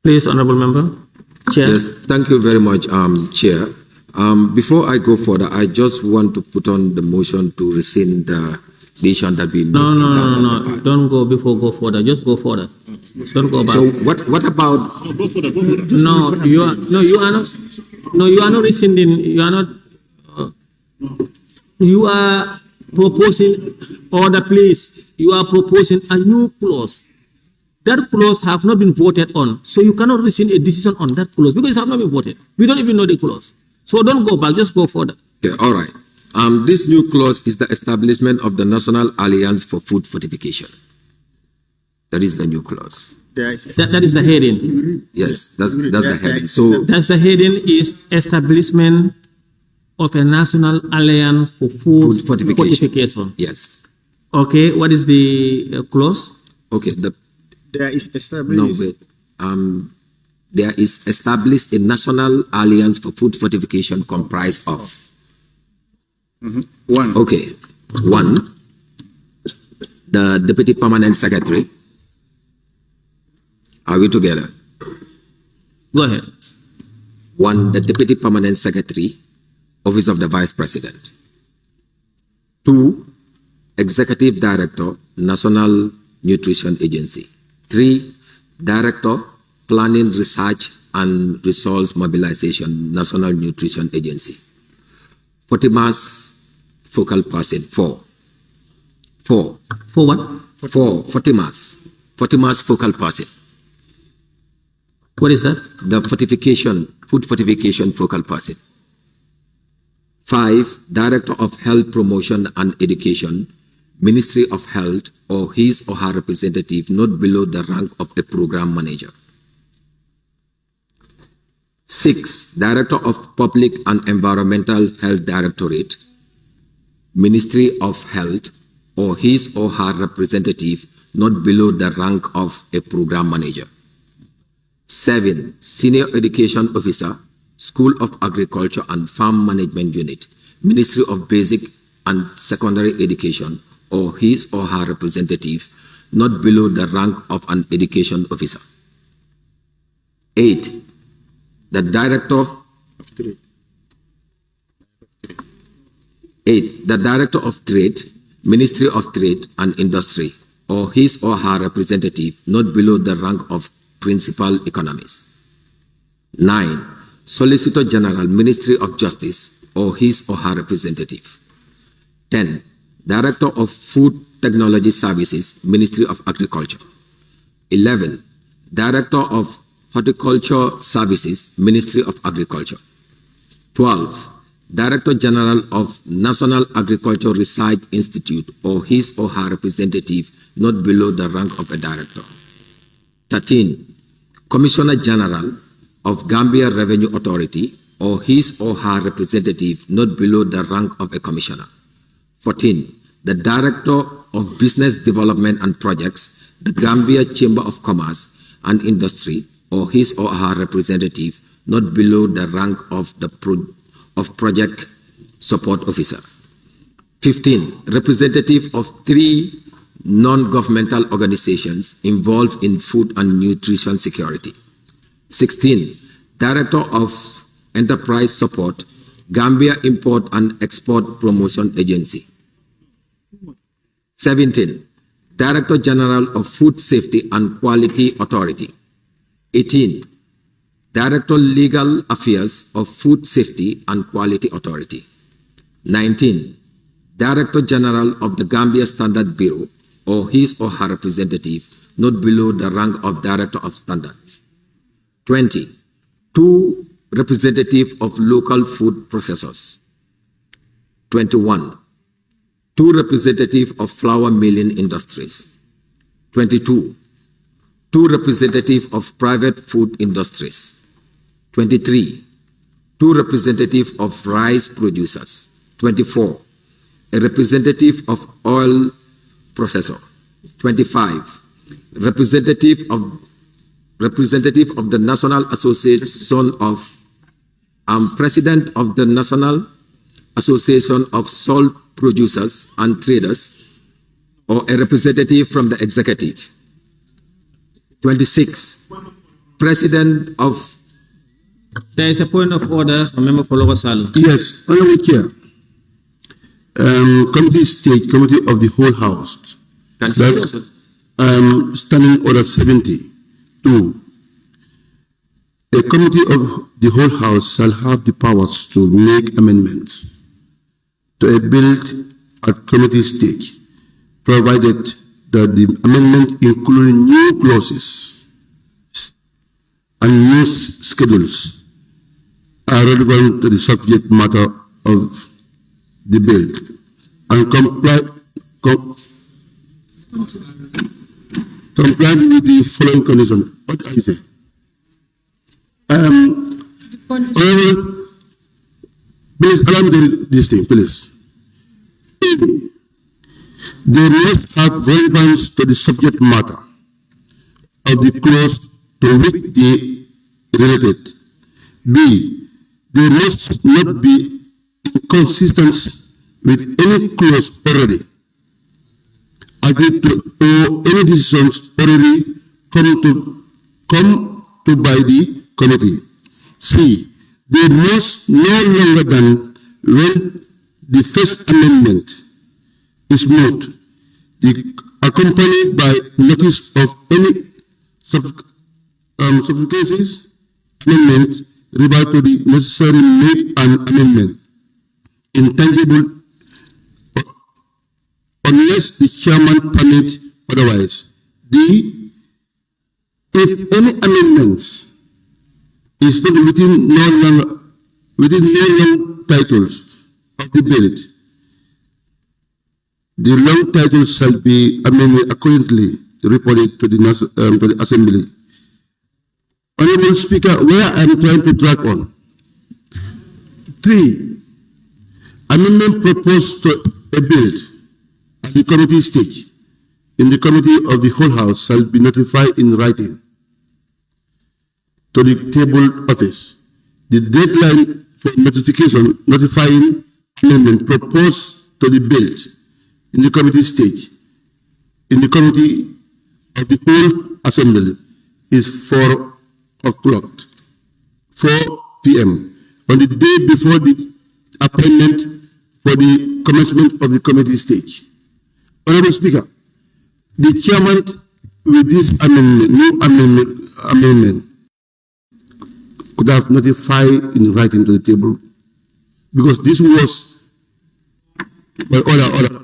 Please, Honorable Member. Chair. Yes, thank you very much, Chair. Before I go further, I just want to put on the motion to rescind the decision that we made. No. Don't go further. Just go further. Don't go back. So what about? No, go further. No, you are not rescinding. You are not. You are proposing order, please. You are proposing a new clause. That clause have not been voted on, so you cannot rescind a decision on that clause because it have not been voted. We don't even know the clause. So don't go back, just go further. Okay, all right. This new clause is the establishment of the National Alliance for Food Fortification. That is the new clause. That is the heading. Yes, that's the heading. So that's the heading is establishment of a National Alliance for Food Fortification. Yes. Okay, what is the clause? Okay, there is established. No, wait. There is established a National Alliance for Food Fortification comprised of. One. Okay. One, the Deputy Permanent Secretary. Are we together? Go ahead. 1, the Deputy Permanent Secretary, Office of the Vice President. 2, Executive Director, National Nutrition Agency. 3, Director, Planning, Research and Resource Mobilization, National Nutrition Agency. 40 mass focal person, 4. 4. For what? 4, 40 mass. 40 mass focal person. What is that? The fortification, food fortification focal person. 5, Director of Health Promotion and Education, Ministry of Health or his or her representative not below the rank of a program manager. 6, Director of Public and Environmental Health Directorate, Ministry of Health or his or her representative not below the rank of a program manager. 7, Senior Education Officer, School of Agriculture and Farm Management Unit, Ministry of Basic and Secondary Education, or his or her representative, not below the rank of an education officer. 8, the Director of Trade. 8, the Director of Trade, Ministry of Trade and Industry, or his or her representative, not below the rank of Principal Economist. 9, Solicitor General, Ministry of Justice, or his or her representative. 10, Director of Food Technology Services, Ministry of Agriculture. 11, Director of Horticulture Services, Ministry of Agriculture. 12, Director General of National Agriculture Research Institute, or his or her representative, not below the rank of a director. 13, Commissioner General of Gambia Revenue Authority, or his or her representative, not below the rank of a commissioner. 14, the Director of Business Development and Projects, the Gambia Chamber of Commerce and Industry, or his or her representative, not below the rank of the Project Support Officer. 15, representative of 3 non-governmental organizations involved in food and nutrition security. 16, Director of Enterprise Support, Gambia Import and Export Promotion Agency. 17, Director General of Food Safety and Quality Authority. 18, Director Legal Affairs of Food Safety and Quality Authority. 19, Director General of the Gambia Standard Bureau, or his or her representative, not below the rank of Director of Standards. 20, 2 representatives of local food processors. 21, 2 representatives of flour milling industries. 22, 2 representatives of private food industries. 23, 2 representatives of rice producers. 24, a representative of oil processor. 25, representative of the National Association of President of the National Association of Salt Producers and Traders, or a representative from the executive. 26, President of... There is a point of order, Member Pologosalu. Yes, Honorable Chair. Committee State, Committee of the Whole House. Standing Order 72. A committee of the whole House shall have the powers to make amendments to a bill at committee stage, provided that the amendment including new clauses and new schedules are relevant to the subject matter of the bill and comply with the following conditions. What are you saying? Please allow me to read this thing, please. They must have relevance to the subject matter of the clause to which they related. B, they must not be inconsistent with any clause already agreed to or any decisions already come to come to by the committee. C. They must no longer than when the first amendment is moved, accompanied by notice of any subcases amendment referred to the necessary make an amendment intangible unless the chairman permits otherwise. D. If any amendments is not within no long titles of the bill, the long titles shall be amended accordingly reported to the Assembly. Honorable Speaker, where I am trying to track on. 3. Amendment proposed to a bill at the committee stage in the committee of the whole House shall be notified in writing to the table office. The deadline for notifying amendment proposed to the bill in the committee stage in the committee of the whole Assembly is 4 p.m. on the day before the appointment for the commencement of the committee stage. Honorable Speaker, the chairman with this new amendment could have notified in writing to the table because this was by order.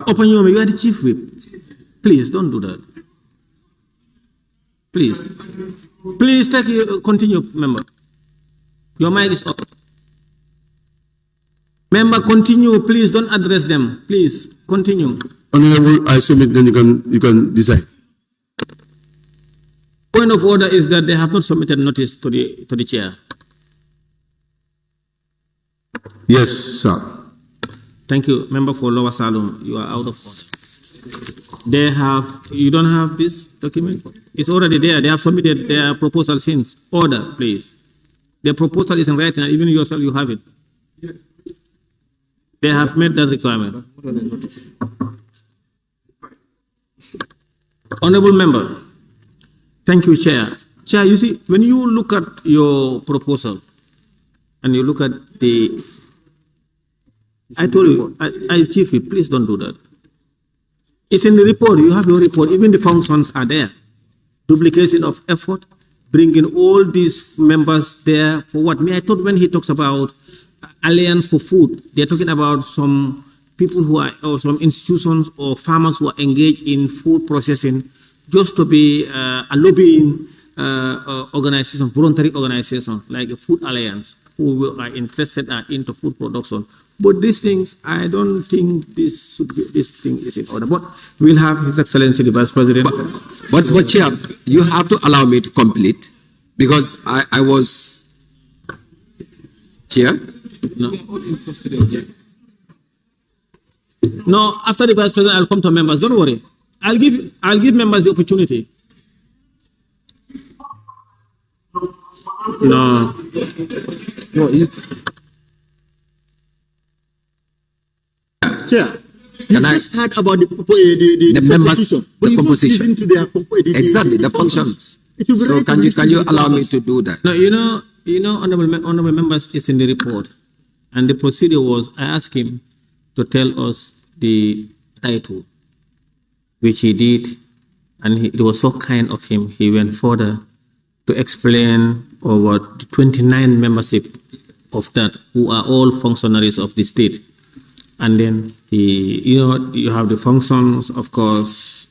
Open your, you are the chief whip. Please don't do that. Please. Please continue, member. Your mic is up. Member, continue. Please don't address them. Please continue. Honorable, I submit, then you can decide. Point of order is that they have not submitted notice to the chair. Yes, sir. Thank you, member for Lower Salon. You are out of order. You don't have this document? It's already there. They have submitted their proposal since. Order, please. Their proposal is in writing, and even yourself, you have it. They have made that requirement. Honorable member, thank you, Chair. Chair, you see, when you look at your proposal, and you look at the... I told you, Chief, please don't do that. It's in the report. You have your report. Even the functions are there. Duplication of effort, bringing all these members there for what? I thought when he talks about Alliance for Food, they're talking about some people who are, or some institutions or farmers who are engaged in food processing, just to be a lobbying organization, voluntary organization, like a Food Alliance, who are interested into food production. But these things, I don't think this thing is in order. But we'll have His Excellency the Vice President. But Chair, you have to allow me to complete because I was Chair. No. No, after the Vice President, I'll come to members. Don't worry. I'll give members the opportunity. No. Chair, you just heard about the members, composition, the composition. To their exactly, the functions. So can you allow me to do that? No, you know, honorable members, is in the report, and the procedure was I asked him to tell us the title, which he did, and it was so kind of him. He went further to explain over the 29 membership of that, who are all functionaries of the state. And then you have the functions, of course,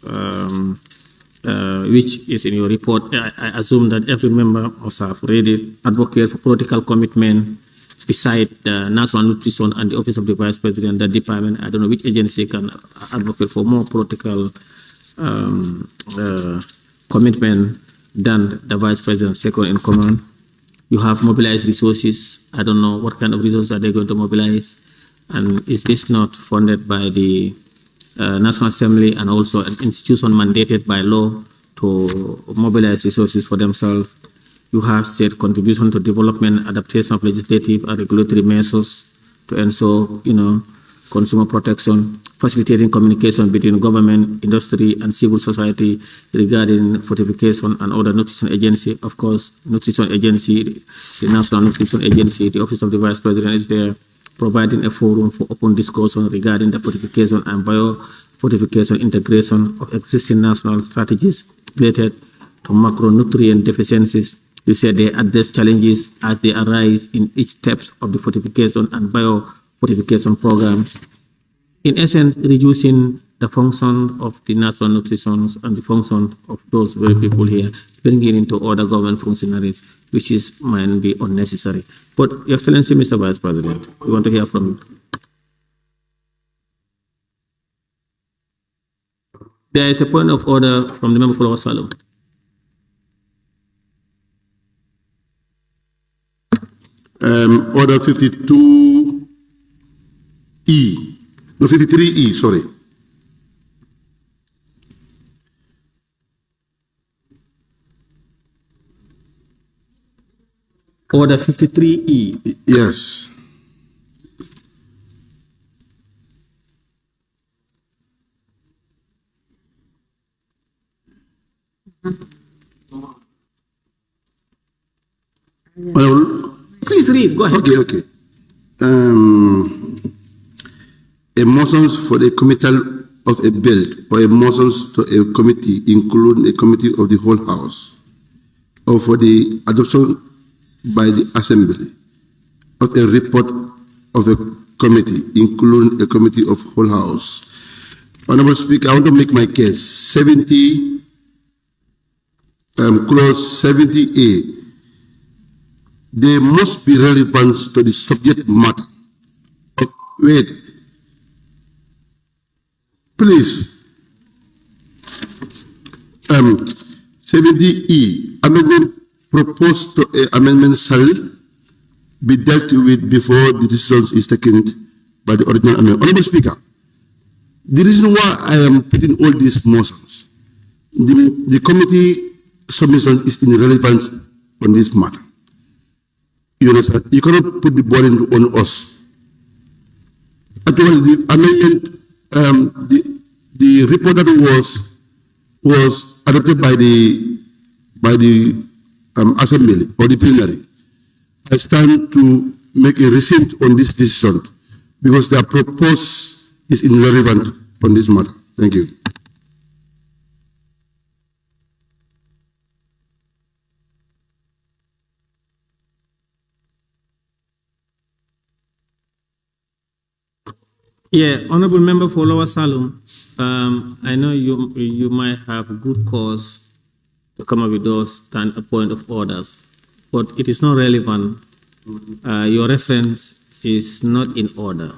which is in your report. I assume that every member must have read it. Advocate for political commitment, beside the National Nutrition and the Office of the Vice President, the department. I don't know which agency can advocate for more political commitment than the Vice President, second in command. You have mobilized resources. I don't know what kind of resources are they going to mobilize. And is this not funded by the National Assembly and also an institution mandated by law to mobilize resources for themselves? You have said contribution to development, adaptation of legislative and regulatory measures to ensure, consumer protection, facilitating communication between government, industry, and civil society regarding fortification and other nutrition agency. Of course, nutrition agency, the National Nutrition Agency, the Office of the Vice President is there, providing a forum for open discussion regarding the fortification and biofortification integration of existing national strategies related to macronutrient deficiencies. You said they address challenges as they arise in each step of the fortification and biofortification programs. In essence, reducing the function of the natural nutrition and the function of those very people here, bringing into other government functionaries, which might be unnecessary. But, Your Excellency, Mr. Vice President, we want to hear from you. There is a point of order from the member for Lower Salem. Order 52E. No, 53E, sorry. Order 53E. Yes. Please read, go ahead. Okay. A motion for the committal of a bill or a motion to a committee, including a committee of the whole house, or for the adoption by the assembly of a report of a committee, including a committee of whole house. Honorable Speaker, I want to make my case. 70, clause 70A. They must be relevant to the subject matter. Wait. Please. 70E. Amendment proposed to amendment shall be dealt with before the decision is taken by the original amendment. Honorable Speaker, the reason why I am putting all these motions, the committee submission is irrelevant on this matter. You understand? You cannot put the burden on us. Actually, the amendment, the report that was adopted by the assembly or the plenary, I stand to make a rescind on this decision because their purpose is irrelevant on this matter. Thank you. Yeah, Honorable Member for Lower Salem, I know you might have good cause to come up with those point of orders, but it is not relevant. Your reference is not in order.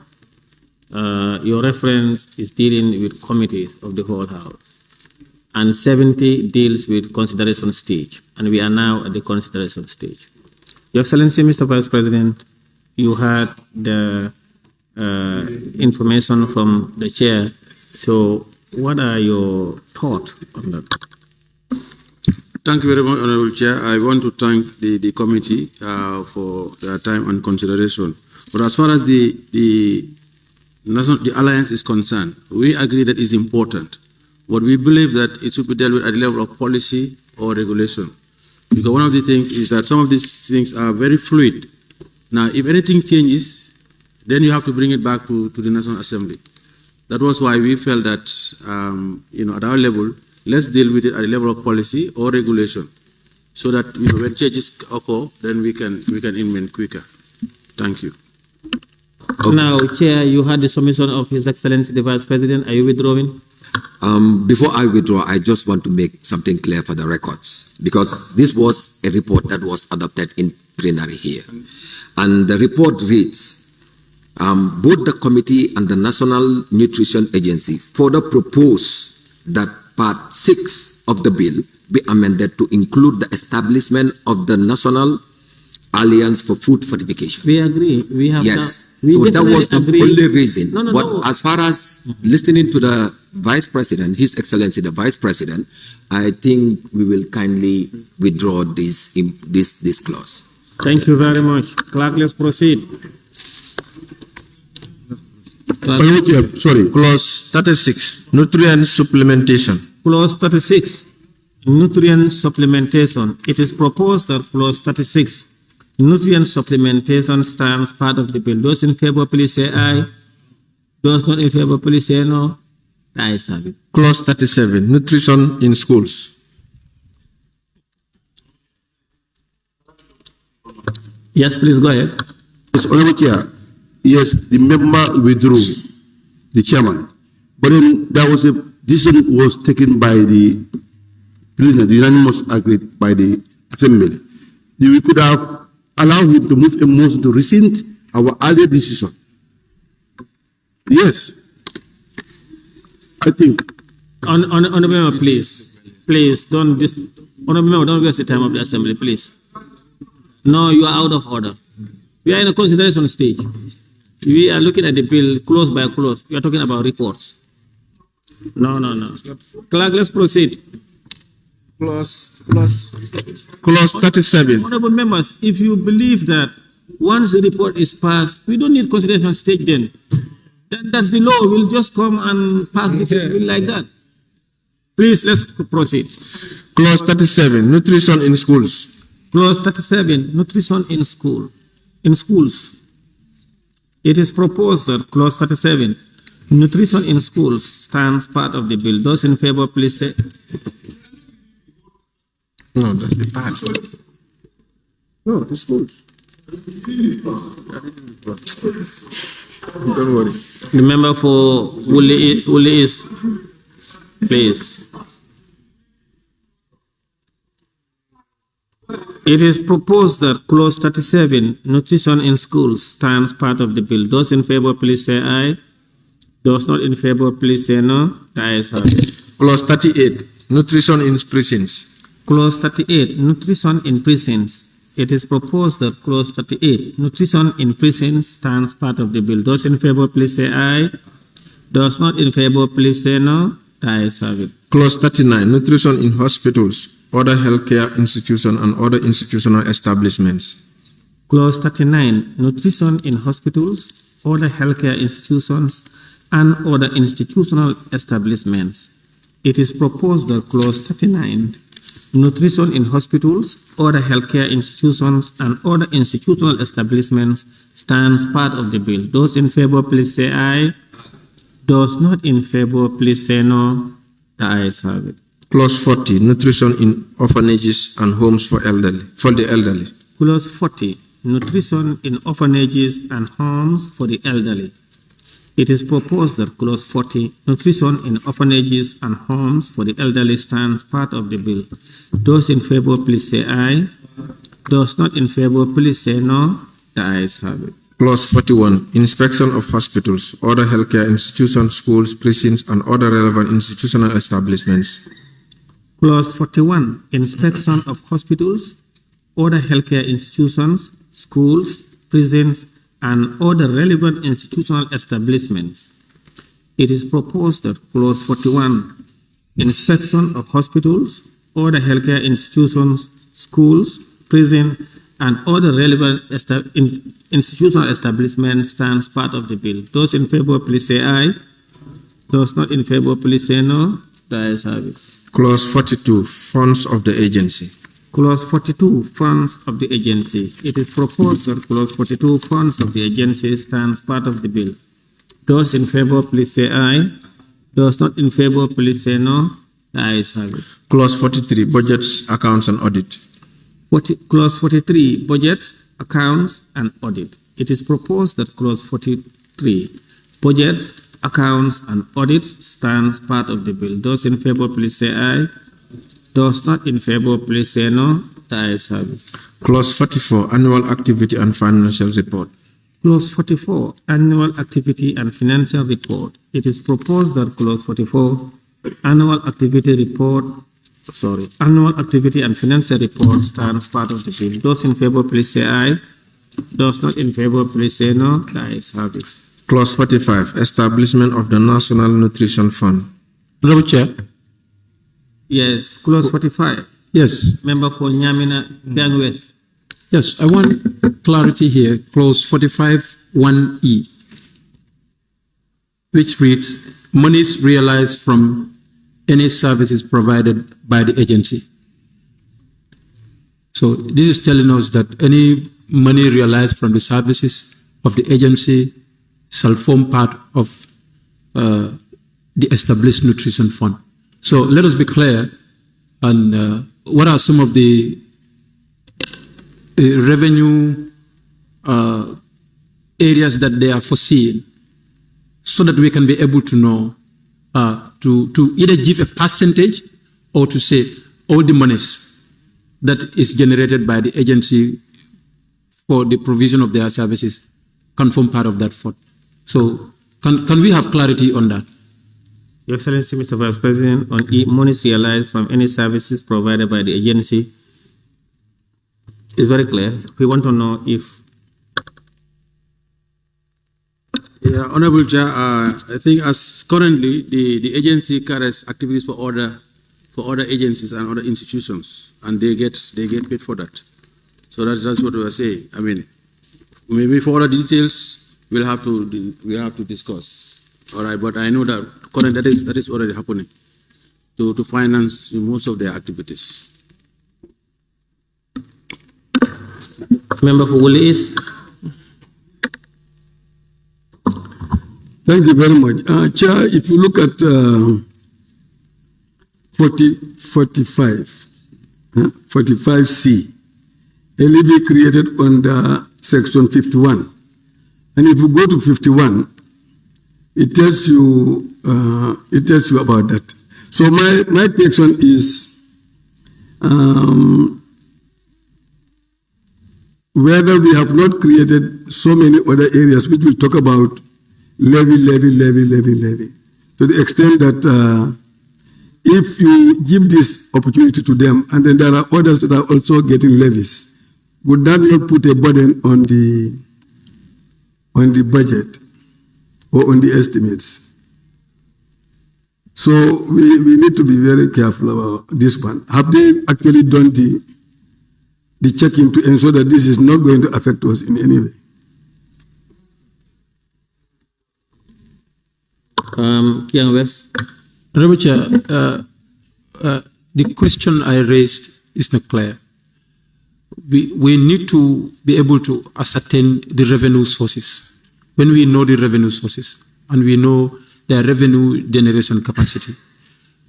Your reference is dealing with committees of the whole House, and 70 deals with consideration stage, and we are now at the consideration stage. Your Excellency, Mr. Vice President, you had the information from the chair. So what are your thoughts on that? Thank you very much, Honorable Chair. I want to thank the committee for their time and consideration. But as far as the alliance is concerned, we agree that it's important. But we believe that it should be dealt with at the level of policy or regulation. Because one of the things is that some of these things are very fluid. Now, if anything changes, then you have to bring it back to the National Assembly. That was why we felt that, at our level, let's deal with it at the level of policy or regulation, so that when changes occur, then we can implement quicker. Thank you. Okay. Now, Chair, you had the submission of His Excellency the Vice President. Are you withdrawing? Before I withdraw, I just want to make something clear for the records, because this was a report that was adopted in plenary here. And the report reads, both the committee and the National Nutrition Agency further propose that Part 6 of the bill be amended to include the establishment of the National Alliance for Food Fortification. We agree. We have yes. So that was the only reason. But as far as listening to the Vice President, His Excellency the Vice President, I think we will kindly withdraw this clause. Thank you very much. Clerk, let's proceed. Sorry, clause 36, nutrient supplementation. Clause 36, nutrient supplementation. It is proposed that clause 36, nutrient supplementation, stands part of the bill. Those in favor, please say aye. Those not in favor, please say no. The ayes have it. Clause 37, nutrition in schools. Yes, please go ahead. Yes, Honorable Chair. Yes, the member withdrew, the chairman. But then there was a decision was taken by the president, unanimous agreed by the assembly. We could have allowed him to move a motion to rescind our earlier decision. Yes. I think. Honorable member, please. Please, don't waste the time of the assembly, please. No, you are out of order. We are in a consideration stage. We are looking at the bill clause by clause. We are talking about reports. No. Clerk, let's proceed. Clause 37. Honorable members, if you believe that once the report is passed, we don't need consideration stage then that's the law. We'll just come and pass the bill like that. Please, let's proceed. Clause 37, nutrition in schools. Clause 37, nutrition in schools. It is proposed that clause 37, nutrition in schools, stands part of the bill. Those in favor, please say. No, that's the part. No, the schools. Don't worry. The member for Woolly East, please. It is proposed that clause 37, nutrition in schools, stands part of the bill. Those in favor, please say aye. Those not in favor, please say no. The ayes have it. Clause 38, nutrition in prisons. Clause 38, nutrition in prisons. It is proposed that clause 38, nutrition in prisons, stands part of the bill. Those in favor, please say aye. Those not in favor, please say no. The ayes have it. Clause 39, nutrition in hospitals, other healthcare institutions, and other institutional establishments. Clause 39, nutrition in hospitals, other healthcare institutions, and other institutional establishments. It is proposed that clause 39, nutrition in hospitals, other healthcare institutions, and other institutional establishments, stands part of the bill. Those in favor, please say aye. Those not in favor, please say no. The ayes have it. Clause 40, nutrition in orphanages and homes for the elderly. Clause 40, nutrition in orphanages and homes for the elderly. It is proposed that clause 40, nutrition in orphanages and homes for the elderly, stands part of the bill. Those in favor, please say aye. Those not in favor, please say no. The ayes have it. Clause 41, inspection of hospitals, other healthcare institutions, schools, prisons, and other relevant institutional establishments. Clause 41, inspection of hospitals, other healthcare institutions, schools, prisons, and other relevant institutional establishments. It is proposed that clause 41, inspection of hospitals, other healthcare institutions, schools, prisons, and other relevant institutional establishments, stands part of the bill. Those in favor, please say aye. Those not in favor, please say no. The ayes have it. Clause 42, funds of the agency. Clause 42, funds of the agency. It is proposed that clause 42, funds of the agency, stands part of the bill. Those in favor, please say aye. Those not in favor, please say no. The ayes have it. Clause 43, budgets, accounts, and audit. Clause 43, budgets, accounts, and audit. It is proposed that clause 43, budgets, accounts, and audits, stands part of the bill. Those in favor, please say aye. Those not in favor, please say no. The ayes have it. Clause 44, annual activity and financial report. Clause 44, annual activity and financial report. It is proposed that clause 44, annual activity and financial report, stands part of the bill. Those in favor, please say aye. Those not in favor, please say no. The ayes have it. Clause 45, establishment of the National Nutrition Fund. Honorable Chair. Yes, clause 45. Yes. Member for Nyamina, Gang West. Yes, I want clarity here. Clause 45, 1E. which reads, monies realized from any services provided by the agency. So this is telling us that any money realized from the services of the agency shall form part of the established nutrition fund. So let us be clear on what are some of the revenue areas that they are foreseeing, so that we can be able to know to either give a percentage or to say all the monies that is generated by the agency for the provision of their services can form part of that fund. So can we have clarity on that? Your Excellency, Mr. Vice President, on monies realized from any services provided by the agency is very clear. We want to know if... Yeah, Honorable Chair, I think as currently the agency carries activities for other agencies and other institutions, and they get paid for that. So that's what we are saying. I mean, maybe for other details we'll have to discuss. All right, but I know that currently that is already happening to finance most of their activities. Member for Woolly East. Thank you very much. Chair, if you look at 45C, a levy created under Section 51. And if you go to 51, it tells you about that. So my question is whether we have not created so many other areas which we talk about levy, to the extent that if you give this opportunity to them and then there are others that are also getting levies, would that not put a burden on the budget or on the estimates? So we need to be very careful about this one. Have they actually done the checking to ensure that this is not going to affect us in any way? Kiang West. Honorable Chair, the question I raised is not clear. We need to be able to ascertain the revenue sources. When we know the revenue sources and we know their revenue generation capacity,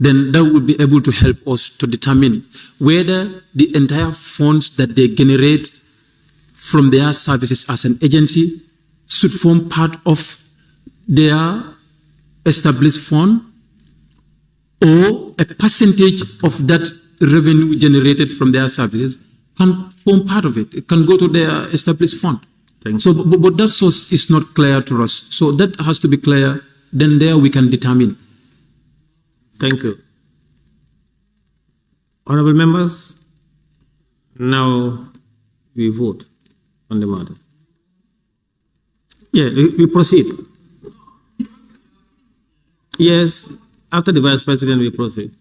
then that would be able to help us to determine whether the entire funds that they generate from their services as an agency should form part of their established fund, or a percentage of that revenue generated from their services can form part of it. It can go to their established fund. So, but that source is not clear to us. So that has to be clear. Then there we can determine. Thank you. Honorable members, now we vote on the matter. Yeah, we proceed. Yes, after the Vice President, we proceed.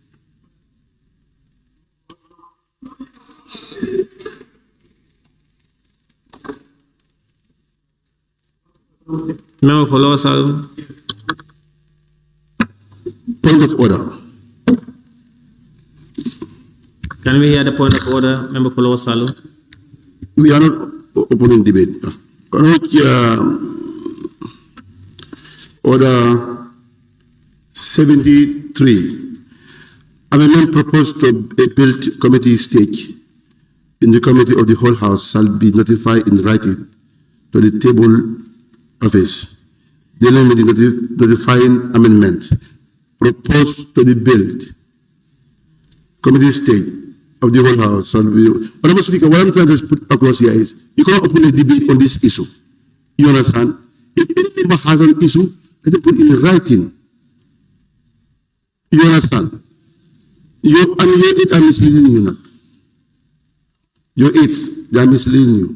Member for Lower Salem. Point of order. Can we hear the point of order, Member for Lower Salem? We are not opening debate. Order 73. Amendment proposed to a bill committee stage in the committee of the whole house shall be notified in writing to the table office. Dealing with the notifying amendment proposed to the bill committee stage of the whole house shall be. Honorable Speaker, what I'm trying to put across here is you cannot open a debate on this issue. You understand? If any member has an issue, let them put it in writing. You understand? Your 8 are misleading you now. Your 8, they are misleading you.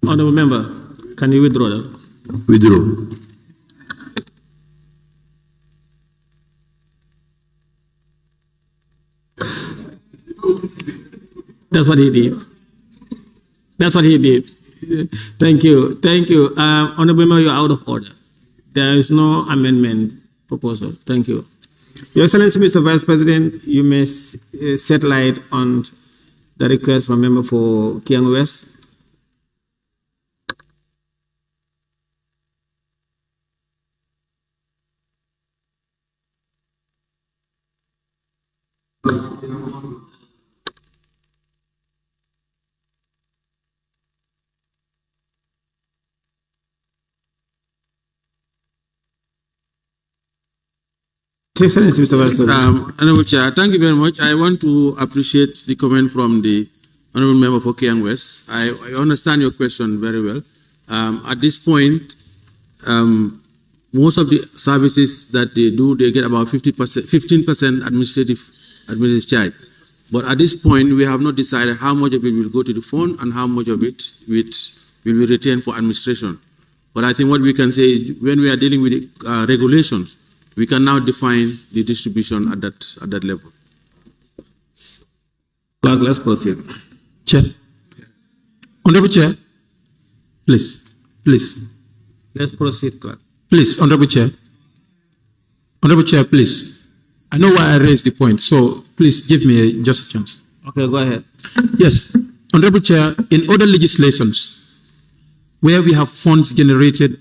Honorable member, can you withdraw that? Withdraw. That's what he did. That's what he did. Thank you. Thank you. Honorable Member, you're out of order. There is no amendment proposal. Thank you. Your Excellency, Mr. Vice President, you may set light on the request from member for Kiang West. Excellency, Mr. Vice President. Honorable Chair, thank you very much. I want to appreciate the comment from the Honorable Member for Kiang West. I understand your question very well. At this point, most of the services that they do, they get about 15% administrative charge. But at this point, we have not decided how much of it will go to the fund and how much of it will be retained for administration. But I think what we can say is when we are dealing with regulations, we can now define the distribution at that level. Clerk, let's proceed. Chair. Honorable Chair, please. Let's proceed, Clerk. Please, Honorable Chair. Honorable Chair, please. I know why I raised the point, so please give me just a chance. Okay, go ahead. Yes, Honorable Chair, in other legislations where we have funds generated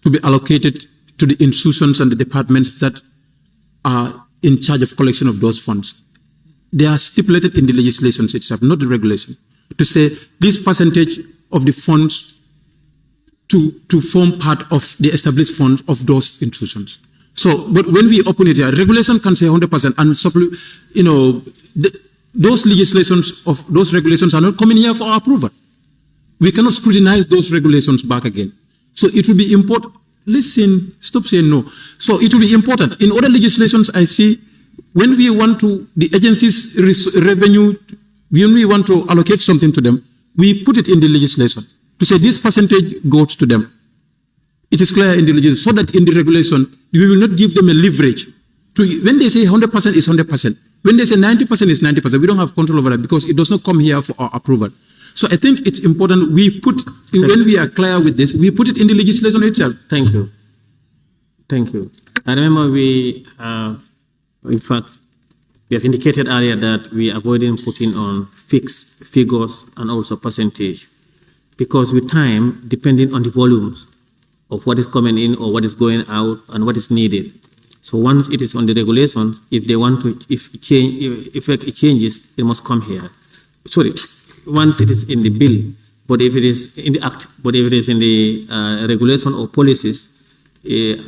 to be allocated to the institutions and the departments that are in charge of collection of those funds, they are stipulated in the legislations itself, not the regulation, to say this percentage of the funds to form part of the established funds of those institutions. So, but when we open it here, regulation can say 100%, and those legislations of those regulations are not coming here for approval. We cannot scrutinize those regulations back again. So it will be important. Listen, stop saying no. So it will be important. In other legislations, I see when we want to, the agency's revenue, when we want to allocate something to them, we put it in the legislation to say this percentage goes to them. It is clear in the legislation, so that in the regulation, we will not give them a leverage. When they say 100% is 100%, when they say 90% is 90%, we don't have control over that because it does not come here for our approval. So I think it's important we put, when we are clear with this, we put it in the legislation itself. Thank you. Thank you. I remember we have, in fact, we have indicated earlier that we are avoiding putting on fixed figures and also percentage, because with time, depending on the volumes of what is coming in or what is going out and what is needed. So once it is on the regulations, if they want to, if it changes, it must come here. Sorry, once it is in the bill, but if it is in the act, but if it is in the regulation or policies,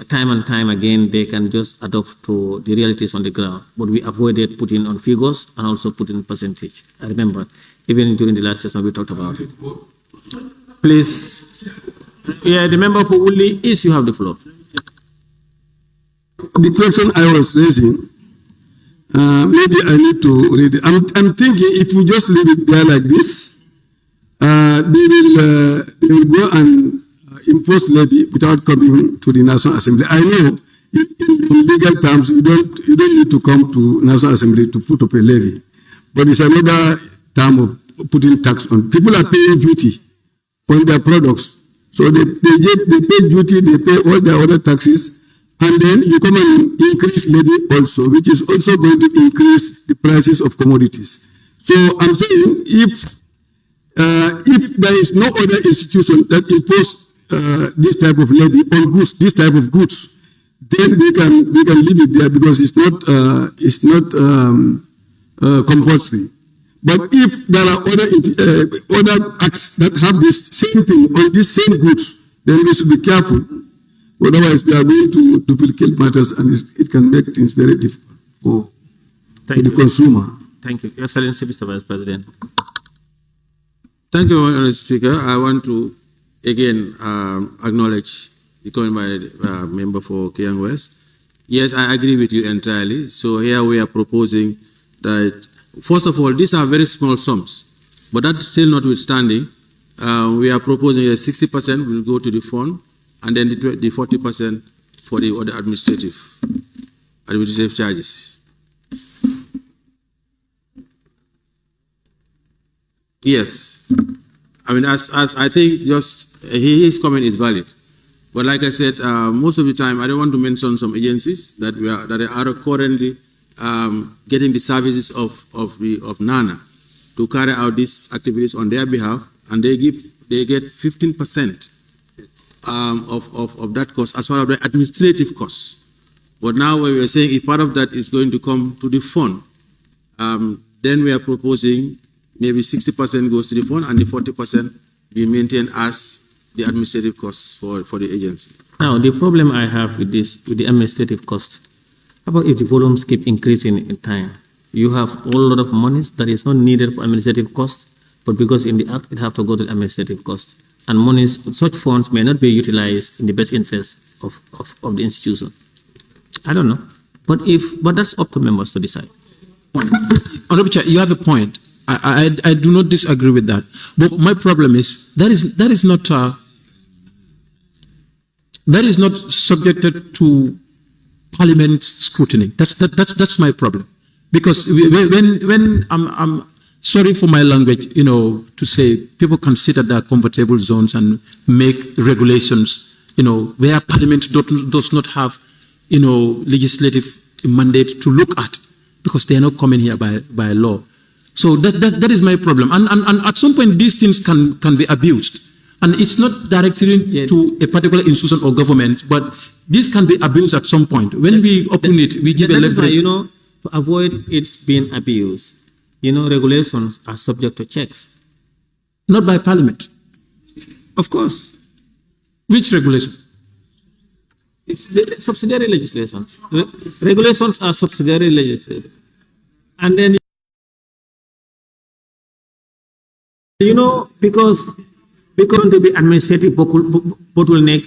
time and time again, they can just adopt to the realities on the ground. But we avoided putting on figures and also putting percentage. I remember, even during the last session, we talked about it. Please. Yeah, the member for Woodley, is you have the floor. The question I was raising, maybe I need to read it. I'm thinking if we just leave it there like this, they will go and impose levy without coming to the National Assembly. I know in legal terms you don't need to come to National Assembly to put up a levy, but it's another term of putting tax on. People are paying duty on their products. So they pay duty, they pay all their other taxes, and then you come and increase levy also, which is also going to increase the prices of commodities. So I'm saying if there is no other institution that impose this type of levy on goods, this type of goods, then we can leave it there because it's not compulsory. But if there are other acts that have this same thing on these same goods, then we should be careful. Otherwise, they are going to duplicate matters, and it can make things very difficult for the consumer. Thank you. Your Excellency, Mr. Vice President. Thank you, Mr. Speaker. I want to again acknowledge the comment by the member for Kiang West. Yes, I agree with you entirely. So here we are proposing that, first of all, these are very small sums, but that still notwithstanding, we are proposing a 60% will go to the fund, and then the 40% for the other administrative charges. Yes. I mean, as I think just his comment is valid. But like I said, most of the time, I don't want to mention some agencies that are currently getting the services of NANA to carry out these activities on their behalf, and they get 15% of that cost as part of the administrative costs. But now we are saying if part of that is going to come to the fund, then we are proposing maybe 60% goes to the fund and the 40% we maintain as the administrative costs for the agency. Now, the problem I have with this, with the administrative cost, how about if the volumes keep increasing in time? You have a whole lot of monies that is not needed for administrative costs, but because in the act it have to go to the administrative cost. And monies, such funds may not be utilized in the best interest of the institution. I don't know. But that's up to members to decide. Honorable Chair, you have a point. I do not disagree with that. But my problem is that is not subjected to Parliament's scrutiny. That's my problem. Because when I'm sorry for my language, to say people can sit at their comfortable zones and make regulations, where Parliament does not have, legislative mandate to look at, because they are not coming here by law. So that is my problem. And at some point, these things can be abused. And it's not directly to a particular institution or government, but this can be abused at some point. When we open it, we give a leverage. To avoid its being abused, regulations are subject to checks. Not by Parliament. Of course. Which regulation? It's the subsidiary legislations. Regulations are subsidiary legislation. And then, because to be administrative bottleneck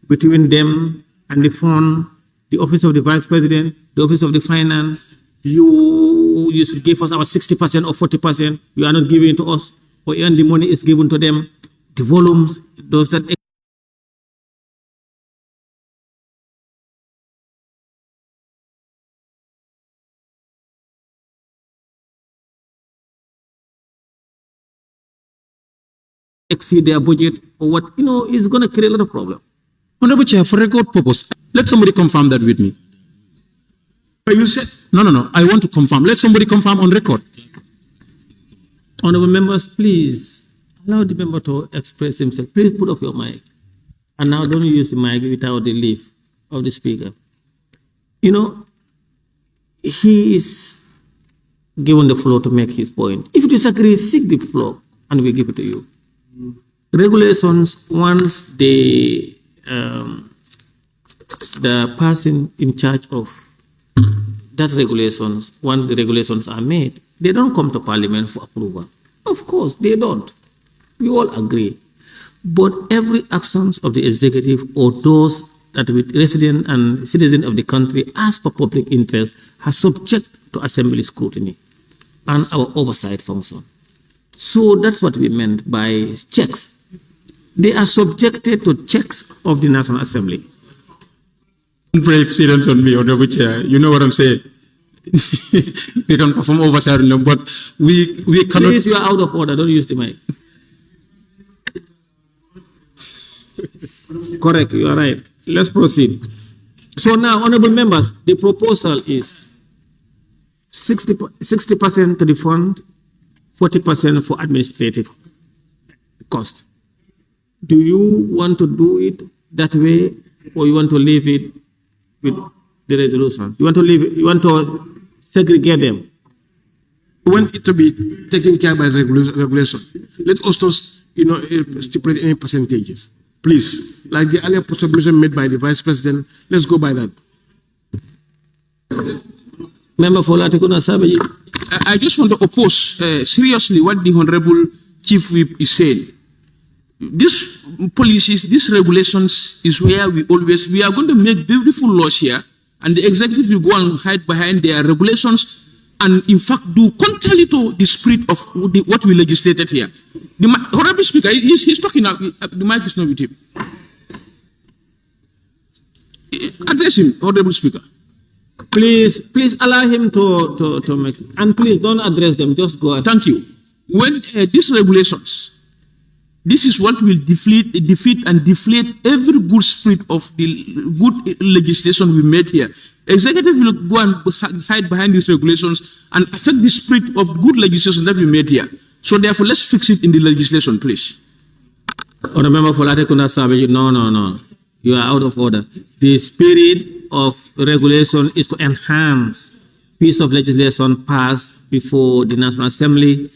between them and the fund, the office of the vice president, the office of the finance, you should give us our 60% or 40%. You are not giving it to us, or even the money is given to them. The volumes, those that exceed their budget or what, is going to create a lot of problem. Honorable Chair, for record purpose, let somebody confirm that with me. You said, no, I want to confirm. Let somebody confirm on record. Honorable members, please allow the member to express himself. Please put up your mic. And now don't use the mic without the leave of the speaker. He is given the floor to make his point. If you disagree, seek the floor and we give it to you. Regulations, once the person in charge of that regulations, once the regulations are made, they don't come to Parliament for approval. Of course, they don't. We all agree. But every actions of the executive or those that with resident and citizen of the country as per public interest are subject to assembly scrutiny and our oversight function. So that's what we meant by checks. They are subjected to checks of the National Assembly. Very experience on me, Honorable Chair. You know what I'm saying? We can perform oversight, but we cannot. Please, you are out of order. Don't use the mic. Correct, you are right. Let's proceed. So now, honorable members, the proposal is 60% to the fund, 40% for administrative cost. Do you want to do it that way, or you want to leave it with the resolution? You want to leave it, you want to segregate them? We want it to be taken care by regulation. Let us not, stipulate any percentages. Please, like the earlier submission made by the Vice President, let's go by that. Member for Latikuna Sabaji. I just want to oppose seriously what the Honorable Chief Whip is saying. These policies, these regulations is where we are going to make beautiful laws here, and the executive will go and hide behind their regulations and in fact do contrary to the spirit of what we legislated here. The Honorable Speaker, he's talking now, the mic is not with him. Address him, Honorable Speaker. Please allow him to make, and please don't address them, just go ahead. Thank you. When these regulations this is what will defeat and deflate every good spirit of the good legislation we made here. Executive will go and hide behind these regulations and affect the spirit of good legislation that we made here. So therefore, let's fix it in the legislation, please. Remember, no. You are out of order. The spirit of regulation is to enhance piece of legislation passed before the National Assembly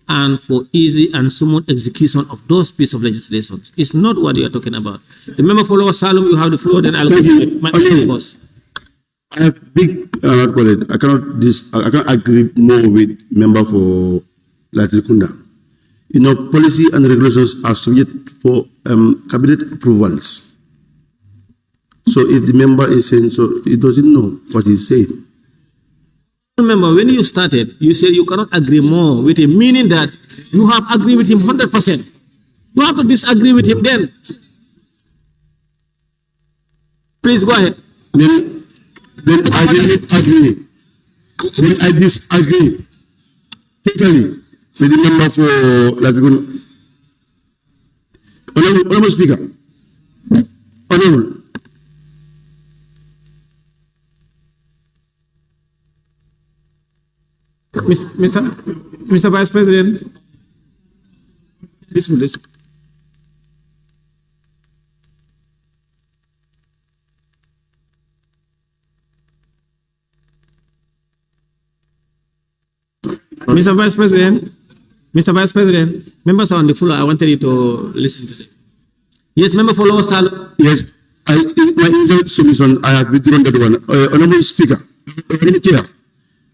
and for easy and smooth execution of those pieces of legislation. It's not what you are talking about. The member for Lower Salem, you have the floor, then I'll give you my boss. I have big, I cannot agree more with member for Latrikunda. You know, policy and regulations are subject for cabinet approvals. So if the member is saying so, he doesn't know what he's saying. Remember, when you started, you said you cannot agree more with him, meaning that you have agreed with him 100%. You have to disagree with him then. Please go ahead. Then I didn't agree. Then I disagree totally with the member for Latrikunda. Honorable Speaker. Honorable. Mr. Vice President. Listen. Mr. Vice President, members are on the floor. I wanted you to listen to them. Yes, member for Lower Salem. Yes, in my initial submission, I have withdrawn that one. Honorable Speaker, Chair.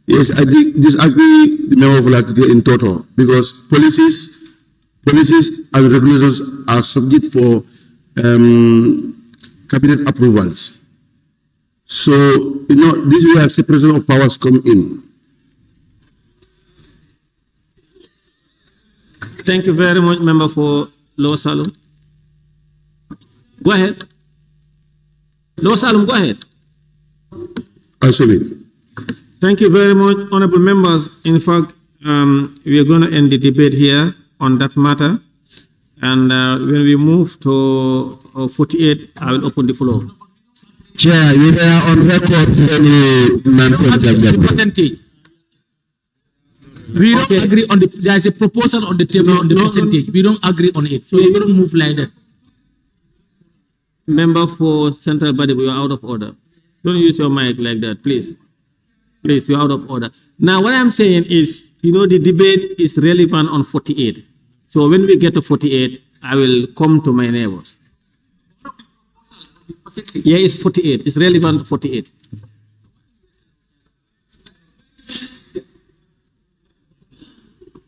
Yes, I disagree the member of Latrikunda in total because policies and regulations are subject for cabinet approvals. So, you know, this is where separation of powers come in. Thank you very much, member for Lower Salem. Go ahead. Lower Salem, go ahead. I submit. Thank you very much, honorable members. In fact, we are going to end the debate here on that matter. And when we move to 48, I will open the floor. Chair, you are on record percentage. We don't agree on there is a proposal on the table on the percentage. We don't agree on it. So you don't move like that. Member for Central Body, we are out of order. Don't use your mic like that, please. Please, you're out of order. Now, what I'm saying is, you know, the debate is relevant on 48. So when we get to 48, I will come to my neighbors. Yeah, it's 48. It's relevant to 48.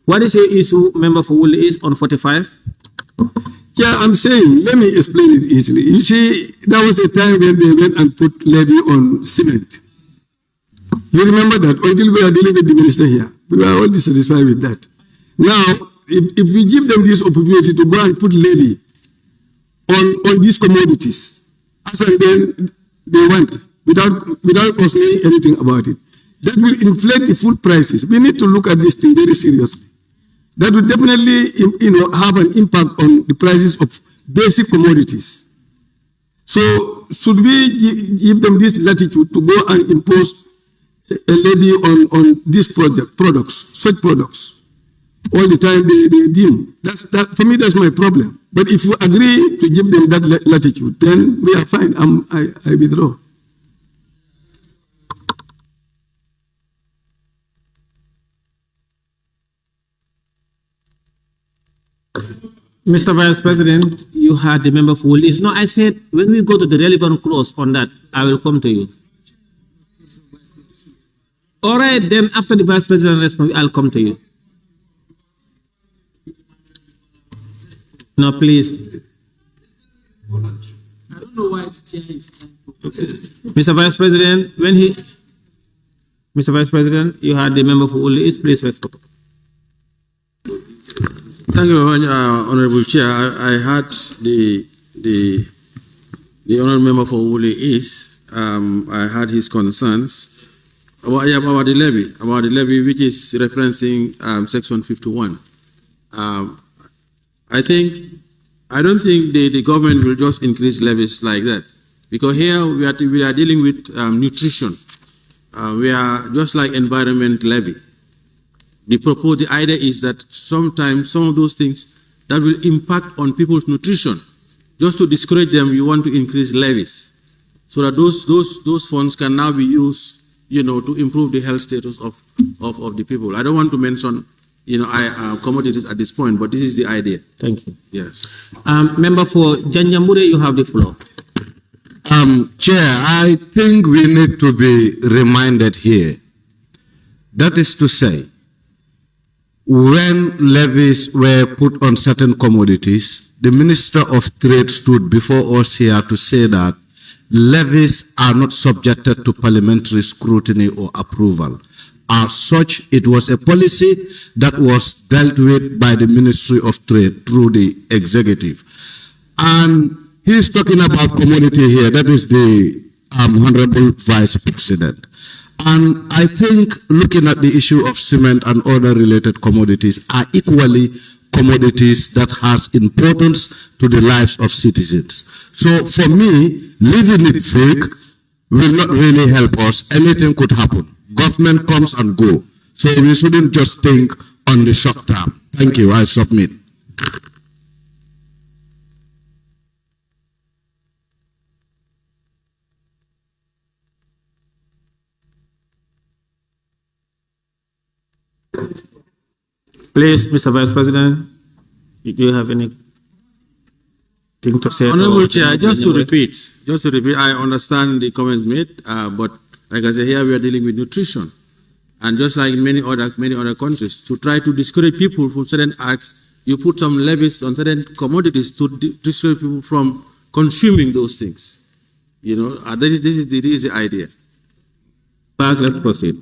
What is your issue, member for Woolly, is on 45? Yeah, I'm saying, let me explain it easily. You see, there was a time when they went and put levy on cement. You remember that until we are dealing with the minister here. We were all dissatisfied with that. Now, if we give them this opportunity to go and put levy on these commodities, as and then they want, without us knowing anything about it, that will inflate the food prices. We need to look at this thing very seriously. That will definitely, have an impact on the prices of basic commodities. So, should we give them this latitude to go and impose a levy on these such products? All the time they deem. That, for me, that's my problem. But if you agree to give them that latitude, then we are fine. I withdraw. Mr. Vice President, you had the member for Woolly. No, I said when we go to the relevant clause on that, I will come to you. All right, then after the Vice President responds, I'll come to you. No, please. I don't know why the chair is trying to... Mr. Vice President, Mr. Vice President, you had the member for Woolly. Please respond. Thank you very much, Honorable Chair. I heard the honorable member for Woolly East. I heard his concerns about the levy, which is referencing Section 51. I don't think the government will just increase levies like that, because here we are dealing with nutrition. We are just like environment levy. The idea is that sometimes some of those things that will impact on people's nutrition, just to discourage them, you want to increase levies, so that those funds can now be used, to improve the health status of the people. I don't want to mention, commodities at this point, but this is the idea. Thank you. Yes. Member for Janjambure, you have the floor. Chair, I think we need to be reminded here. That is to say, when levies were put on certain commodities, the Minister of Trade stood before us here to say that levies are not subjected to parliamentary scrutiny or approval. As such, it was a policy that was dealt with by the Ministry of Trade through the executive. And he's talking about commodity here. That is the Honorable Vice President. And I think looking at the issue of cement and other related commodities are equally commodities that has importance to the lives of citizens. So for me, leaving it vague will not really help us. Anything could happen. Government comes and go. So we shouldn't just think on the short term. Thank you. I submit. Please, Mr. Vice President, do you have anything to say? Honorable Chair, just to repeat, I understand the comments made, but like I said, here we are dealing with nutrition. And just like in many other countries, to try to discourage people from certain acts, you put some levies on certain commodities to discourage people from consuming those things. This is the idea. Let's proceed.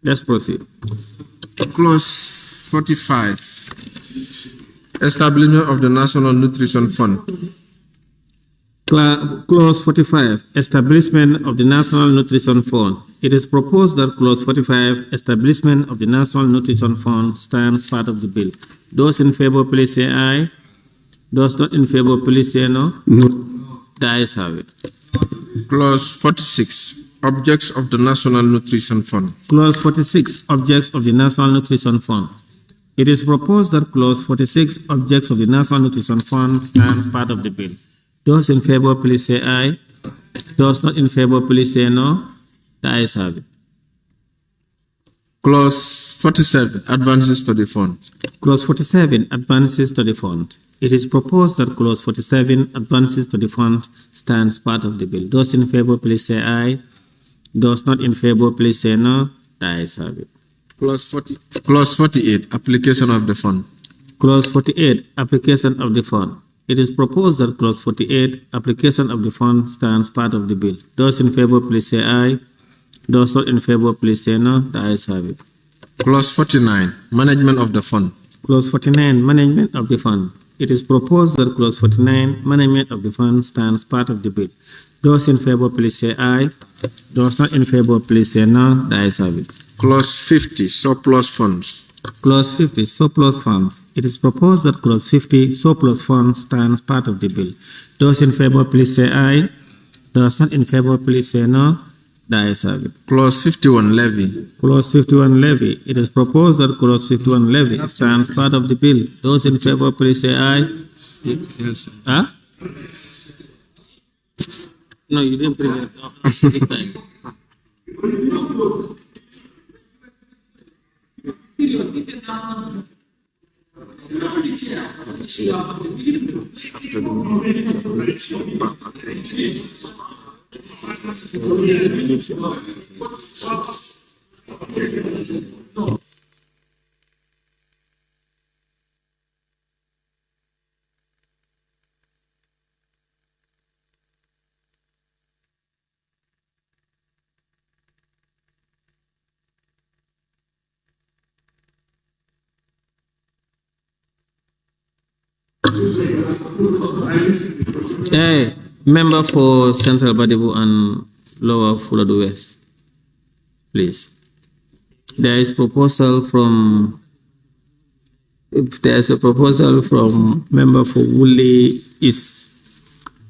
Let's proceed. Clause 45. Establishment of the National Nutrition Fund. Clause 45, establishment of the National Nutrition Fund. It is proposed that Clause 45, establishment of the National Nutrition Fund, stands part of the bill. Those in favor, please say aye. Those not in favor, please say no. No. The ayes have it. Clause 46. Objects of the National Nutrition Fund. Clause 46, objects of the National Nutrition Fund. It is proposed that Clause 46, objects of the National Nutrition Fund, stands part of the bill. Those in favor, please say aye. Those not in favor, please say no. The ayes have it. Clause 47, advances to the fund. Clause 47, advances to the fund. It is proposed that Clause 47, advances to the fund, stands part of the bill. Those in favor, please say aye. Those not in favor, please say no. The ayes have it. Clause 48, application of the fund. Clause 48, application of the fund. It is proposed that Clause 48, application of the fund, stands part of the bill. Those in favor, please say aye. Those not in favor, please say no. The ayes have it. Clause 49, management of the fund. Clause 49, management of the fund. It is proposed that Clause 49, management of the fund, stands part of the bill. Those in favor, please say aye. Those not in favor, please say no. The ayes have it. Clause 50, surplus funds. Clause 50, surplus funds. It is proposed that Clause 50, surplus funds, stands part of the bill. Those in favor, please say aye. Those not in favor, please say no. The ayes have it. Clause 51, levy. Clause 51, levy. It is proposed that Clause 51, levy, stands part of the bill. Those in favor, please say aye. Yes. Huh? No, you didn't bring it up this time. Hey, member for Central Badibu and Lower Fuladu West, please. There is proposal from if there's a proposal from member for Woolly is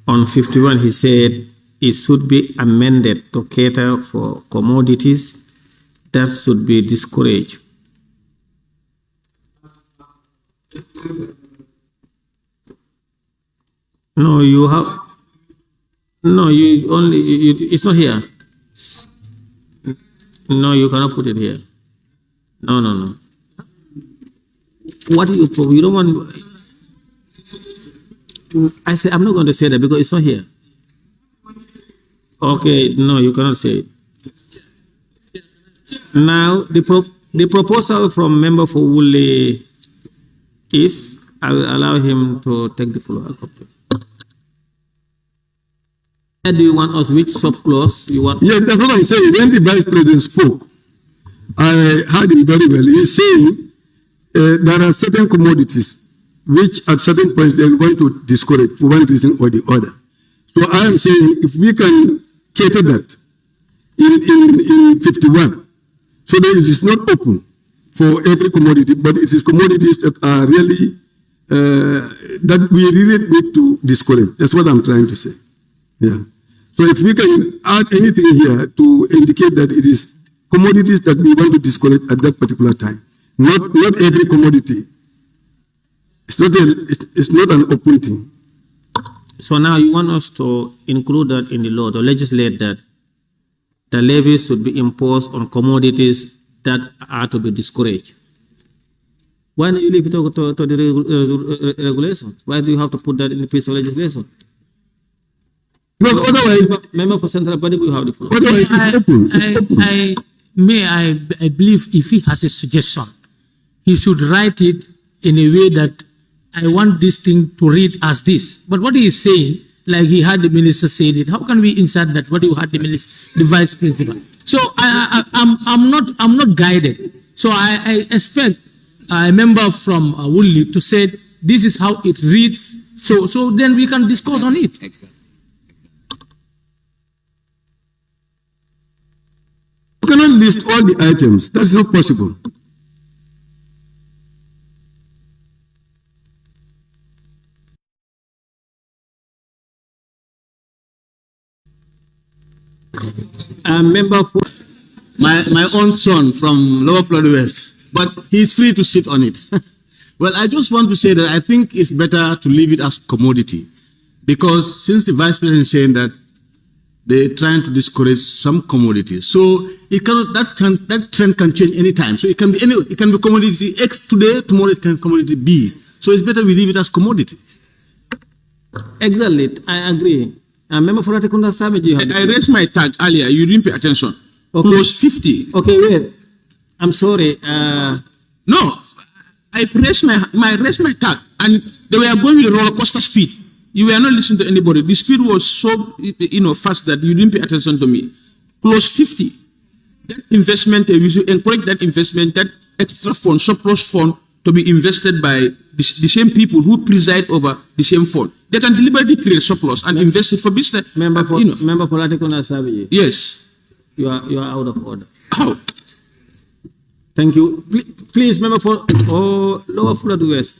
on 51, he said it should be amended to cater for commodities that should be discouraged. No, you have, no, you only, it's not here. No, you cannot put it here. No, no, no. What do you don't want, I say, I'm not going to say that because it's not here. Okay, no, you cannot say it. Now, the proposal from member for Woolly is, I will allow him to take the floor. Do you want us which sub-clause you want? Yes, that's what I'm saying. When the Vice President spoke, I heard him very well. He's saying there are certain commodities which at certain points they're going to discourage for one reason or the other. So I am saying if we can cater that in 51, so that it is not open for every commodity, but it is commodities that are really, that we really need to discourage. That's what I'm trying to say. Yeah. So if we can add anything here to indicate that it is commodities that we want to discourage at that particular time, not every commodity. It's not an open thing. So now you want us to include that in the law, to legislate that the levies should be imposed on commodities that are to be discouraged. Why don't you leave it to the regulations? Why do you have to put that in the piece of legislation? Because otherwise, member for central body will have the floor. Otherwise, it's open. It's open. I believe if he has a suggestion, he should write it in a way that I want this thing to read as this. But what he is saying, like he had the minister saying it, how can we insert that? What you had the minister, the vice principal? So I'm not guided. So I expect a member from Woolly to say this is how it reads. So then we can discuss on it. Exactly. You cannot list all the items. That's not possible. Member for my own son from Lower Florida West, but he's free to sit on it. Well, I just want to say that I think it's better to leave it as commodity, because since the vice president is saying that they're trying to discourage some commodities, so it cannot, that trend can change anytime. So it can be it can be commodity X today, tomorrow it can be commodity B. So it's better we leave it as commodity. Exactly, I agree. Member for Ratikunda Savage, I raised my tag earlier. You didn't pay attention. Okay. Clause 50. Okay, wait. I'm sorry. No, I raised my tag, and they were going with a roller coaster speed. You were not listening to anybody. The speed was so fast that you didn't pay attention to me. Clause 50. That investment, we should encourage that investment, that extra fund, surplus fund, to be invested by the same people who preside over the same fund. They can deliberately create surplus and invest it for business. Member for Ratikunda Savage. Yes. You are out of order. How? Thank you. Please, member for Lower Florida West.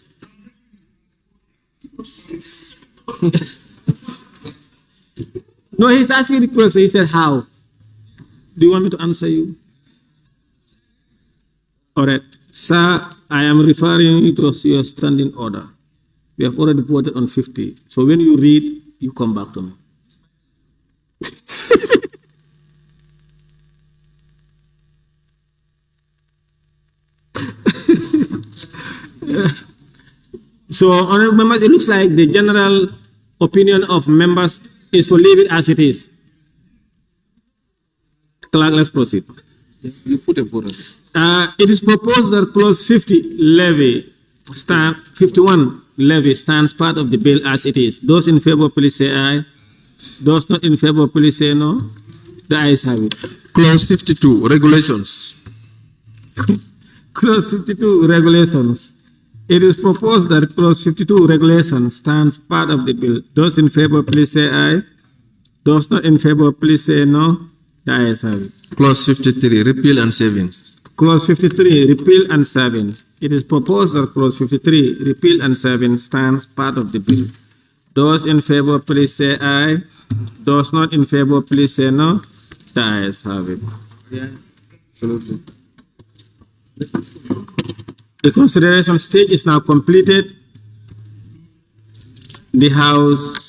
No, he's asking the question. He said, how? Do you want me to answer you? All right. Sir, I am referring to your standing order. We have already voted on 50. So when you read, you come back to me. So, honorable members, it looks like the general opinion of members is to leave it as it is. Clerk, let's proceed. You put a vote on it. It is proposed that clause 50 levy, 51 levy stands part of the bill as it is. Those in favor, please say aye. Those not in favor, please say no. The ayes have it. Clause 52, regulations. Clause 52, regulations. It is proposed that clause 52, regulations, stands part of the bill. Those in favor, please say aye. Those not in favor, please say no. The ayes have it. Clause 53, repeal and savings. Clause 53, repeal and savings. It is proposed that clause 53, repeal and serving, stands part of the bill. Those in favor, please say aye. Those not in favor, please say no. The ayes have it. Absolutely. The consideration stage is now completed. The House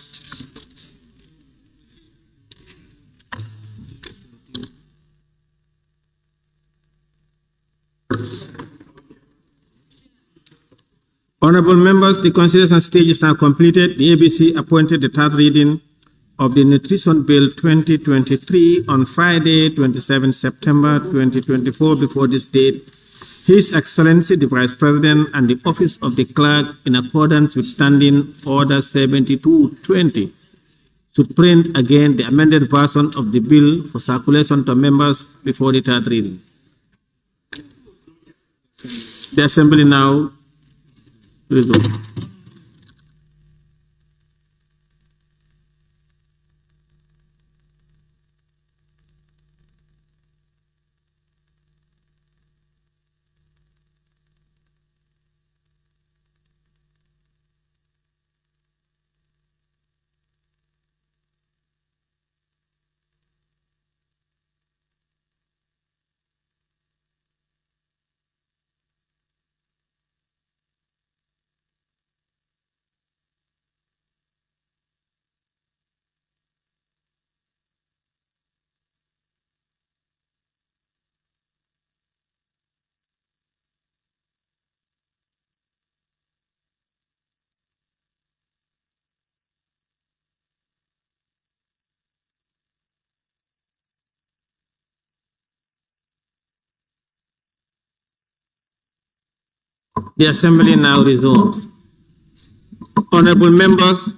Honorable members, the consideration stage is now completed. The ABC appointed the third reading of the Nutrition Bill 2023 on Friday, 27 September 2024. Before this date, His Excellency the Vice President and the Office of the Clerk, in accordance with Standing Order 7220, should print again the amended version of the bill for circulation to members before the third reading. The Assembly now resumes. The Assembly now resumes. Honorable members,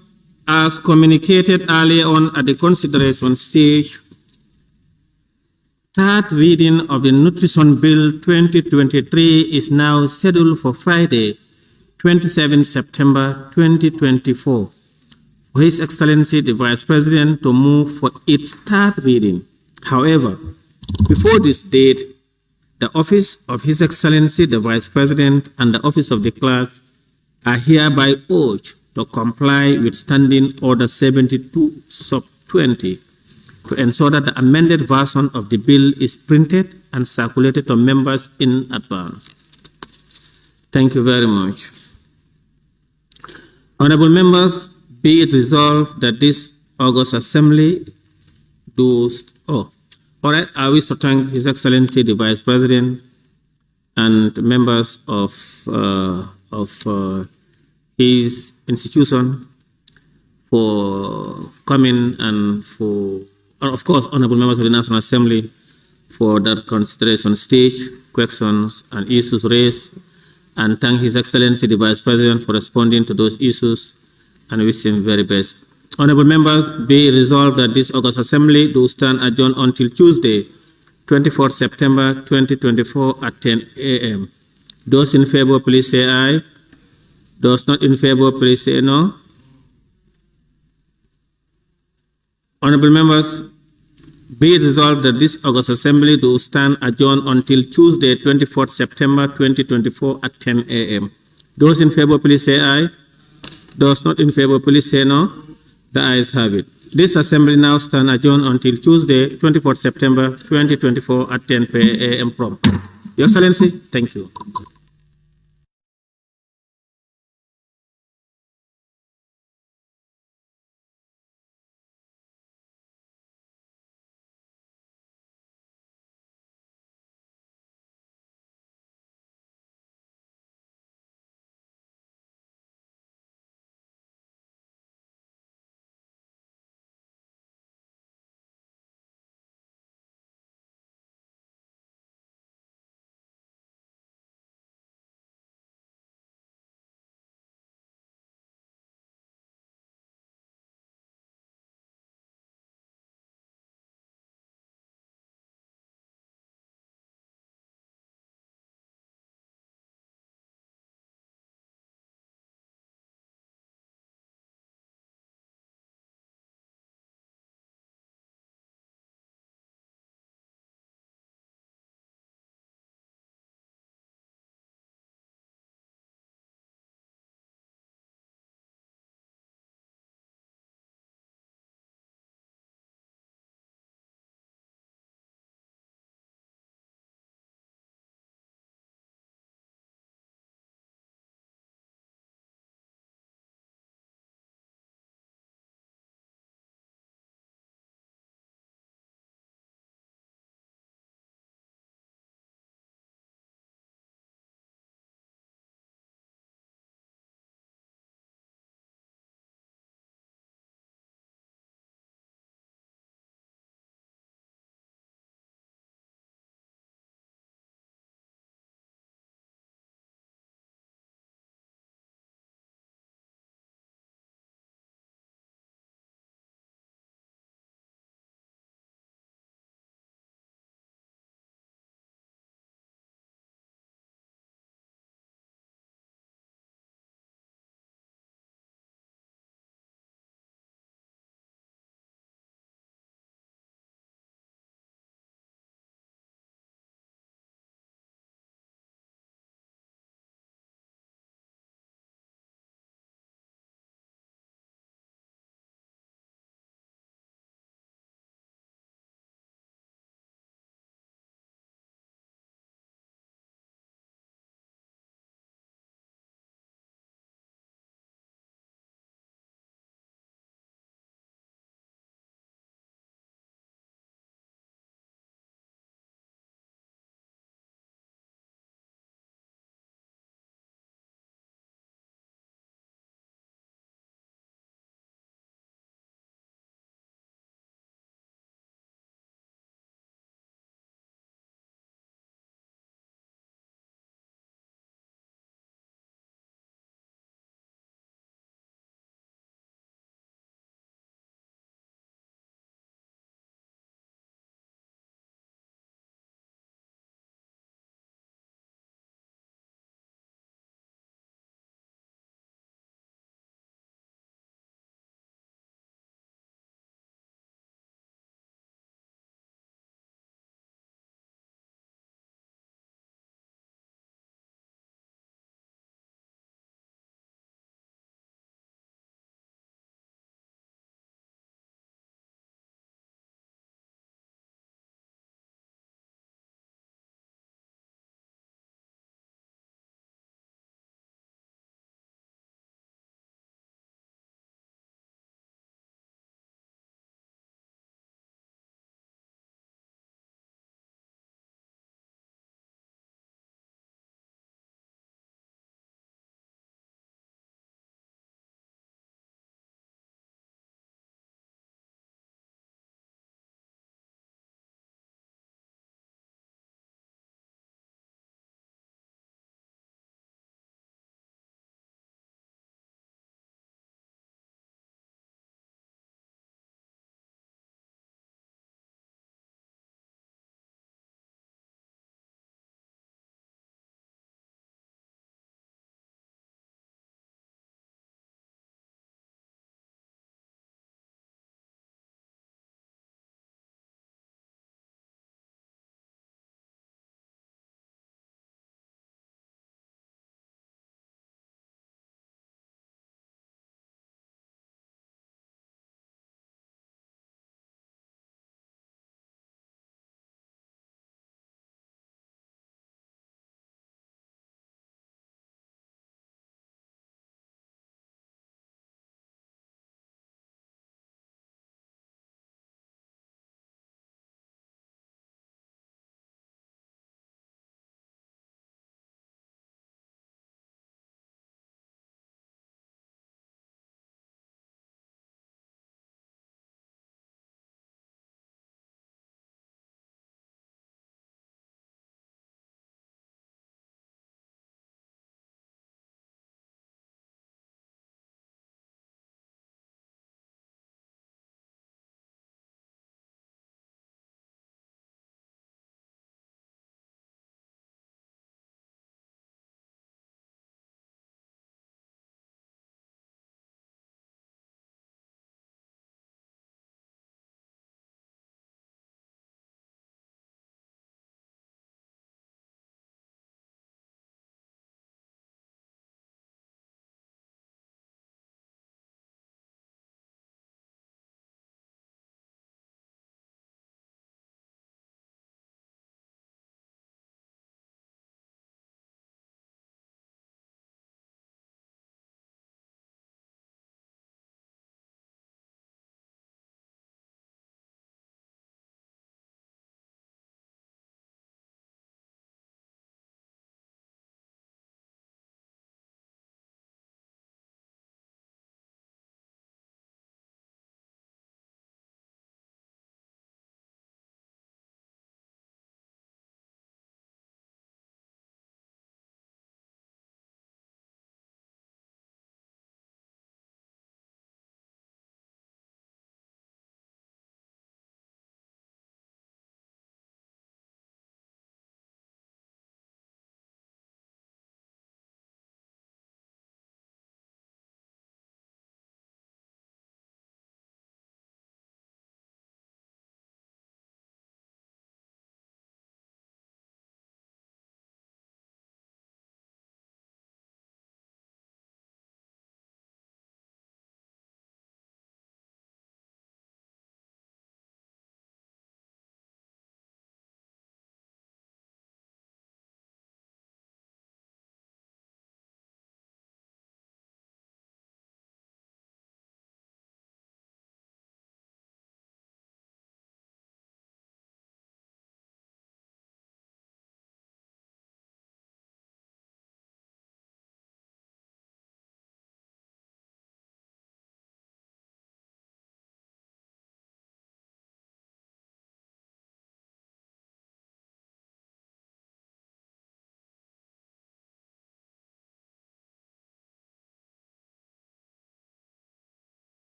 as communicated earlier on at the consideration stage, third reading of the Nutrition Bill 2023 is now scheduled for Friday, 27 September 2024, for His Excellency the Vice President to move for its third reading. However, before this date, the Office of His Excellency the Vice President and the Office of the Clerk are hereby urged to comply with Standing Order 72/20 to ensure that the amended version of the bill is printed and circulated to members in advance. Thank you very much. Honorable members, be it resolved that this August Assembly does. All right, I wish to thank His Excellency the Vice President and members of his institution for coming, and for, of course, honorable members of the National Assembly for that consideration stage, questions and issues raised, and thank His Excellency the Vice President for responding to those issues, and wish him very best. Honorable members, be resolved that this August Assembly do stand adjourned until Tuesday, 24 September 2024 at 10 a.m. Those in favor, please say aye. Those not in favor, please say no. Honorable members, be it resolved that this August Assembly do stand adjourned until Tuesday, 24 September 2024 at 10 a.m. Those in favor, please say aye. Those not in favor, please say no. The ayes have it. This Assembly now stands adjourned until Tuesday, 24 September 2024 at 10 a.m. prompt. Your Excellency, thank you.